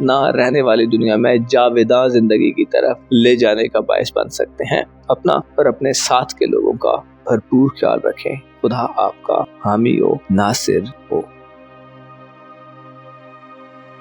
نہ رہنے والی دنیا میں جاویداں زندگی کی طرف لے جانے کا باعث بن سکتے ہیں۔ اپنا اور اپنے ساتھ کے لوگوں کا بھرپور خیال رکھیں۔ خدا آپ کا حامی و ناصر ہو۔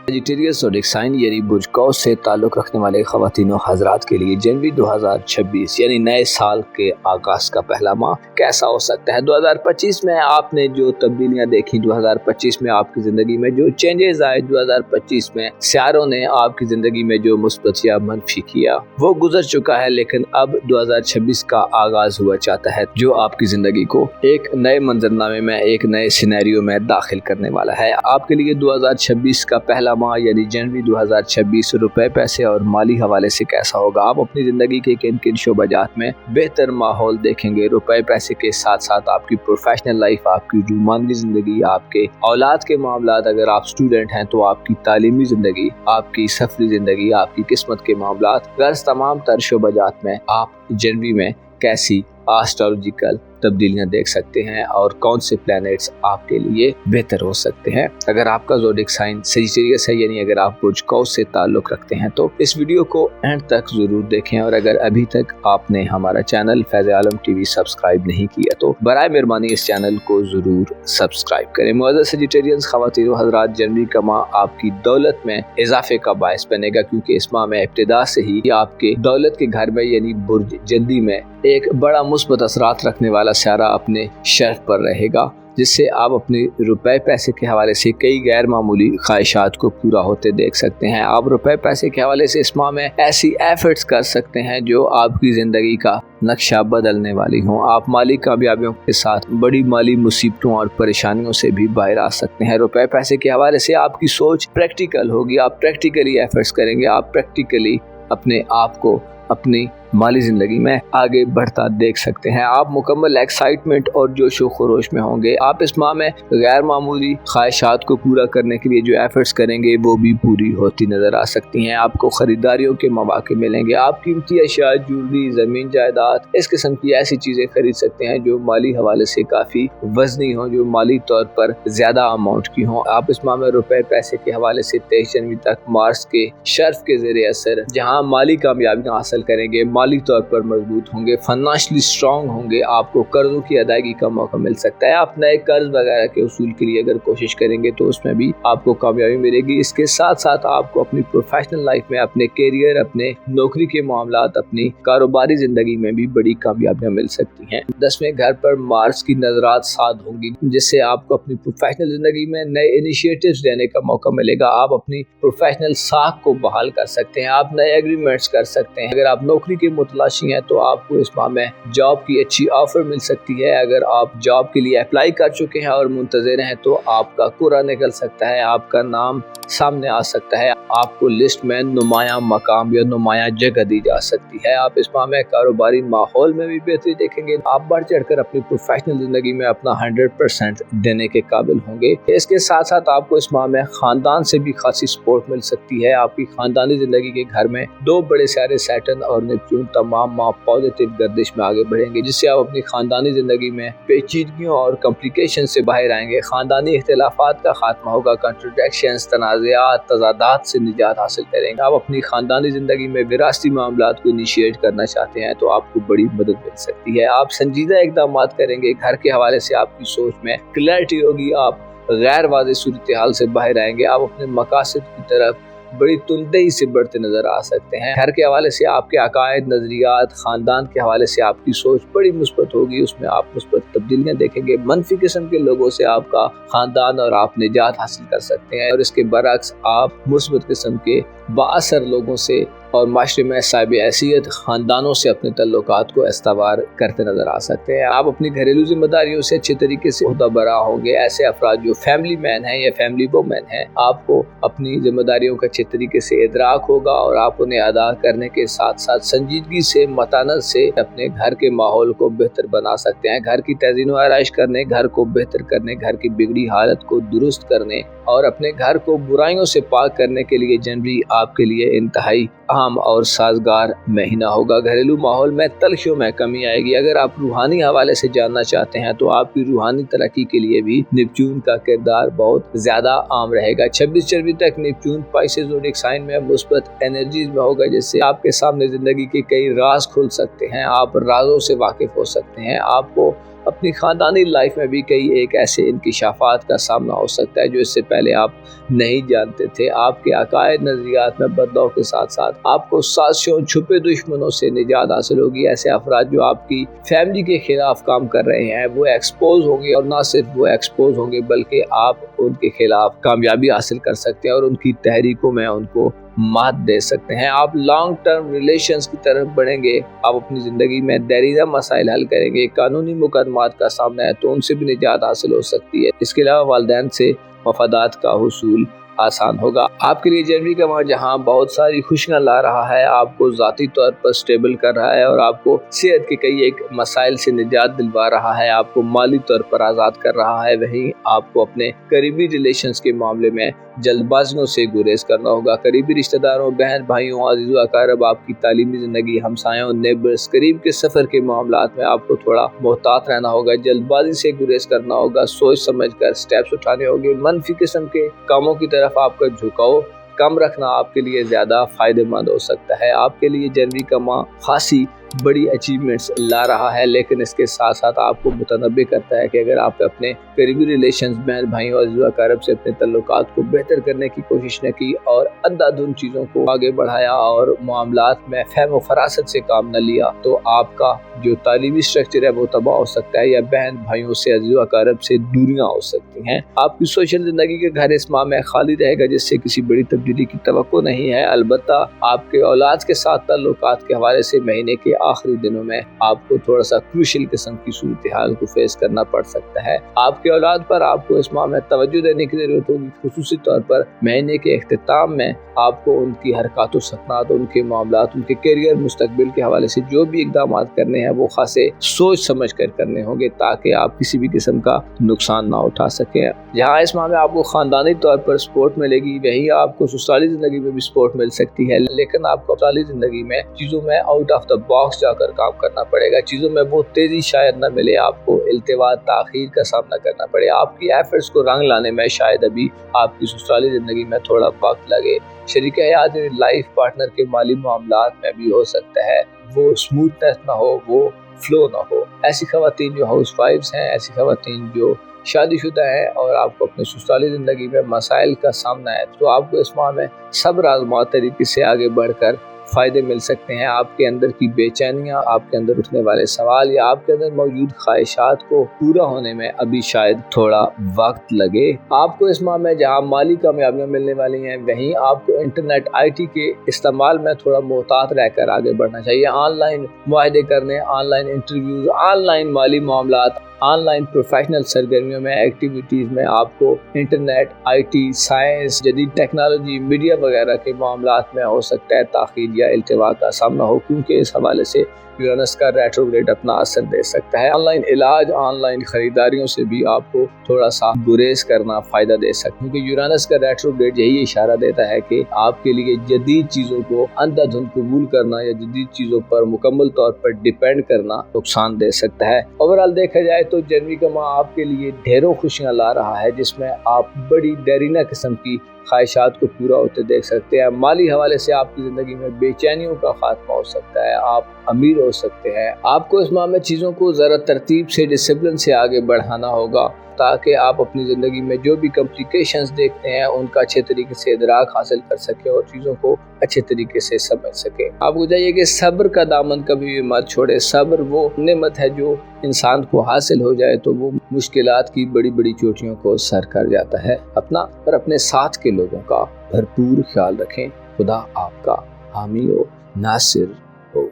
سیجیٹیریس زوڈک سائن یعنی برج قوس سے تعلق رکھنے والے خواتین و حضرات کے لیے جنوری 2026 یعنی نئے سال کے آغاز کا پہلا ماہ کیسا ہو سکتا ہے؟ 2025 میں آپ نے جو تبدیلیاں دیکھی، 2025 میں آپ کی زندگی میں جو چینجز آئے، 2025 میں سیاروں نے آپ کی زندگی میں جو مثبت یا منفی کیا وہ گزر چکا ہے، لیکن اب 2026 کا آغاز ہوا چاہتا ہے جو آپ کی زندگی کو ایک نئے منظرنامے میں، ایک نئے سینیریو میں داخل کرنے والا ہے۔ آپ کے لیے 2026 کا پہلا ماہ یعنی جنوری 2026 روپے پیسے اور مالی حوالے سے کیسا ہوگا؟ آپ اپنی زندگی کے کن کن شعبہ جات میں بہتر ماحول دیکھیں گے؟ روپے پیسے کے ساتھ ساتھ آپ کی پروفیشنل لائف، آپ کی رومانوی زندگی، آپ کے اولاد کے معاملات، اگر آپ اسٹوڈنٹ ہیں تو آپ کی تعلیمی زندگی، آپ کی سفری زندگی، آپ کی قسمت کے معاملات، غرض تمام تر شعبہ جات میں آپ جنوری میں کیسی آسٹرولوجیکل تبدیلیاں دیکھ سکتے ہیں اور کون سے پلانٹس آپ کے لیے بہتر ہو سکتے ہیں۔ اگر آپ کا زوڈک سائن سیجیٹیریس ہے، یعنی اگر آپ برج قوس سے تعلق رکھتے ہیں، تو اس ویڈیو کو اینڈ تک ضرور دیکھیں، اور اگر ابھی تک آپ نے ہمارا چینل فیض عالم ٹی وی سبسکرائب نہیں کیا تو برائے مہربانی اس چینل کو ضرور سبسکرائب کریں۔ معزز سیجیٹیریس خواتین و حضرات، جنوری کا ماہ آپ کی دولت میں اضافے کا باعث بنے گا، کیونکہ اس ماہ میں ابتدا سے ہی آپ کے دولت کے گھر میں یعنی برج جلدی میں ایک بڑا مثبت اثرات رکھنے والا سیارہ اپنے شرف پر رہے گا، جس سے آپ اپنے روپے پیسے کے حوالے سے کئی غیر معمولی خواہشات کو پورا ہوتے دیکھ سکتے ہیں۔ آپ روپے پیسے کے حوالے سے اس ماہ میں ایسی ایفرٹس کر سکتے ہیں جو آپ کی زندگی کا نقشہ بدلنے والی ہوں۔ آپ مالی کامیابیوں کے ساتھ بڑی مالی مصیبتوں اور پریشانیوں سے بھی باہر آ سکتے ہیں۔ روپے پیسے کے حوالے سے آپ کی سوچ پریکٹیکل ہوگی، آپ پریکٹیکلی ایفرٹس کریں گے، آپ پریکٹیکلی اپنے آپ کو اپنی مالی زندگی میں آگے بڑھتا دیکھ سکتے ہیں۔ آپ مکمل ایکسائٹمنٹ اور جوش و خروش میں ہوں گے۔ آپ اس ماہ میں غیر معمولی خواہشات کو پورا کرنے کے لیے جو ایفرٹس کریں گے وہ بھی پوری ہوتی نظر آ سکتی ہیں۔ آپ کو خریداریوں کے مواقع ملیں گے۔ آپ قیمتی اشیاء، جویلری، زمین جائیداد، اس قسم کی ایسی چیزیں خرید سکتے ہیں جو مالی حوالے سے کافی وزنی ہوں، جو مالی طور پر زیادہ اماؤنٹ کی ہوں۔ آپ اس ماہ میں روپے پیسے کے حوالے سے 23 جنوری تک مارس کے شرف کے زیر اثر جہاں مالی کامیابیاں حاصل کریں گے، مالی طور پر مضبوط ہوں گے، فائنانشلی سٹرونگ ہوں گے، آپ کو قرضوں کی ادائیگی کا موقع مل سکتا ہے۔ آپ نئے قرض وغیرہ کے اصول کے لیے اگر کوشش کریں گے تو اس میں بھی آپ کو کامیابی ملے گی۔ اس کے ساتھ ساتھ آپ کو اپنی پروفیشنل لائف میں، اپنے کیریئر، اپنے نوکری کے معاملات، اپنی کاروباری زندگی میں بھی بڑی کامیابیاں مل سکتی ہیں۔ 10ویں گھر پر مارس کی نظرات ساتھ ہوں گی، جس سے آپ کو اپنی پروفیشنل زندگی میں نئے انیشیٹوز لینے کا موقع ملے گا۔ آپ اپنی پروفیشنل ساکھ کو بحال کر سکتے ہیں، آپ نئے ایگریمنٹس کر سکتے ہیں۔ اگر آپ نوکری کے کے متلاشی ہیں تو آپ کو اس ماہ میں جاب کی اچھی آفر مل سکتی ہے۔ اگر آپ جاب کے لیے اپلائی کر چکے ہیں اور منتظر ہیں تو آپ کا قرعہ نکل سکتا ہے، آپ کا نام سامنے آ سکتا ہے، آپ کو لسٹ میں نمایاں مقام یا نمایاں جگہ دی جا سکتی ہے۔ آپ اس ماہ میں کاروباری ماحول میں بھی بہتری دیکھیں گے، آپ بڑھ چڑھ کر اپنی پروفیشنل زندگی میں اپنا 100% دینے کے قابل ہوں گے۔ اس کے ساتھ ساتھ آپ کو اس ماہ میں خاندان سے بھی خاصی سپورٹ مل سکتی ہے۔ آپ کی خاندانی زندگی کے گھر میں 2 بڑے سیارے سیٹرن اور نیپچون تمام ماہ پازیٹیو گردش میں آگے بڑھیں گے، جس سے آپ اپنی خاندانی زندگی میں پیچیدگیوں اور کمپلیکیشن سے باہر آئیں گے۔ خاندانی اختلافات کا خاتمہ ہوگا، کنٹراڈکشنز، تنازعات، تضادات سے نجات حاصل کریں گے۔ آپ اپنی خاندانی زندگی میں وراثتی معاملات کو انیشیٹ کرنا چاہتے ہیں تو آپ کو بڑی مدد مل سکتی ہے۔ آپ سنجیدہ اقدامات کریں گے، گھر کے حوالے سے آپ کی سوچ میں کلیئرٹی ہوگی، آپ غیر واضح صورتحال سے باہر آئیں گے، آپ اپنے مقاصد کی طرف بڑی تندئی سے بڑھتے نظر آ سکتے ہیں۔ گھر کے حوالے سے آپ کے عقائد، نظریات، خاندان کے حوالے سے آپ کی سوچ بڑی مثبت ہوگی، اس میں آپ مثبت تبدیلیاں دیکھیں گے۔ منفی قسم کے لوگوں سے آپ کا خاندان اور آپ نجات حاصل کر سکتے ہیں، اور اس کے برعکس آپ مثبت قسم کے بااثر لوگوں سے اور معاشرے میں صاحب حیثیت خاندانوں سے اپنے تعلقات کو استوار کرتے نظر آ سکتے ہیں۔ آپ اپنی گھریلو ذمہ داریوں سے اچھے طریقے سے عہدہ برا ہوں گے۔ ایسے افراد جو فیملی مین ہیں یا فیملی وومن ہیں، آپ کو اپنی ذمہ داریوں کا اچھے طریقے سے ادراک ہوگا اور آپ انہیں ادا کرنے کے ساتھ ساتھ سنجیدگی سے، متانت سے اپنے گھر کے ماحول کو بہتر بنا سکتے ہیں۔ گھر کی تزئین و آرائش کرنے، گھر کو بہتر کرنے، گھر کی بگڑی حالت کو درست کرنے اور اپنے گھر کو برائیوں سے پاک کرنے کے لیے جنوری آپ کے لیے انتہائی اہم اور سازگار مہینہ ہوگا۔ گھریلو ماحول میں تلخیوں میں کمی آئے گی۔ اگر آپ روحانی حوالے سے جاننا چاہتے ہیں تو آپ کی روحانی ترقی کے لیے بھی نیپچون کا کردار بہت زیادہ عام رہے گا۔ 26 جنوری تک نیپچون پائسس زوڈیک سائن میں مثبت انرجیز میں ہوگا، جس سے آپ کے سامنے زندگی کے کئی راز کھل سکتے ہیں، آپ رازوں سے واقف ہو سکتے ہیں۔ آپ کو اپنی خاندانی لائف میں بھی کئی ایک ایسے انکشافات کا سامنا ہو سکتا ہے جو اس سے پہلے آپ نہیں جانتے تھے۔ آپ کے عقائد، نظریات میں بدلاؤ کے ساتھ ساتھ آپ کو سازشوں، چھپے دشمنوں سے نجات حاصل ہوگی۔ ایسے افراد جو آپ کی فیملی کے خلاف کام کر رہے ہیں وہ ایکسپوز ہوں گے، اور نہ صرف وہ ایکسپوز ہوں گے بلکہ آپ ان کے خلاف کامیابی حاصل کر سکتے ہیں اور ان کی تحریکوں میں ان کو مات دے سکتے ہیں۔ آپ لانگ ٹرم ریلیشنز کی طرف بڑھیں گے، آپ اپنی زندگی میں دیرینہ مسائل حل کریں گے۔ قانونی مقدمات کا سامنا ہے تو ان سے بھی نجات حاصل ہو سکتی ہے۔ اس کے علاوہ والدین سے مفادات کا حصول آسان ہوگا۔ آپ کے لیے جنوری کا ماہ جہاں بہت ساری خوشیاں لا رہا ہے، آپ کو ذاتی طور پر سٹیبل کر رہا ہے اور آپ کو صحت کے کئی ایک مسائل سے نجات دلوا رہا ہے، آپ کو مالی طور پر آزاد کر رہا ہے، وہیں آپ کو اپنے قریبی ریلیشنز کے معاملے میں جلد بازیوں سے گریز کرنا ہوگا۔ قریبی رشتہ داروں، بہن بھائیوں، عزیز و اقارب، آپ کی تعلیمی زندگی، ہمسایوں، نیبرز، قریب کے سفر کے معاملات میں آپ کو تھوڑا محتاط رہنا ہوگا، جلد بازی سے گریز کرنا ہوگا، سوچ سمجھ کر سٹیپس اٹھانے ہوں گے۔ منفی قسم کے کاموں کی طرف آپ کا جھکاؤ کم رکھنا آپ کے لیے زیادہ فائدہ مند ہو سکتا ہے۔ آپ کے لیے جنوری کا ماہ خاصی بڑی اچیومنٹس لا رہا ہے، لیکن اس کے ساتھ ساتھ آپ کو متنبہ کرتا ہے کہ اگر آپ اپنے قریبی ریلیشنز، بہن بھائیوں اور عزیز و اقارب سے اپنے تعلقات کو بہتر کرنے کی کوشش نہ کی اور اندھا دھند چیزوں کو آگے بڑھایا اور معاملات میں فہم و فراست سے کام نہ لیا تو آپ کا جو تعلیمی سٹرکچر ہے وہ تباہ ہو سکتا ہے، یا بہن بھائیوں سے، عزیز و اقارب سے دوریاں ہو سکتی ہیں۔ آپ کی سوشل زندگی کے گھر اس ماہ میں خالی رہے گا، جس سے کسی بڑی تبدیلی کی توقع نہیں ہے۔ البتہ آپ کے اولاد کے ساتھ تعلقات کے حوالے سے مہینے کے آخری دنوں میں آپ کو تھوڑا سا کروشل قسم کی صورتحال کو فیس کرنا پڑ سکتا ہے۔ آپ کے اولاد پر آپ کو اس ماہ میں توجہ دینے کی ضرورت ہوگی، خصوصی طور پر مہینے کے اختتام میں آپ کو ان کی حرکات و سکنات، ان کے معاملات، ان کے کیریئر، مستقبل کے حوالے سے جو بھی اقدامات کرنے ہیں وہ خاصے سوچ سمجھ کر کرنے ہوں گے تاکہ آپ کسی بھی قسم کا نقصان نہ اٹھا سکیں۔ جہاں اس ماہ میں آپ کو خاندانی طور پر سپورٹ ملے گی، وہیں آپ کو سسرالی زندگی میں بھی سپورٹ مل سکتی ہے، لیکن آپ کو سسرالی زندگی میں چیزوں میں آؤٹ آف دا باکس جا کر کام کرنا پڑے گا۔ چیزوں میں بہت تیزی شاید نہ ملے، آپ کو التوا، تاخیر کا سامنا کرنا پڑے۔ آپ کی ایفرٹس کو رنگ لانے میں شاید ابھی آپ کی سسرالی زندگی میں تھوڑا وقت لگے۔ شریک حیات یعنی لائف پارٹنر کے مالی معاملات میں بھی ہو سکتا ہے وہ سموتھنس نہ ہو، وہ فلو نہ ہو۔ ایسی خواتین جو ہاؤس وائفز ہیں، ایسی خواتین جو شادی شدہ ہے اور آپ کو اپنے سسرالی زندگی میں مسائل کا سامنا ہے، تو آپ کو اس ماہ میں صبر آزما طریقے سے آگے بڑھ کر فائدے مل سکتے ہیں۔ آپ کے اندر کی بے چینیاں، آپ کے اندر اٹھنے والے سوال یا آپ کے اندر موجود خواہشات کو پورا ہونے میں ابھی شاید تھوڑا وقت لگے۔ آپ کو اس ماہ میں جہاں مالی کامیابیاں ملنے والی ہیں، وہیں آپ کو انٹرنیٹ IT کے استعمال میں تھوڑا محتاط رہ کر آگے بڑھنا چاہیے۔ آن لائن معاہدے کرنے، on line interviews, on line مالی معاملات، آن لائن پروفیشنل سرگرمیوں میں، ایکٹیویٹیز میں آپ کو انٹرنیٹ، IT، سائنس، جدید ٹیکنالوجی، میڈیا وغیرہ کے معاملات میں ہو سکتا ہے تاخیر یا التوا کا سامنا ہو، کیونکہ اس حوالے سے یورینس کا ریٹروگریڈ اپنا اثر دے سکتا ہے۔ آن لائن علاج، آن لائن خریداریوں سے بھی آپ کو تھوڑا سا گریز کرنا فائدہ دے سکتا ہے، کیونکہ یورینس کا ریٹروگریڈ یہی اشارہ دیتا ہے کہ آپ کے لیے جدید چیزوں کو اندھا دھند قبول کرنا یا جدید چیزوں پر مکمل طور پر ڈیپینڈ کرنا نقصان دے سکتا ہے۔ اوورآل دیکھا جائے تو جنوری کا ماہ آپ کے لیے ڈھیروں خوشیاں لا رہا ہے، جس میں آپ بڑی دیرینہ قسم کی خواہشات کو پورا ہوتے دیکھ سکتے ہیں۔ مالی حوالے سے آپ کی زندگی میں بے چینیوں کا خاتمہ ہو سکتا ہے، آپ امیر ہو سکتے ہیں۔ آپ کو اس ماہ میں چیزوں کو ذرا ترتیب سے، ڈسپلن سے آگے بڑھانا ہوگا، تاکہ آپ اپنی زندگی میں جو بھی کمپلیکیشنز دیکھتے ہیں ان کا اچھے طریقے سے ادراک حاصل کر سکیں اور چیزوں کو اچھے طریقے سے سمجھ سکیں۔ آپ کو چاہیے کہ صبر کا دامن کبھی بھی مت چھوڑے۔ صبر وہ نعمت ہے جو انسان کو حاصل ہو جائے تو وہ مشکلات کی بڑی بڑی چوٹیوں کو سر کر جاتا ہے۔ اپنا اور اپنے ساتھ کے لوگوں کا بھرپور خیال رکھیں۔ خدا آپ کا حامی و ناصر ہو۔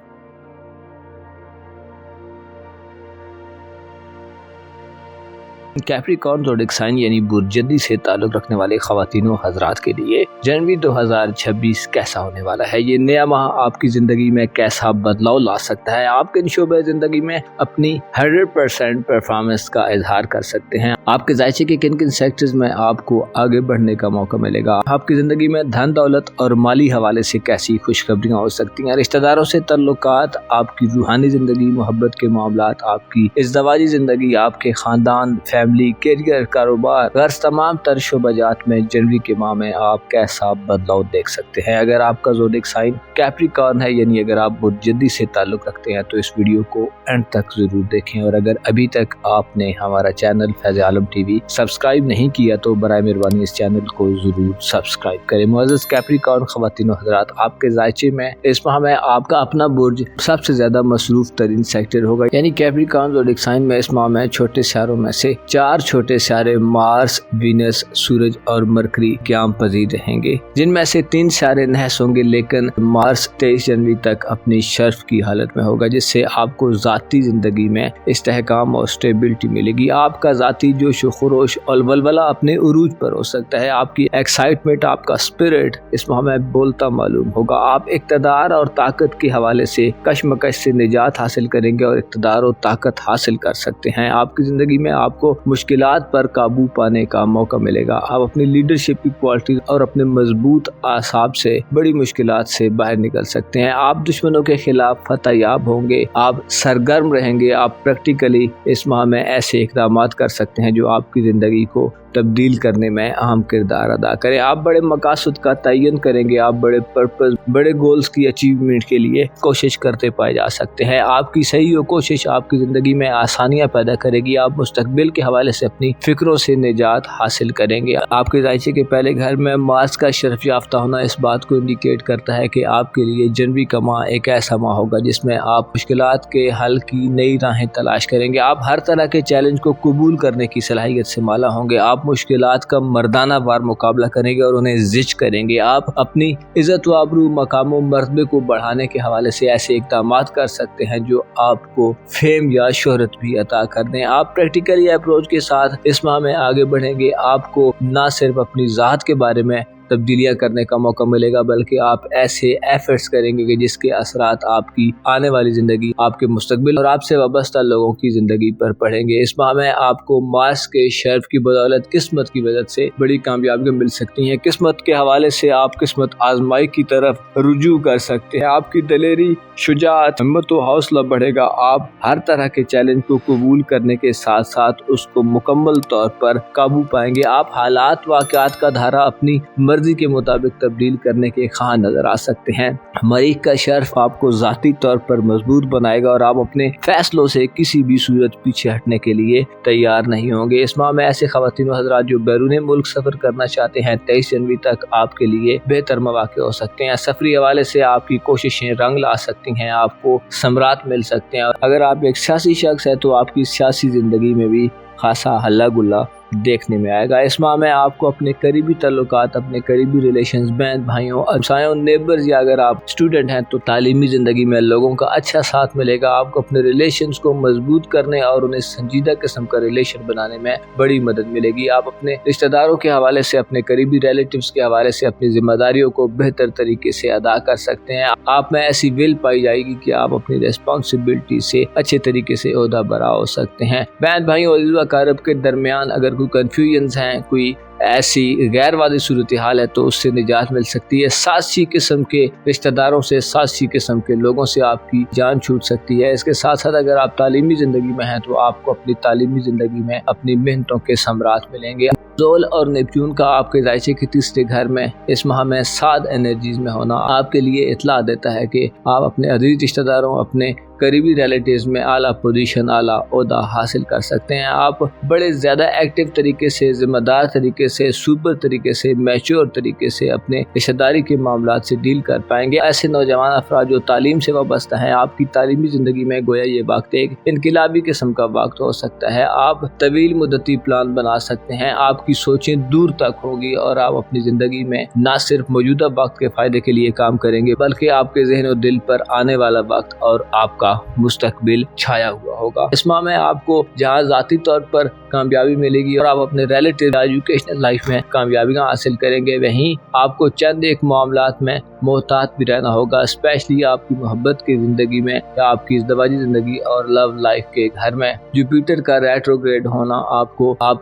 کیپریکارن زوڈک سائن یعنی برج جدی سے تعلق رکھنے والے خواتین و حضرات کے لیے جنوری 2026 کیسا ہونے والا ہے؟ یہ نیا ماہ آپ کی زندگی میں کیسا بدلاؤ لا سکتا ہے؟ آپ کے شعبہ زندگی میں اپنی 100% پرفارمنس کا اظہار کر سکتے ہیں۔ آپ کے ذائقے کے کن کن سیکٹرز میں آپ کو آگے بڑھنے کا موقع ملے گا؟ آپ کی زندگی میں دھن دولت اور مالی حوالے سے کیسی خوشخبریاں ہو سکتی ہیں؟ رشتہ داروں سے تعلقات، آپ کی روحانی زندگی، محبت کے معاملات، آپ کی ازدواجی زندگی، آپ کے خاندان، فیملی، کیریئر، کاروبار، غرض تمام تر شعبہ جات میں جنوری کے ماہ میں آپ کیسا بدلاؤ دیکھ سکتے ہیں۔ اگر آپ کا زوڈک سائن کیپریکارن ہے، یعنی اگر آپ برج جدی سے تعلق رکھتے ہیں، تو اس ویڈیو کو اینڈ تک ضرور دیکھیں، اور اگر ابھی تک آپ نے ہمارا چینل فیض عالم ٹی وی سبسکرائب نہیں کیا تو برائے مہربانی اس چینل کو ضرور سبسکرائب کریں۔ معزز کیپریکارن خواتین و حضرات، آپ کے ذائقے میں اس ماہ میں آپ کا اپنا برج سب سے زیادہ مصروف ترین سیکٹر ہوگا، یعنی کیپریکارن زوڈک سائن میں اس ماہ میں چھوٹے سیاروں میں سے 4 چھوٹے سیارے مارس، وینس، سورج اور مرکری قیام پذیر رہیں گے، جن میں سے 3 سیارے نحس ہوں گے، لیکن مارس 23 جنوری تک اپنی شرف کی حالت میں ہوگا، جس سے آپ کو ذاتی زندگی میں استحکام اور اسٹیبلٹی ملے گی۔ آپ کا ذاتی جوش و خروش اور ولولہ اپنے عروج پر ہو سکتا ہے۔ آپ کی ایکسائٹمنٹ، آپ کا اسپرٹ اس ماہ میں بولتا معلوم ہوگا۔ آپ اقتدار اور طاقت کے حوالے سے کشمکش سے نجات حاصل کریں گے اور اقتدار و طاقت حاصل کر سکتے ہیں۔ آپ کی زندگی میں آپ کو مشکلات پر قابو پانے کا موقع ملے گا۔ آپ اپنی لیڈرشپ کی کوالٹیز اور اپنے مضبوط اعصاب سے بڑی مشکلات سے باہر نکل سکتے ہیں۔ آپ دشمنوں کے خلاف فتح یاب ہوں گے۔ آپ سرگرم رہیں گے۔ آپ پریکٹیکلی اس ماہ میں ایسے اقدامات کر سکتے ہیں جو آپ کی زندگی کو تبدیل کرنے میں اہم کردار ادا کریں۔ آپ بڑے مقاصد کا تعین کریں گے۔ آپ بڑے پرپز، بڑے گولز کی اچیومنٹ کے لیے کوشش کرتے پائے جا سکتے ہیں۔ آپ کی صحیح و کوشش آپ کی زندگی میں آسانیاں پیدا کرے گی۔ آپ مستقبل کے حوالے سے اپنی فکروں سے نجات حاصل کریں گے۔ آپ کے ذائقے کے پہلے گھر میں مارس کا شرف یافتہ ہونا اس بات کو انڈیکیٹ کرتا ہے کہ آپ کے لیے جنوری کا ماہ ایک ایسا ماہ ہوگا جس میں آپ مشکلات کے حل کی نئی راہیں تلاش کریں گے۔ آپ ہر طرح کے چیلنج کو قبول کرنے کی صلاحیت سے مالا ہوں گے۔ آپ مشکلات کا مردانہ وار مقابلہ کریں گے اور انہیں زچ کریں گے۔ آپ اپنی عزت و آبرو، مقام و مرتبے کو بڑھانے کے حوالے سے ایسے اقدامات کر سکتے ہیں جو آپ کو فیم یا شہرت بھی عطا کر دیں۔ آپ پریکٹیکلی اپروچ کے ساتھ اس ماہ میں آگے بڑھیں گے۔ آپ کو نہ صرف اپنی ذات کے بارے میں تبدیلیاں کرنے کا موقع ملے گا، بلکہ آپ ایسے ایفرٹس کریں گے کہ جس کے اثرات آپ کی آنے والی زندگی، آپ کے مستقبل اور آپ سے وابستہ لوگوں کی زندگی پر پڑیں گے۔ اس ماہ میں آپ کو مارس کے شرف کی بدولت قسمت کی وجہ سے بڑی کامیابیاں مل سکتی ہیں۔ قسمت کے حوالے سے آپ قسمت آزمائی کی طرف رجوع کر سکتے ہیں۔ آپ کی دلیری، شجاعت، ہمت و حوصلہ بڑھے گا۔ آپ ہر طرح کے چیلنج کو قبول کرنے کے ساتھ ساتھ اس کو مکمل طور پر قابو پائیں گے۔ آپ حالات، واقعات کا دھارا اپنی مرضی کے مطابق تبدیل کرنے کے خواہاں نظر آ سکتے ہیں۔ مریخ کا شرف آپ کو ذاتی طور پر مضبوط بنائے گا اور آپ اپنے فیصلوں سے کسی بھی صورت پیچھے ہٹنے کے لیے تیار نہیں ہوں گے۔ اس ماہ میں ایسے خواتین و حضرات جو بیرون ملک سفر کرنا چاہتے ہیں، 23 جنوری تک آپ کے لیے بہتر مواقع ہو سکتے ہیں۔ سفری حوالے سے آپ کی کوششیں رنگ لا سکتی ہیں، آپ کو ثمرات مل سکتے ہیں۔ اگر آپ ایک سیاسی شخص ہیں تو آپ کی سیاسی زندگی میں بھی خاصا ہلا گلا دیکھنے میں آئے گا۔ اس ماہ میں آپ کو اپنے قریبی تعلقات، اپنے قریبی ریلیشنز، بہن بھائیوں، ہمسایوں، نیبرز یا اگر آپ اسٹوڈنٹ ہیں تو تعلیمی زندگی میں لوگوں کا اچھا ساتھ ملے گا۔ آپ کو اپنے ریلیشنز کو مضبوط کرنے اور انہیں سنجیدہ قسم کا ریلیشن بنانے میں بڑی مدد ملے گی۔ آپ اپنے رشتہ داروں کے حوالے سے، اپنے قریبی ریلیٹیوز کے حوالے سے اپنی ذمہ داریوں کو بہتر طریقے سے ادا کر سکتے ہیں۔ آپ میں ایسی ول پائی جائے گی کہ آپ اپنی ریسپانسبلٹی سے اچھے طریقے سے عہدہ برا ہو سکتے ہیں۔ بہن بھائیوں اور عزیز و اقارب کے درمیان اگر کوئی کنفیوژنز ہیں، کوئی ایسی غیر واضح صورتحال ہے تو اس سے نجات مل سکتی ہے۔ سازشی قسم کے رشتہ داروں سے، سازشی قسم کے لوگوں سے آپ کی جان چھوٹ سکتی ہے۔ اس کے ساتھ ساتھ اگر آپ تعلیمی زندگی میں ہیں تو آپ کو اپنی تعلیمی زندگی میں اپنی محنتوں کے ثمرات ملیں گے۔ زول اور نیپچون کا آپ کے ذائچے کے تیسرے گھر میں اس ماہ میں 7 انرجیز میں ہونا آپ کے لیے اطلاع دیتا ہے کہ آپ اپنے عزیز رشتہ داروں، اپنے قریبی ریلیٹیوز میں اعلیٰ پوزیشن، اعلیٰ عہدہ حاصل کر سکتے ہیں۔ آپ بڑے زیادہ ایکٹیو طریقے سے، ذمہ دار طریقے سے، سوپر طریقے سے، میچور طریقے سے اپنے رشتہ داری کے معاملات سے ڈیل کر پائیں گے۔ ایسے نوجوان افراد جو تعلیم سے وابستہ ہیں، آپ کی تعلیمی زندگی میں گویا یہ وقت ایک انقلابی قسم کا وقت ہو سکتا ہے۔ آپ طویل مدتی پلان بنا سکتے ہیں، آپ کی سوچیں دور تک ہوگی اور آپ اپنی زندگی میں نہ صرف موجودہ وقت کے فائدے کے لیے کام کریں گے بلکہ آپ کے ذہن و دل پر آنے والا وقت اور آپ کا مستقبل چھایا ہوا ہوگا۔ اس ماہ میں آپ کو جہاں ذاتی طور پر کامیابی ملے گی اور آپ اپنے ریلیٹیو ایجوکیشنل لائف میں کامیابیاں حاصل کریں گے، وہیں آپ کو چند ایک معاملات میں محتاط بھی رہنا ہوگا، اسپیشلی آپ کی محبت کی زندگی میں یا آپ کی ازدواجی زندگی اور لو لائف کے گھر میں۔ جوپیٹر کا ریٹروگریڈ ہونا آپ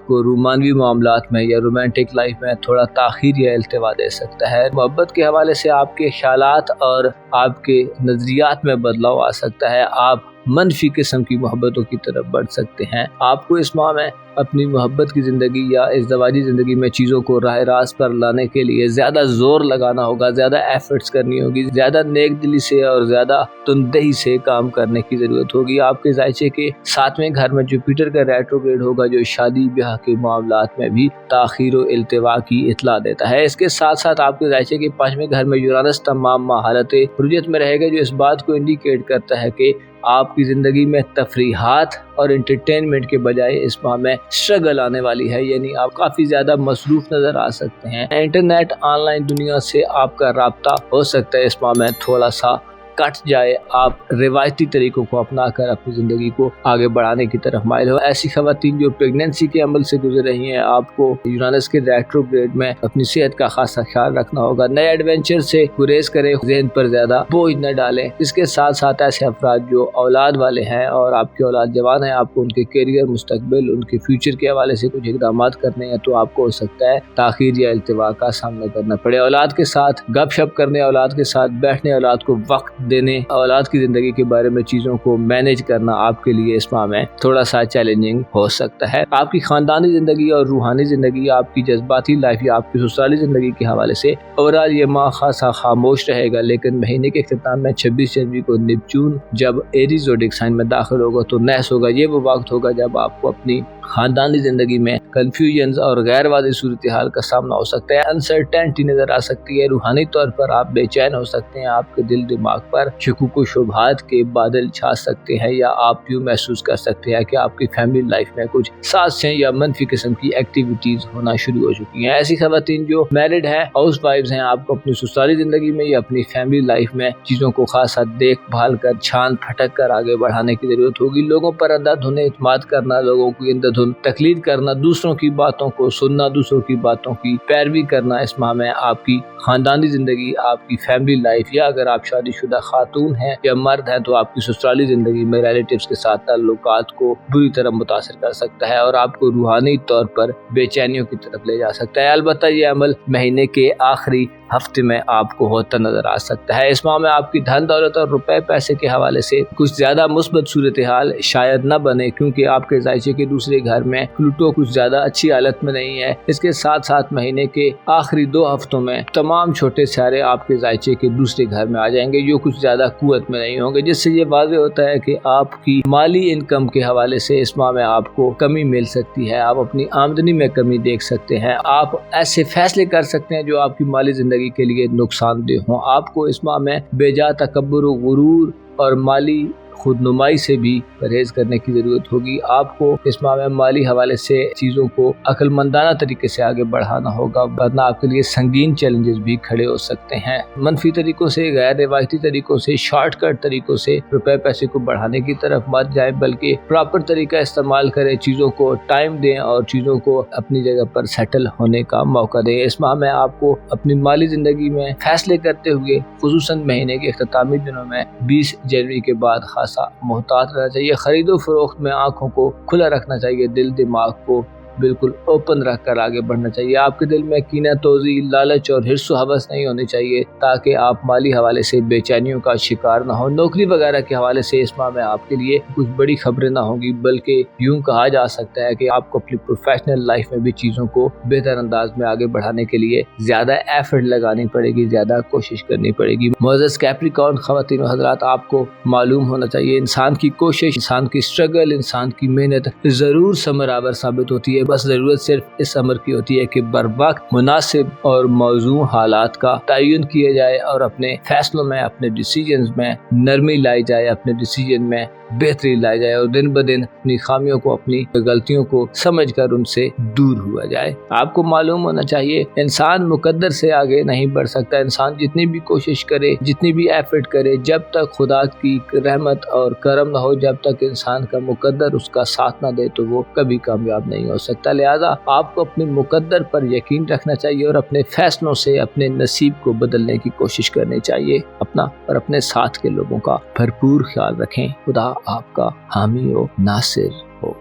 کو رومانوی معاملات میں یا رومانٹک لائف میں تھوڑا تاخیر یا التوا دے سکتا ہے۔ محبت کے حوالے سے آپ کے خیالات اور آپ کے نظریات میں بدلاؤ آ سکتا ہے، آپ منفی قسم کی محبتوں کی طرف بڑھ سکتے ہیں۔ آپ کو اس ماہ میں اپنی محبت کی زندگی یا ازدواجی زندگی میں چیزوں کو راہ راست پر لانے کے لیے زیادہ زور لگانا ہوگا، زیادہ ایفرٹس کرنی ہوگی، زیادہ نیک دلی سے اور زیادہ تندہی سے کام کرنے کی ضرورت ہوگی۔ آپ کے ذائچے کے 7ویں گھر میں جوپیٹر کا ریٹروگریڈ ہوگا جو شادی بیاہ کے معاملات میں بھی تاخیر و التوا کی اطلاع دیتا ہے۔ اس کے ساتھ ساتھ آپ کے ذائچے کے 5ویں گھر میں یورانس تمام مہارت رجت میں رہے گا جو اس بات کو انڈیکیٹ کرتا ہے کہ آپ کی زندگی میں تفریحات اور انٹرٹینمنٹ کے بجائے اس ماہ میں اسٹرگل آنے والی ہے، یعنی آپ کافی زیادہ مصروف نظر آ سکتے ہیں۔ انٹرنیٹ، آن لائن دنیا سے آپ کا رابطہ ہو سکتا ہے اس ماہ میں تھوڑا سا کٹ جائے، آپ روایتی طریقوں کو اپنا کر اپنی زندگی کو آگے بڑھانے کی طرف مائل ہو۔ ایسی خواتین جو پریگننسی کے عمل سے گزر رہی ہیں، آپ کو یورانس کے ریٹروگریڈ میں اپنی صحت کا خاصا خیال رکھنا ہوگا۔ نئے ایڈونچر سے گریز کریں، ذہن پر زیادہ بوجھ نہ ڈالیں۔ اس کے ساتھ ساتھ ایسے افراد جو اولاد والے ہیں اور آپ کی اولاد جوان ہیں، آپ کو ان کے کیریئر، مستقبل، ان کے فیوچر کے حوالے سے کچھ اقدامات کرنے ہیں تو آپ کو ہو سکتا ہے تاخیر یا التوا کا سامنا کرنا پڑے۔ اولاد کے ساتھ گپ شپ کرنے، اولاد کے ساتھ بیٹھنے، اولاد کو وقت دینے، اولاد کی زندگی کے بارے میں چیزوں کو مینیج کرنا آپ کے لیے اس ماہ میں تھوڑا سا چیلنجنگ ہو سکتا ہے۔ آپ کی خاندانی زندگی اور روحانی زندگی، آپ کی جذباتی لائف یا آپ کی سسرالی زندگی کے حوالے سے اوورآل یہ ماہ خاصا خاموش رہے گا، لیکن مہینے کے اختتام میں 26 جنوری کو نیپچون جب ایریز زوڈک سائن میں داخل ہوگا تو نحس ہوگا۔ یہ وہ وقت ہوگا جب آپ کو اپنی خاندانی زندگی میں کنفیوژنز اور غیر واضح صورتحال کا سامنا ہو سکتا ہے، انسرٹینٹی نظر آ سکتی ہے، روحانی طور پر آپ بے چین ہو سکتے ہیں، آپ کے دل دماغ پر شکوک و شبہات کے بادل چھا سکتے ہیں، یا آپ یوں محسوس کر سکتے ہیں کہ آپ کی فیملی لائف میں کچھ سازشیں یا منفی قسم کی ایکٹیویٹیز ہونا شروع ہو چکی ہیں۔ ایسی خواتین جو میرڈ ہیں، ہاؤس وائفز ہیں، آپ کو اپنی سسرالی زندگی میں یا اپنی فیملی لائف میں چیزوں کو خاصا دیکھ بھال کر، چھان پھٹک کر آگے بڑھانے کی ضرورت ہوگی۔ لوگوں پر اندھا دھند اعتماد کرنا، لوگوں کی اندھا دھند تقلید کرنا، دوسروں کی باتوں کو سننا، دوسروں کی باتوں کی پیروی کرنا اس ماہ میں آپ کی خاندانی زندگی، آپ کی فیملی لائف، یا اگر آپ شادی شدہ خاتون ہیں یا مرد ہیں تو آپ کی سسرالی زندگی میں ریلیٹیوز کے ساتھ تعلقات کو بری طرح متاثر کر سکتا ہے اور آپ کو روحانی طور پر بے چینیوں کی طرف لے جا سکتا ہے۔ البتہ یہ عمل مہینے کے آخری ہفتے میں آپ کو ہوتا نظر آ سکتا ہے۔ اس ماہ میں آپ کی دھن دولت اور روپے پیسے کے حوالے سے کچھ زیادہ مثبت صورتحال شاید نہ بنے، کیونکہ آپ کے ذائچے کے دوسرے گھر میں پلوٹو کچھ زیادہ اچھی حالت میں نہیں ہے۔ اس کے ساتھ ساتھ مہینے کے آخری 2 ہفتوں میں تمام چھوٹے ستارے آپ کے ذائچے کے دوسرے گھر میں آ جائیں گے، جو کچھ زیادہ قوت میں نہیں ہوں گے، جس سے یہ واضح ہوتا ہے کہ آپ کی مالی انکم کے حوالے سے اس ماہ میں آپ کو کمی مل سکتی ہے۔ آپ اپنی آمدنی میں کمی دیکھ سکتے ہیں۔ آپ ایسے فیصلے کر سکتے ہیں جو آپ کی مالی زندگی کے لیے نقصان دہ ہوں۔ آپ کو اس ماہ میں بے جا تکبر و غرور اور مالی خود نمائی سے بھی پرہیز کرنے کی ضرورت ہوگی۔ آپ کو اس ماہ میں مالی حوالے سے چیزوں کو عقل مندانہ طریقے سے آگے بڑھانا ہوگا، ورنہ آپ کے لیے سنگین چیلنجز بھی کھڑے ہو سکتے ہیں۔ منفی طریقوں سے، غیر روایتی طریقوں سے، شارٹ کٹ طریقوں سے روپے پیسے کو بڑھانے کی طرف مت جائیں، بلکہ پراپر طریقہ استعمال کریں، چیزوں کو ٹائم دیں اور چیزوں کو اپنی جگہ پر سیٹل ہونے کا موقع دیں۔ اس ماہ میں آپ کو اپنی مالی زندگی میں فیصلے کرتے ہوئے خصوصاً مہینے کے اختتامی دنوں میں 20 جنوری کے بعد خاصا محتاط رہنا چاہیے۔ خرید و فروخت میں آنکھوں کو کھلا رکھنا چاہیے، دل دماغ کو بالکل اوپن رکھ کر آگے بڑھنا چاہیے۔ آپ کے دل میں کینہ توزی، لالچ اور حرص و حوث نہیں ہونی چاہیے، تاکہ آپ مالی حوالے سے بے چینیوں کا شکار نہ ہو۔ نوکری وغیرہ کے حوالے سے اس ماہ میں آپ کے لیے کچھ بڑی خبریں نہ ہوں گی، بلکہ یوں کہا جا سکتا ہے کہ آپ کو اپنی پروفیشنل لائف میں بھی چیزوں کو بہتر انداز میں آگے بڑھانے کے لیے زیادہ ایفرٹ لگانی پڑے گی، زیادہ کوشش کرنی پڑے گی۔ معزز کیپریکارن خواتین و حضرات، آپ کو معلوم ہونا چاہیے انسان کی کوشش، انسان کی سٹرگل، انسان کی محنت ضرور ثمر آور ثابت ہوتی ہے۔ بس ضرورت صرف اس امر کی ہوتی ہے کہ بروقت مناسب اور موزوں حالات کا تعین کیا جائے اور اپنے فیصلوں میں، اپنے ڈیسیجنز میں نرمی لائی جائے، اپنے ڈیسیجن میں بہتری لائی جائے اور دن بدن اپنی خامیوں کو، اپنی غلطیوں کو سمجھ کر ان سے دور ہوا جائے۔ آپ کو معلوم ہونا چاہیے انسان مقدر سے آگے نہیں بڑھ سکتا۔ انسان جتنی بھی کوشش کرے، جتنی بھی ایفرٹ کرے، جب تک خدا کی رحمت اور کرم نہ ہو، جب تک انسان کا مقدر اس کا ساتھ نہ دے، تو وہ کبھی کامیاب نہیں ہو سکتا۔ لہذا آپ کو اپنے مقدر پر یقین رکھنا چاہیے اور اپنے فیصلوں سے اپنے نصیب کو بدلنے کی کوشش کرنی چاہیے۔ اپنا اور اپنے ساتھ کے لوگوں کا بھرپور خیال رکھیں۔ خدا آپ کا حامی و ناصر ہو۔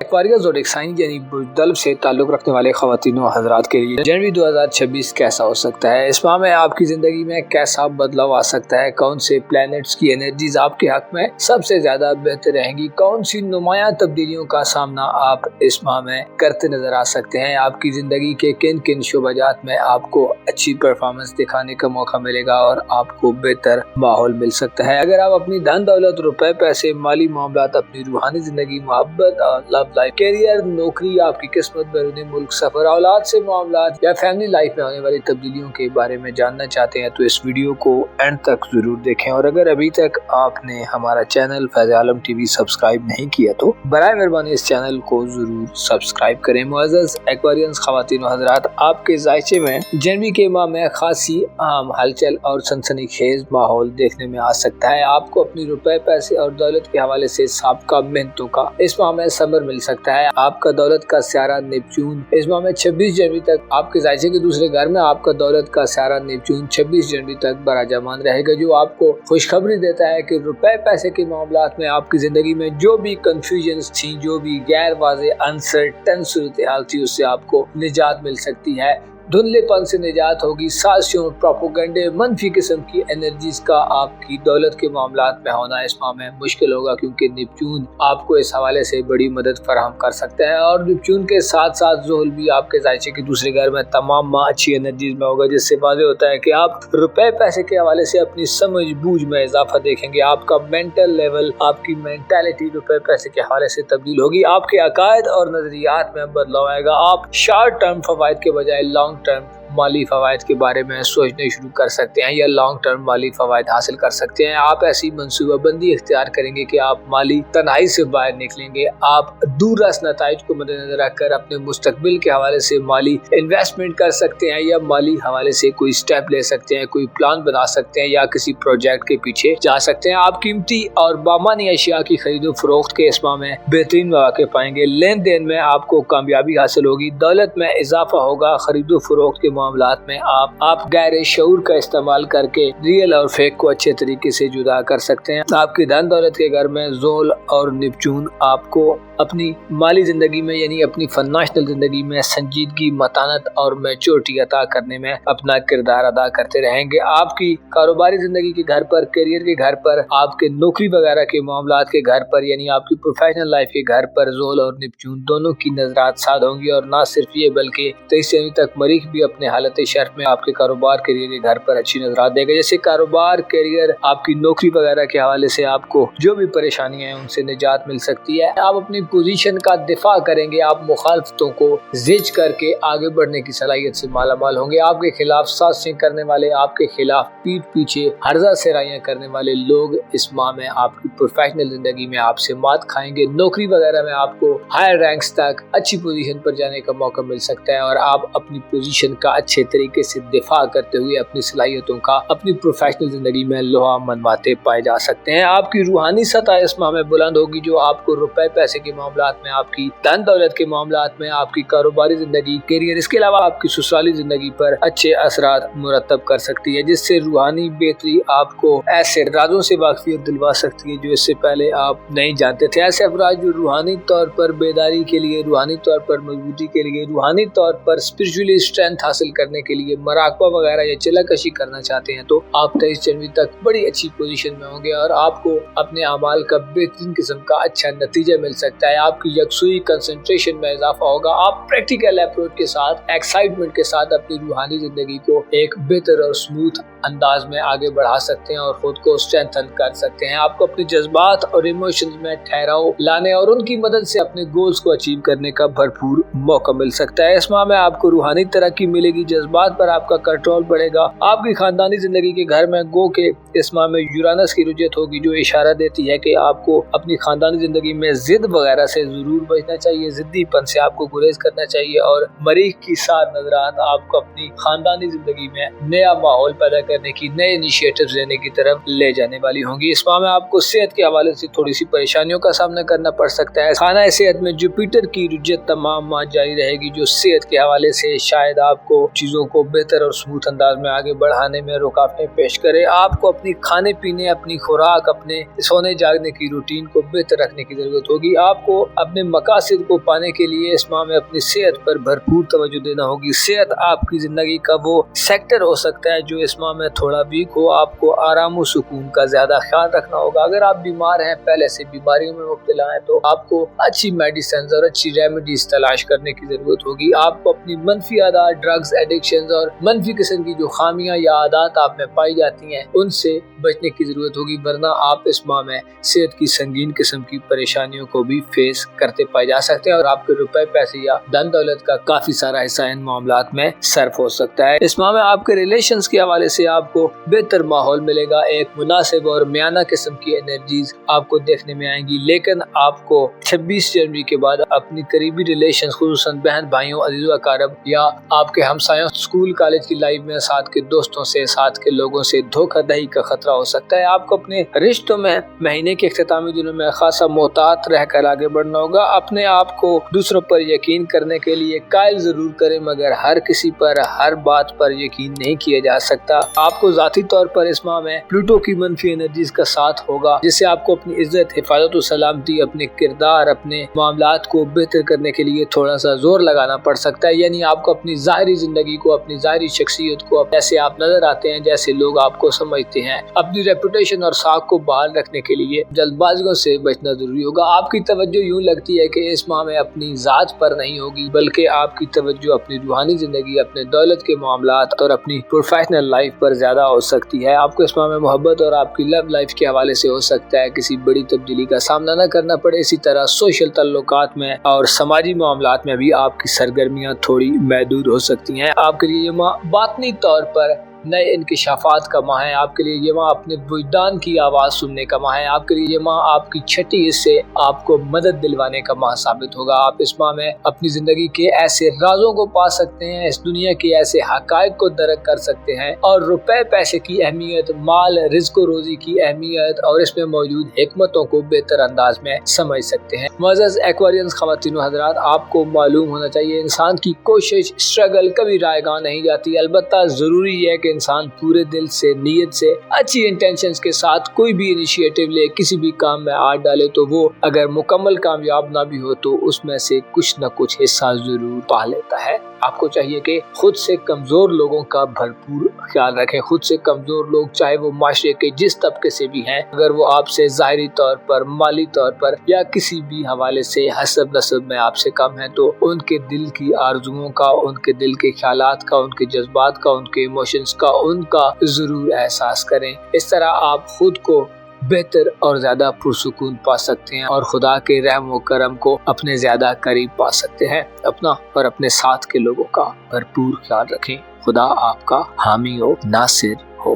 ایکویریس زوڈک سائن یعنی برج سے تعلق رکھنے والے خواتین و حضرات کے لیے جنوری 2026 کیسا ہو سکتا ہے؟ اس ماہ میں آپ کی زندگی میں کیسا بدلاؤ آ سکتا ہے؟ کون سے پلینٹس کی انرجیز آپ کے حق میں سب سے زیادہ بہتر رہیں گی؟ کون سی نمایاں تبدیلیوں کا سامنا آپ اس ماہ میں کرتے نظر آ سکتے ہیں؟ آپ کی زندگی کے کن کن شعبہ جات میں آپ کو اچھی پرفارمنس دکھانے کا موقع ملے گا اور آپ کو بہتر ماحول مل سکتا ہے؟ اگر آپ اپنی دھن دولت، روپے پیسے، مالی معاملات، اپنی روحانی زندگی، محبت اور لو لائف، کیریئر، نوکری، آپ کی قسمت، بیرون ملک سفر، اولاد سے معاملات یا فیملی لائف میں ہونے والی تبدیلیوں کے بارے میں جاننا چاہتے ہیں تو اس ویڈیو کو اینڈ تک ضرور دیکھیں۔ اور اگر ابھی تک آپ نے ہمارا چینل فیض عالم ٹی وی سبسکرائب نہیں کیا تو برائے مہربانی اس چینل کو ضرور سبسکرائب کریں۔ معزز ایکویرینس خواتین و حضرات، آپ کے ذائچے میں جنوری کے ماہ میں خاصی اہم ہلچل اور سنسنی خیز ماحول دیکھنے میں آ سکتا ہے۔ آپ کو اپنی روپے پیسے اور دولت کے حوالے سے سابقہ محنتوں کا اس ماہ میں ثمر مل سکتا ہے۔ آپ کا دولت کا سیارہ نیپچون اس ماہ میں 26 جنوری تک آپ کے ذائچے کے دوسرے گھر میں، آپ کا دولت کا سیارہ نیپچون 26 جنوری تک براجمان رہے گا، جو آپ کو خوشخبری دیتا ہے کہ روپے پیسے کے معاملات میں آپ کی زندگی میں جو بھی کنفیوژنز تھیں، جو بھی غیر واضح انسرٹن صورتحال تھی، اس سے آپ کو نجات مل سکتی ہے۔ دھندلے پن سے نجات ہوگی۔ سازشوں، پروپیگنڈے، منفی قسم کی انرجیز کا آپ کی دولت کے معاملات میں ہونا اس ماہ میں مشکل ہوگا، کیونکہ نیپچون آپ کو اس حوالے سے بڑی مدد فراہم کر سکتا ہے۔ اور نیپچون کے ساتھ ساتھ زحل بھی آپ کے ذائچے کے دوسرے گھر میں تمام ماہ اچھی انرجیز میں ہوگا، جس سے واضح ہوتا ہے کہ آپ روپے پیسے کے حوالے سے اپنی سمجھ بوجھ میں اضافہ دیکھیں گے۔ آپ کا مینٹل لیول، آپ کی مینٹالٹی روپے پیسے کے حوالے سے تبدیل ہوگی۔ آپ کے عقائد اور نظریات میں بدلاؤ آئے گا۔ آپ شارٹ ٹرم فوائد کے بجائے لانگ ٹرم مالی فوائد کے بارے میں سوچنے شروع کر سکتے ہیں یا لانگ ٹرم مالی فوائد حاصل کر سکتے ہیں۔ آپ ایسی منصوبہ بندی اختیار کریں گے کہ آپ مالی تنہائی سے باہر نکلیں گے۔ آپ دور رس نتائج کو مد نظر رکھ کر اپنے مستقبل کے حوالے سے مالی انویسٹمنٹ کر سکتے ہیں یا مالی حوالے سے کوئی سٹیپ لے سکتے ہیں، کوئی پلان بنا سکتے ہیں یا کسی پروجیکٹ کے پیچھے جا سکتے ہیں۔ آپ قیمتی اور بامانی اشیاء کی خرید و فروخت کے اس ماہ میں بہترین مواقع پائیں گے۔ لین دین میں آپ کو کامیابی حاصل ہوگی، دولت میں اضافہ ہوگا، خرید و فروخت کے मामलात में आप गैर शऊर का इस्तेमाल करके रियल और फेक को अच्छे तरीके से जुदा कर सकते हैं। आपकी धन दौलत के घर में ज़ोल और निपचून आपको अपनी माली जिंदगी में यानी अपनी फाइनेंशियल जिंदगी में संजीदगी, मतानत और मैच्योरिटी अता करने में अपना किरदार अदा करते रहेंगे। आपकी कारोबारी जिंदगी के घर पर, करियर के घर पर, आपके नौकरी वगैरह के मामलात के घर पर यानी आपकी प्रोफेशनल लाइफ के घर पर ज़ोल और निपचून दोनों की नजरात साध होंगी। और ना सिर्फ ये बल्कि 23 जनवरी तक मरीख भी अपने हालत शर्फ में आपके कारोबार करियर के घर पर अच्छी नजरात देगा। जैसे कारोबार, करियर, आपकी नौकरी वगैरह के हवाले से आपको जो भी परेशानियां हैं उनसे निजात मिल सकती है। आप अपनी पोजीशन का दिफा करेंगे, आप मुखालफतों को जिज करके आगे बढ़ने की सलाहियत से मालामाल होंगे। आपके खिलाफ साजिशें करने वाले, आपके खिलाफ पीठ पीछे हर्जा सेराइयां करने वाले लोग इस माह में आपकी प्रोफेशनल जिंदगी में आपसे मात खाएंगे। नौकरी वगैरह में आपको हायर रैंक्स तक अच्छी पोजीशन पर जाने का मौका मिल सकता है और आप अपनी पोजीशन का अच्छे तरीके से दिफा करते हुए अपनी सलाहियतों का अपनी प्रोफेशनल जिंदगी में लोहा मनवाते पाए जा सकते हैं। आपकी रूहानी सतह इस माह में बुलंद होगी, जो आपको रुपए पैसे के मामलात में, आपकी धन दौलत के मामलात में, आपकी कारोबारी जिंदगी, करियर, इसके अलावा आपकी ससुराली जिंदगी पर अच्छे असरात मुरतब कर सकती है, जिससे रूहानी बेहतरी आपको ऐसे राजों से वाकफियत दिलवा सकती है जो इससे पहले आप नहीं जानते थे। ऐसे अफराद जो रूहानी तौर पर बेदारी के लिए, रूहानी तौर पर मजबूती के लिए, रूहानी तौर पर स्पिरिचुअली स्ट्रेंथ हासिल करने के लिए मराकबा वगैरह या चिल्लाकशी करना चाहते हैं, तो आप 23 जनवरी तक बड़ी अच्छी पोजीशन में होंगे और आपको अपने अमाल का बेहतरीन किस्म का अच्छा नतीजा मिल सकता है। आपकी यकसुई, कंसंट्रेशन में इजाफा होगा। आप प्रैक्टिकल अप्रोच के साथ, एक्साइटमेंट के साथ अपनी रूहानी जिंदगी को एक बेहतर और स्मूथ अंदाज में आगे बढ़ा सकते हैं और खुद को स्ट्रेंथन कर सकते हैं। आपको अपने जज्बात और इमोशंस में ठहराव लाने और उनकी मदद से अपने गोल्स को अचीव करने का भरपूर मौका मिल सकता है। इस माह में आपको रूहानी तरक्की मिलेगी, जज्बात पर आपका कंट्रोल बढ़ेगा। आपकी खानदानी जिंदगी के घर में गो के इस माह में यूरानस की रुजत होगी, जो इशारा देती है कि आपको अपनी खानदानी जिंदगी में जिद वगैरह से जरूर बचना चाहिए, जिद्दीपन से आपको गुरेज करना चाहिए और मरीख की सात नजरात आपको अपनी खानदानी जिंदगी में नया माहौल पैदा करने की, नए इनिशिएटिव्स लेने की तरफ ले जाने वाली होंगी। इस माह में आपको सेहत के हवाले से थोड़ी सी परेशानियों का सामना करना पड़ सकता है। खाना सेहत में जुपिटर की रुजत तमाम माह जारी रहेगी, जो सेहत के हवाले से शायद आपको चीजों को बेहतर और स्मूथ अंदाज में आगे बढ़ाने में रुकावटें पेश करे। आपको अपनी खाने पीने, अपनी खुराक, अपने सोने जागने की रूटीन को बेहतर रखने की जरूरत होगी। आपको अपने मकासद को पाने के लिए इस माह में अपनी सेहत पर भरपूर तवज्जो देना होगी। सेहत आपकी जिंदगी का वो सेक्टर हो सकता है जो इस माह में थोड़ा वीक हो। आपको आराम और सुकून का ज्यादा ख्याल रखना होगा। अगर आप बीमार हैं, पहले से बीमारियों में मुब्तला हैं, तो आपको अच्छी मेडिसिन और अच्छी रेमेडीज तलाश करने की जरूरत होगी। आपको अपनी मनफी आदत, ड्रग्स एडिक्शन और मनफी किस्म की जो खामियां या आदत आप में पाई जाती हैं, उनसे बचने की जरूरत होगी, वरना आप इस माह में सेहत की संगीन किस्म की परेशानियों को भी फेस करते पाए जा सकते हैं और आपके रुपए पैसे या धन दौलत का काफी सारा हिस्सा इन मामलात में सर्फ हो सकता है। इस माह में आपके रिलेशंस के हवाले से आपको बेहतर माहौल मिलेगा। एक मुनासिब और मियाना किस्म की एनर्जीज आपको देखने में आएंगी, लेकिन आपको 26 जनवरी के बाद अपनी करीबी रिलेशन, खुसूसन बहन भाइयों, अजीज़ व अकारब या आपके हमसायों, स्कूल कॉलेज की लाइफ में साथ के दोस्तों से, साथ के लोगों से धोखाधड़ी का खतरा हो सकता है। आपको अपने रिश्तों में महीने के इख्तितामी दिनों में खासा मोहतात रहकर आगे बढ़ना होगा। अपने आप को दूसरों पर यकीन करने के लिए कायल जरूर करें, मगर हर किसी पर, हर बात पर यकीन नहीं किया जा सकता। आपको जाती तौर पर इस माह में प्लूटो की मनफी एनर्जीज का साथ होगा, जिससे आपको अपनी इज्जत, हिफाजत और सलामती, अपने किरदार, अपने मामलात को बेहतर करने के लिए थोड़ा सा जोर लगाना पड़ सकता है। यानी आपको अपनी ज़ाहिरी जिंदगी को, अपनी ज़ाहिरी शख्सियत को, जैसे आप नजर आते हैं, जैसे लोग आपको समझते हैं, अपनी रेपुटेशन और साख को बहाल रखने के लिए जल्दबाजियों से बचना जरूरी होगा। आपकी तवज्जो यूं लगती है कि इस माह में अपनी जात पर नहीं होगी, बल्कि आपकी तवज्जो अपनी रूहानी जिंदगी, अपने दौलत के मामलात और अपनी प्रोफेशनल लाइफ पर ज्यादा हो सकती है। आपको इस माह में मोहब्बत और आपकी लव लाइफ के हवाले से हो सकता है किसी बड़ी तब्दीली का सामना न करना पड़े। इसी तरह सोशल तल्लुकात में और समाजी मामलात में भी आपकी सरगर्मियां थोड़ी महदूद हो सकती हैं। आपके लिए ये माह बातनी तौर पर نئے انکشافات کا ماہ ہے، آپ کے لیے یہ ماہ اپنے وجدان کی آواز سننے کا ماہ ہے، آپ کے لیے یہ ماہ آپ کی چھٹی حص سے آپ کو مدد دلوانے کا ماہ ثابت ہوگا۔ آپ اس ماہ میں اپنی زندگی کے ایسے رازوں کو پا سکتے ہیں، اس دنیا کے ایسے حقائق کو درک کر سکتے ہیں اور روپے پیسے کی اہمیت، مال رزق و روزی کی اہمیت اور اس میں موجود حکمتوں کو بہتر انداز میں سمجھ سکتے ہیں۔ معزز ایکویرینس خواتین و حضرات، آپ کو معلوم ہونا چاہیے انسان کی کوشش، اسٹرگل کبھی رائے گاں نہیں جاتی، البتہ ضروری ہے کہ انسان پورے دل سے، نیت سے، اچھی انٹینشنز کے ساتھ کوئی بھی انیشیٹو لے، کسی بھی کام میں ہاتھ ڈالے تو وہ اگر مکمل کامیاب نہ بھی ہو تو اس میں سے کچھ نہ کچھ حصہ ضرور پا لیتا ہے۔ آپ کو چاہیے کہ خود سے کمزور لوگوں کا بھرپور خیال رکھیں۔ خود سے کمزور لوگ چاہے وہ معاشرے کے جس طبقے سے بھی ہیں، اگر وہ آپ سے ظاہری طور پر، مالی طور پر یا کسی بھی حوالے سے حسب نسب میں آپ سے کم ہیں، تو ان کے دل کی آرزوؤں کا، ان کے دل کے خیالات کا، ان کے جذبات کا، ان کے ایموشنز کا، ان کا ضرور احساس کریں۔ اس طرح آپ خود کو بہتر اور زیادہ پرسکون پا سکتے ہیں اور خدا کے رحم و کرم کو اپنے زیادہ قریب پا سکتے ہیں۔ اپنا اور اپنے ساتھ کے لوگوں کا بھرپور خیال رکھیں۔ خدا آپ کا حامی و ناصر ہو۔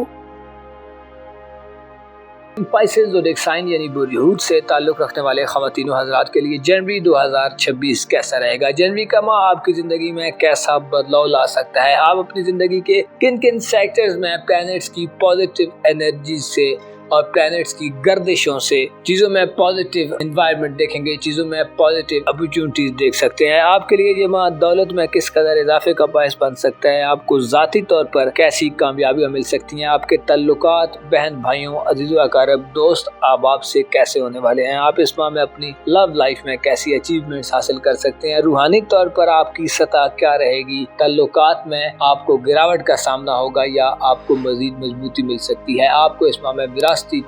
اسپائسز زوڈیک سائن یعنی برج سے تعلق رکھنے والے خواتین و حضرات کے لیے جنوری 2026 کیسا رہے گا؟ جنوری کا ماہ آپ کی زندگی میں کیسا بدلاؤ لا سکتا ہے؟ آپ اپنی زندگی کے کن کن سیکٹرز میں پلانٹس کی پازیٹیو انرجی سے اور پلانٹس کی گردشوں سے چیزوں میں پازیٹیو انوائرمنٹ دیکھیں گے، چیزوں میں پازیٹیو اپرچونٹیز دیکھ سکتے ہیں۔ آپ کے لیے یہ ماہ دولت میں کس قدر اضافے کا باعث بن سکتا ہے، آپ کو ذاتی طور پر کیسی کامیابیاں مل سکتی ہیں، آپ کے تعلقات بہن بھائیوں، عزیز و اقارب، دوست احباب سے کیسے ہونے والے ہیں، آپ اس ماہ میں اپنی لو لائف میں کیسی اچیومنٹس حاصل کر سکتے ہیں، روحانی طور پر آپ کی سطح کیا رہے گی، تعلقات میں آپ کو گراوٹ کا سامنا ہوگا یا آپ کو مزید مضبوطی مل سکتی ہے، آپ کو اس ماہ میں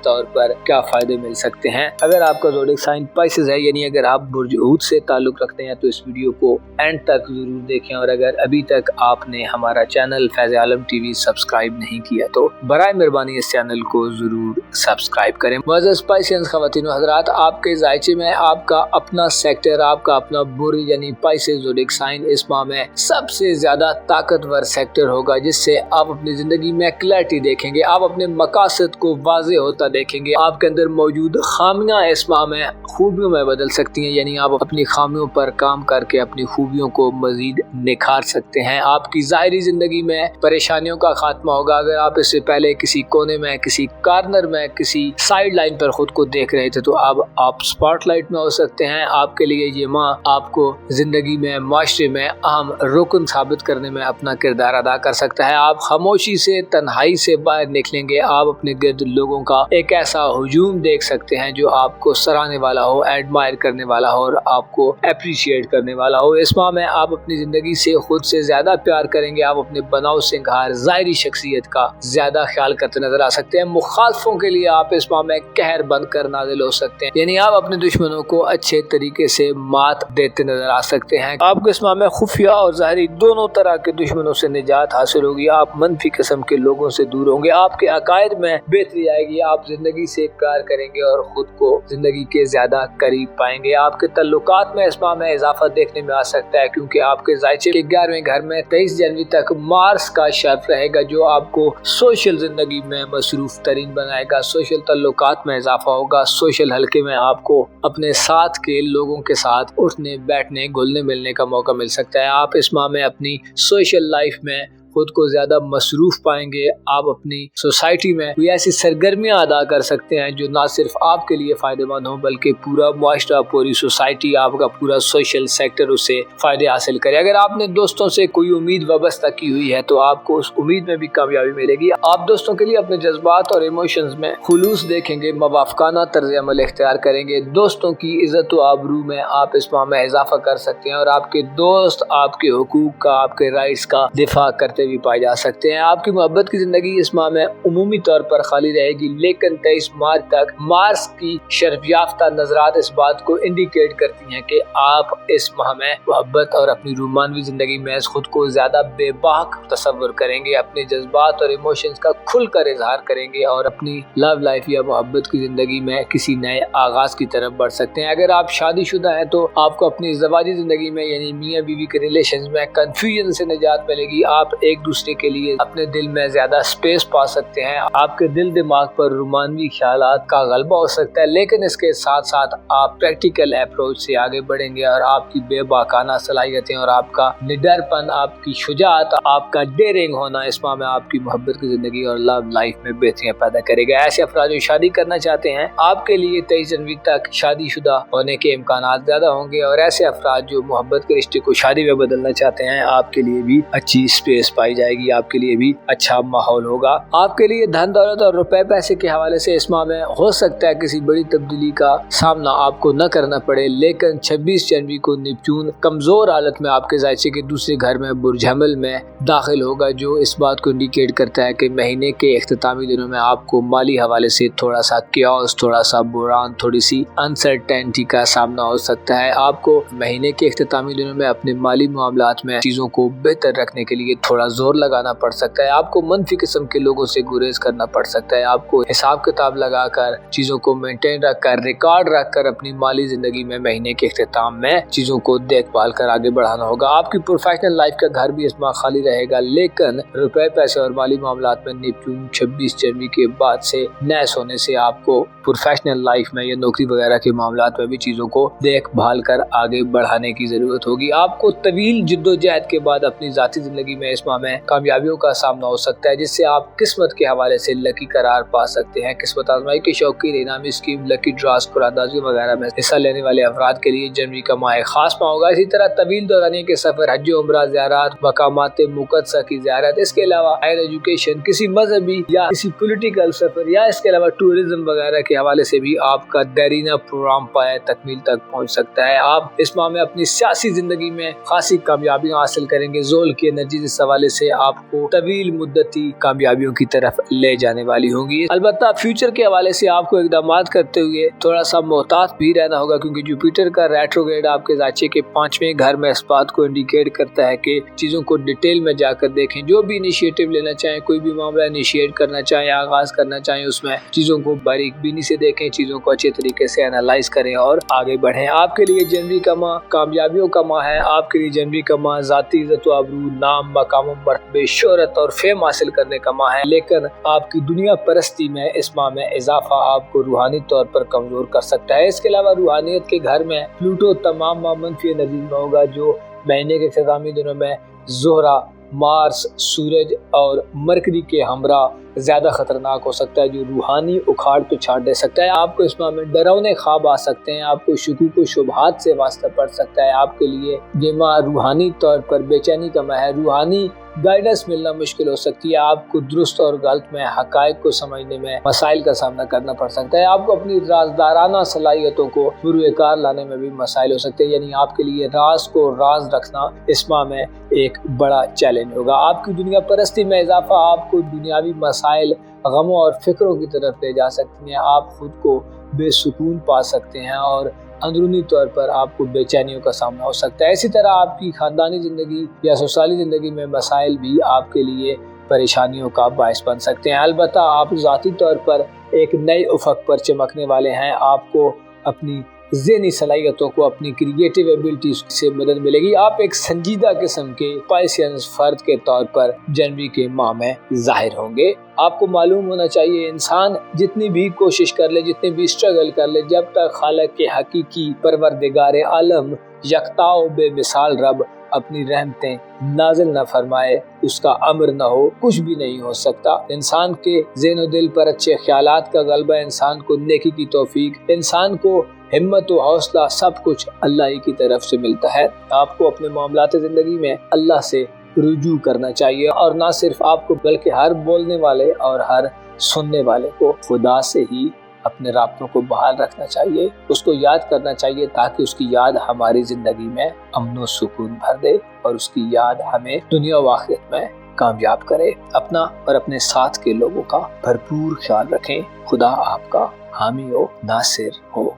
طور پر کیا فائدے مل سکتے ہیں۔ اگر آپ کا زوڈیک سائن اسپائسز ہے، یعنی اگر آپ برج احوت سے تعلق رکھتے ہیں، تو اس ویڈیو کو اینڈ تک ضرور دیکھیں، اور اگر ابھی تک آپ نے ہمارا چینل فیض عالم ٹی وی سبسکرائب نہیں کیا تو برائے مہربانی اس چینل کو ضرور سبسکرائب کریں۔ معزز اسپائسز خواتین و حضرات، آپ کے ذائچے میں آپ کا اپنا سیکٹر، آپ کا اپنا برج یعنی اسپائسز زوڈیک سائن اس ماہ میں سب سے زیادہ طاقتور سیکٹر ہوگا، جس سے آپ اپنی زندگی میں کلیئرٹی دیکھیں گے، آپ اپنے مقاصد کو واضح ہوتا دیکھیں گے، آپ کے اندر موجود خامیاں اس ماہ میں خوبیوں میں بدل سکتی ہیں، یعنی آپ اپنی خامیوں پر کام کر کے اپنی خوبیوں کو مزید نکھار سکتے ہیں۔ آپ کی ظاہری زندگی میں پریشانیوں کا خاتمہ ہوگا۔ اگر آپ اس سے پہلے کسی کونے میں، کسی کارنر میں، کسی سائیڈ لائن پر خود کو دیکھ رہے تھے، تو اب آپ سپاٹ لائٹ میں ہو سکتے ہیں۔ آپ کے لیے یہ ماہ آپ کو زندگی میں، معاشرے میں اہم رکن ثابت کرنے میں اپنا کردار ادا کر سکتا ہے۔ آپ خاموشی سے، تنہائی سے باہر نکلیں گے، آپ اپنے گرد لوگوں کا ایک ایسا ہجوم دیکھ سکتے ہیں جو آپ کو سراہنے والا ہو، ایڈمائر کرنے والا ہو اور آپ کو اپریشیٹ کرنے والا ہو۔ اس ماہ میں آپ اپنی زندگی سے خود سے زیادہ پیار کریں گے، آپ اپنے بناؤ سنگھار، ظاہری شخصیت کا زیادہ خیال کرتے نظر آ سکتے ہیں۔ مخالفوں کے لیے آپ اس ماہ میں قہر بن کر نازل ہو سکتے ہیں، یعنی آپ اپنے دشمنوں کو اچھے طریقے سے مات دیتے نظر آ سکتے ہیں۔ آپ کو اس ماہ میں خفیہ اور ظاہری دونوں طرح کے دشمنوں سے نجات حاصل ہوگی، آپ منفی قسم کے لوگوں سے دور ہوں گے، آپ کے عقائد میں بہتری آئے گی، آپ زندگی سے پیار کریں گے اور خود کو زندگی کے زیادہ قریب پائیں گے۔ آپ کے تعلقات میں اس ماہ میں اضافہ دیکھنے میں آ سکتا ہے، کیونکہ آپ کے ذائچے کے 11ویں گھر میں 23 جنوری تک مارس کا شرف رہے گا، جو آپ کو سوشل زندگی میں مصروف ترین بنائے گا، سوشل تعلقات میں اضافہ ہوگا، سوشل حلقے میں آپ کو اپنے ساتھ کے لوگوں کے ساتھ اٹھنے بیٹھنے گھلنے ملنے کا موقع مل سکتا ہے۔ آپ اس ماہ میں اپنی سوشل لائف میں خود کو زیادہ مصروف پائیں گے، آپ اپنی سوسائٹی میں کوئی ایسی سرگرمیاں ادا کر سکتے ہیں جو نہ صرف آپ کے لیے فائدہ مند ہوں بلکہ پورا معاشرہ، پوری سوسائٹی، آپ کا پورا سوشل سیکٹر اس سے فائدے حاصل کرے۔ اگر آپ نے دوستوں سے کوئی امید وابستہ کی ہوئی ہے تو آپ کو اس امید میں بھی کامیابی ملے گی۔ آپ دوستوں کے لیے اپنے جذبات اور ایموشنز میں خلوص دیکھیں گے، موافقانہ طرز عمل اختیار کریں گے، دوستوں کی عزت و آبرو میں آپ اس ماہ میں اضافہ کر سکتے ہیں اور آپ کے دوست آپ کے حقوق کا، آپ کے رائٹس کا دفاع کرتے بھی پائے جا سکتے ہیں۔ آپ کی محبت کی زندگی اس ماہ میں عمومی طور پر خالی رہے گی، لیکن 23 مارچ تک مارس کی شرف یافتہ نظرات اس بات کو انڈیکیٹ کرتی ہیں کہ آپ اس ماہ میں محبت اور اپنی رومانوی زندگی میں خود کو زیادہ بے باک تصور کریں گے، اپنے جذبات اور ایموشنز کا کھل کر اظہار کریں گے اور اپنی لو لائف یا محبت کی زندگی میں کسی نئے آغاز کی طرف بڑھ سکتے ہیں۔ اگر آپ شادی شدہ ہیں تو آپ کو اپنی ازدواجی زندگی میں یعنی میاں بیوی کے ریلیشنز میں کنفیوژن سے نجات ملے گی، آپ ایک دوسرے کے لیے اپنے دل میں زیادہ سپیس پا سکتے ہیں، آپ کے دل دماغ پر رومانوی خیالات کا غلبہ ہو سکتا ہے، لیکن اس کے ساتھ ساتھ آپ پریکٹیکل اپروچ سے آگے بڑھیں گے اور آپ کی بے باکانہ صلاحیتیں اور آپ کا نڈر پن، آپ کی شجاعت، آپ کا ڈیرنگ ہونا اس ماہ میں آپ کی محبت کی زندگی اور لو لائف میں بہتریاں پیدا کرے گا۔ ایسے افراد جو شادی کرنا چاہتے ہیں، آپ کے لیے 23 جنوری تک شادی شدہ ہونے کے امکانات زیادہ ہوں گے، اور ایسے افراد جو محبت کے رشتے کو شادی میں بدلنا چاہتے ہیں، آپ کے لیے بھی اچھی سپیس پائی جائے گی، آپ کے لیے بھی اچھا ماحول ہوگا۔ آپ کے لیے دھن دولت اور روپے پیسے کے حوالے سے اس ماہ میں ہو سکتا ہے کسی بڑی تبدیلی کا سامنا آپ کو نہ کرنا پڑے، لیکن 26 جنوری کو نیپچون کمزور حالت میں آپ کے ذائچے کے دوسرے گھر میں برج حمل میں داخل ہوگا، جو اس بات کو انڈیکیٹ کرتا ہے کہ مہینے کے اختتامی دنوں میں آپ کو مالی حوالے سے تھوڑا سا کیوس، تھوڑا سا بحران، تھوڑی سی انسرٹینٹی کا سامنا ہو سکتا ہے۔ آپ کو مہینے کے اختتامی دنوں میں اپنے مالی معاملات میں چیزوں کو بہتر رکھنے کے لیے تھوڑا زور لگانا پڑ سکتا ہے، آپ کو منفی قسم کے لوگوں سے گریز کرنا پڑ سکتا ہے، آپ کو حساب کتاب لگا کر چیزوں کو مینٹین رکھ کر، ریکارڈ رکھ کر اپنی مالی زندگی میں مہینے کے اختتام میں چیزوں کو دیکھ بھال کر آگے بڑھانا ہوگا۔ آپ کی پروفیشنل لائف کا گھر بھی اس ماہ خالی رہے گا، لیکن روپے پیسے اور مالی معاملات میں نیپچون 26 جنوری کے بعد سے نیس ہونے سے آپ کو پروفیشنل لائف میں یا نوکری وغیرہ کے معاملات میں بھی چیزوں کو دیکھ بھال کر آگے بڑھانے کی ضرورت ہوگی۔ آپ کو طویل جدوجہد کے بعد اپنی ذاتی زندگی میں اس ماہ میں کامیابیوں کا سامنا ہو سکتا ہے، جس سے آپ قسمت کے حوالے سے لکی قرار پا سکتے ہیں۔ قسمت آزمائی کے شوقین، انعامی اسکیم، لکی ڈراز، قراردادیوں وغیرہ میں حصہ لینے والے افراد کے لیے جنوری کا ماہ خاص ماہ ہوگا۔ اسی طرح طویل دورانیے کے سفر، حج و عمرہ، زیارات، مقامات مقدسہ کی زیارت، اس کے علاوہ ہائر ایجوکیشن، کسی مذہبی یا کسی پولیٹیکل سفر، یا اس کے علاوہ ٹورزم وغیرہ کے حوالے سے بھی آپ کا دیرینہ پروگرام پائے تکمیل تک پہنچ سکتا ہے۔ آپ اس ماہ میں اپنی سیاسی زندگی میں خاصی کامیابیاں حاصل کریں گے۔ زول کی انرجی اس حوالے سے آپ کو طویل مدتی کامیابیوں کی طرف لے جانے والی ہوں گی۔ البتہ فیوچر کے حوالے سے آپ کو اقدامات کرتے ہوئے تھوڑا سا محتاط بھی رہنا ہوگا، کیونکہ جوپیٹر کا ریٹروگریڈ آپ کے ذائچے کے 5ویں گھر میں اس بات کو انڈیکیٹ کرتا ہے کہ چیزوں کو ڈیٹیل میں جا کر دیکھیں، جو بھی انیشیٹو لینا چاہیں، کوئی بھی معاملہ انیشیٹ کرنا چاہیں، آغاز کرنا چاہیں، اس میں چیزوں کو باریک بینی سے دیکھیں، چیزوں کو اچھے طریقے سے انالائز کریں اور آگے بڑھیں۔ آپ کے لیے جنوری کا ماہ کامیابیوں کا ماہ ہے، آپ کے لیے جنوری کا ماہ ذاتی عزت و آبرو، نام، مقام و مرتبے، شہرت اور فیم حاصل کرنے کا ماہ ہے، لیکن آپ کی دنیا پرستی میں اس ماہ میں اضافہ آپ کو روحانی طور پر کمزور کر سکتا ہے۔ اس کے علاوہ روحانیت کے گھر میں پلوٹو تمام منفی انرجی میں ہوگا، جو مہینے کے اختتامی دنوں میں زہرہ، مارس، سورج اور مرکری کے ہمراہ زیادہ خطرناک ہو سکتا ہے، جو روحانی اکھاڑ پہ چھاڑ دے سکتا ہے۔ آپ کو اس ماہ میں ڈراؤنے خواب آ سکتے ہیں، آپ کو شکوک و شبہات سے واسطہ پڑ سکتا ہے۔ آپ کے لیے یہ ماہ روحانی طور پر بے چینی کا ماہ ہے، روحانی گائیڈنس ملنا مشکل ہو سکتی ہے، آپ کو درست اور غلط میں حقائق کو سمجھنے میں مسائل کا سامنا کرنا پڑ سکتا ہے، آپ کو اپنی رازدارانہ صلاحیتوں کو بروئے کار لانے میں بھی مسائل ہو سکتے ہیں، یعنی آپ کے لیے راز کو راز رکھنا اس ماہ میں ایک بڑا چیلنج ہوگا۔ آپ کی دنیا پرستی میں اضافہ آپ کو دنیاوی مسائل، غموں اور فکروں کی طرف لے جا سکتی ہیں، آپ خود کو بے سکون پا سکتے ہیں اور اندرونی طور پر آپ کو بے چینیوں کا سامنا ہو سکتا ہے۔ اسی طرح آپ کی خاندانی زندگی یا سسرالی زندگی میں مسائل بھی آپ کے لیے پریشانیوں کا باعث بن سکتے ہیں۔ البتہ آپ ذاتی طور پر ایک نئے افق پر چمکنے والے ہیں، آپ کو اپنی ذہنی صلاحیتوں کو، اپنی کریٹیو ایبلٹیز سے مدد ملے گی، آپ ایک سنجیدہ قسم کے پائسینس فرد کے طور پر جنوری کے ماہ میں ظاہر ہوں گے۔ آپ کو معلوم ہونا چاہیے انسان جتنی بھی کوشش کر لے، جتنی بھی اسٹرگل کر لے، جب تک خالق کے حقیقی پروردگار عالم یکتا و بے مثال رب اپنی رحمتیں نازل نہ فرمائے، اس کا امر نہ ہو، کچھ بھی نہیں ہو سکتا۔ انسان کے ذہن و دل پر اچھے خیالات کا غلبہ، انسان کو نیکی کی توفیق، انسان کو ہمت و حوصلہ، سب کچھ اللہ ہی کی طرف سے ملتا ہے۔ آپ کو اپنے معاملات زندگی میں اللہ سے رجوع کرنا چاہیے، اور نہ صرف آپ کو بلکہ ہر بولنے والے اور ہر سننے والے کو خدا سے ہی اپنے رابطوں کو بحال رکھنا چاہیے، اس کو یاد کرنا چاہیے، تاکہ اس کی یاد ہماری زندگی میں امن و سکون بھر دے اور اس کی یاد ہمیں دنیا و آخرت میں کامیاب کرے۔ اپنا اور اپنے ساتھ کے لوگوں کا بھرپور خیال رکھیں۔ خدا آپ کا حامی و ناصر ہو۔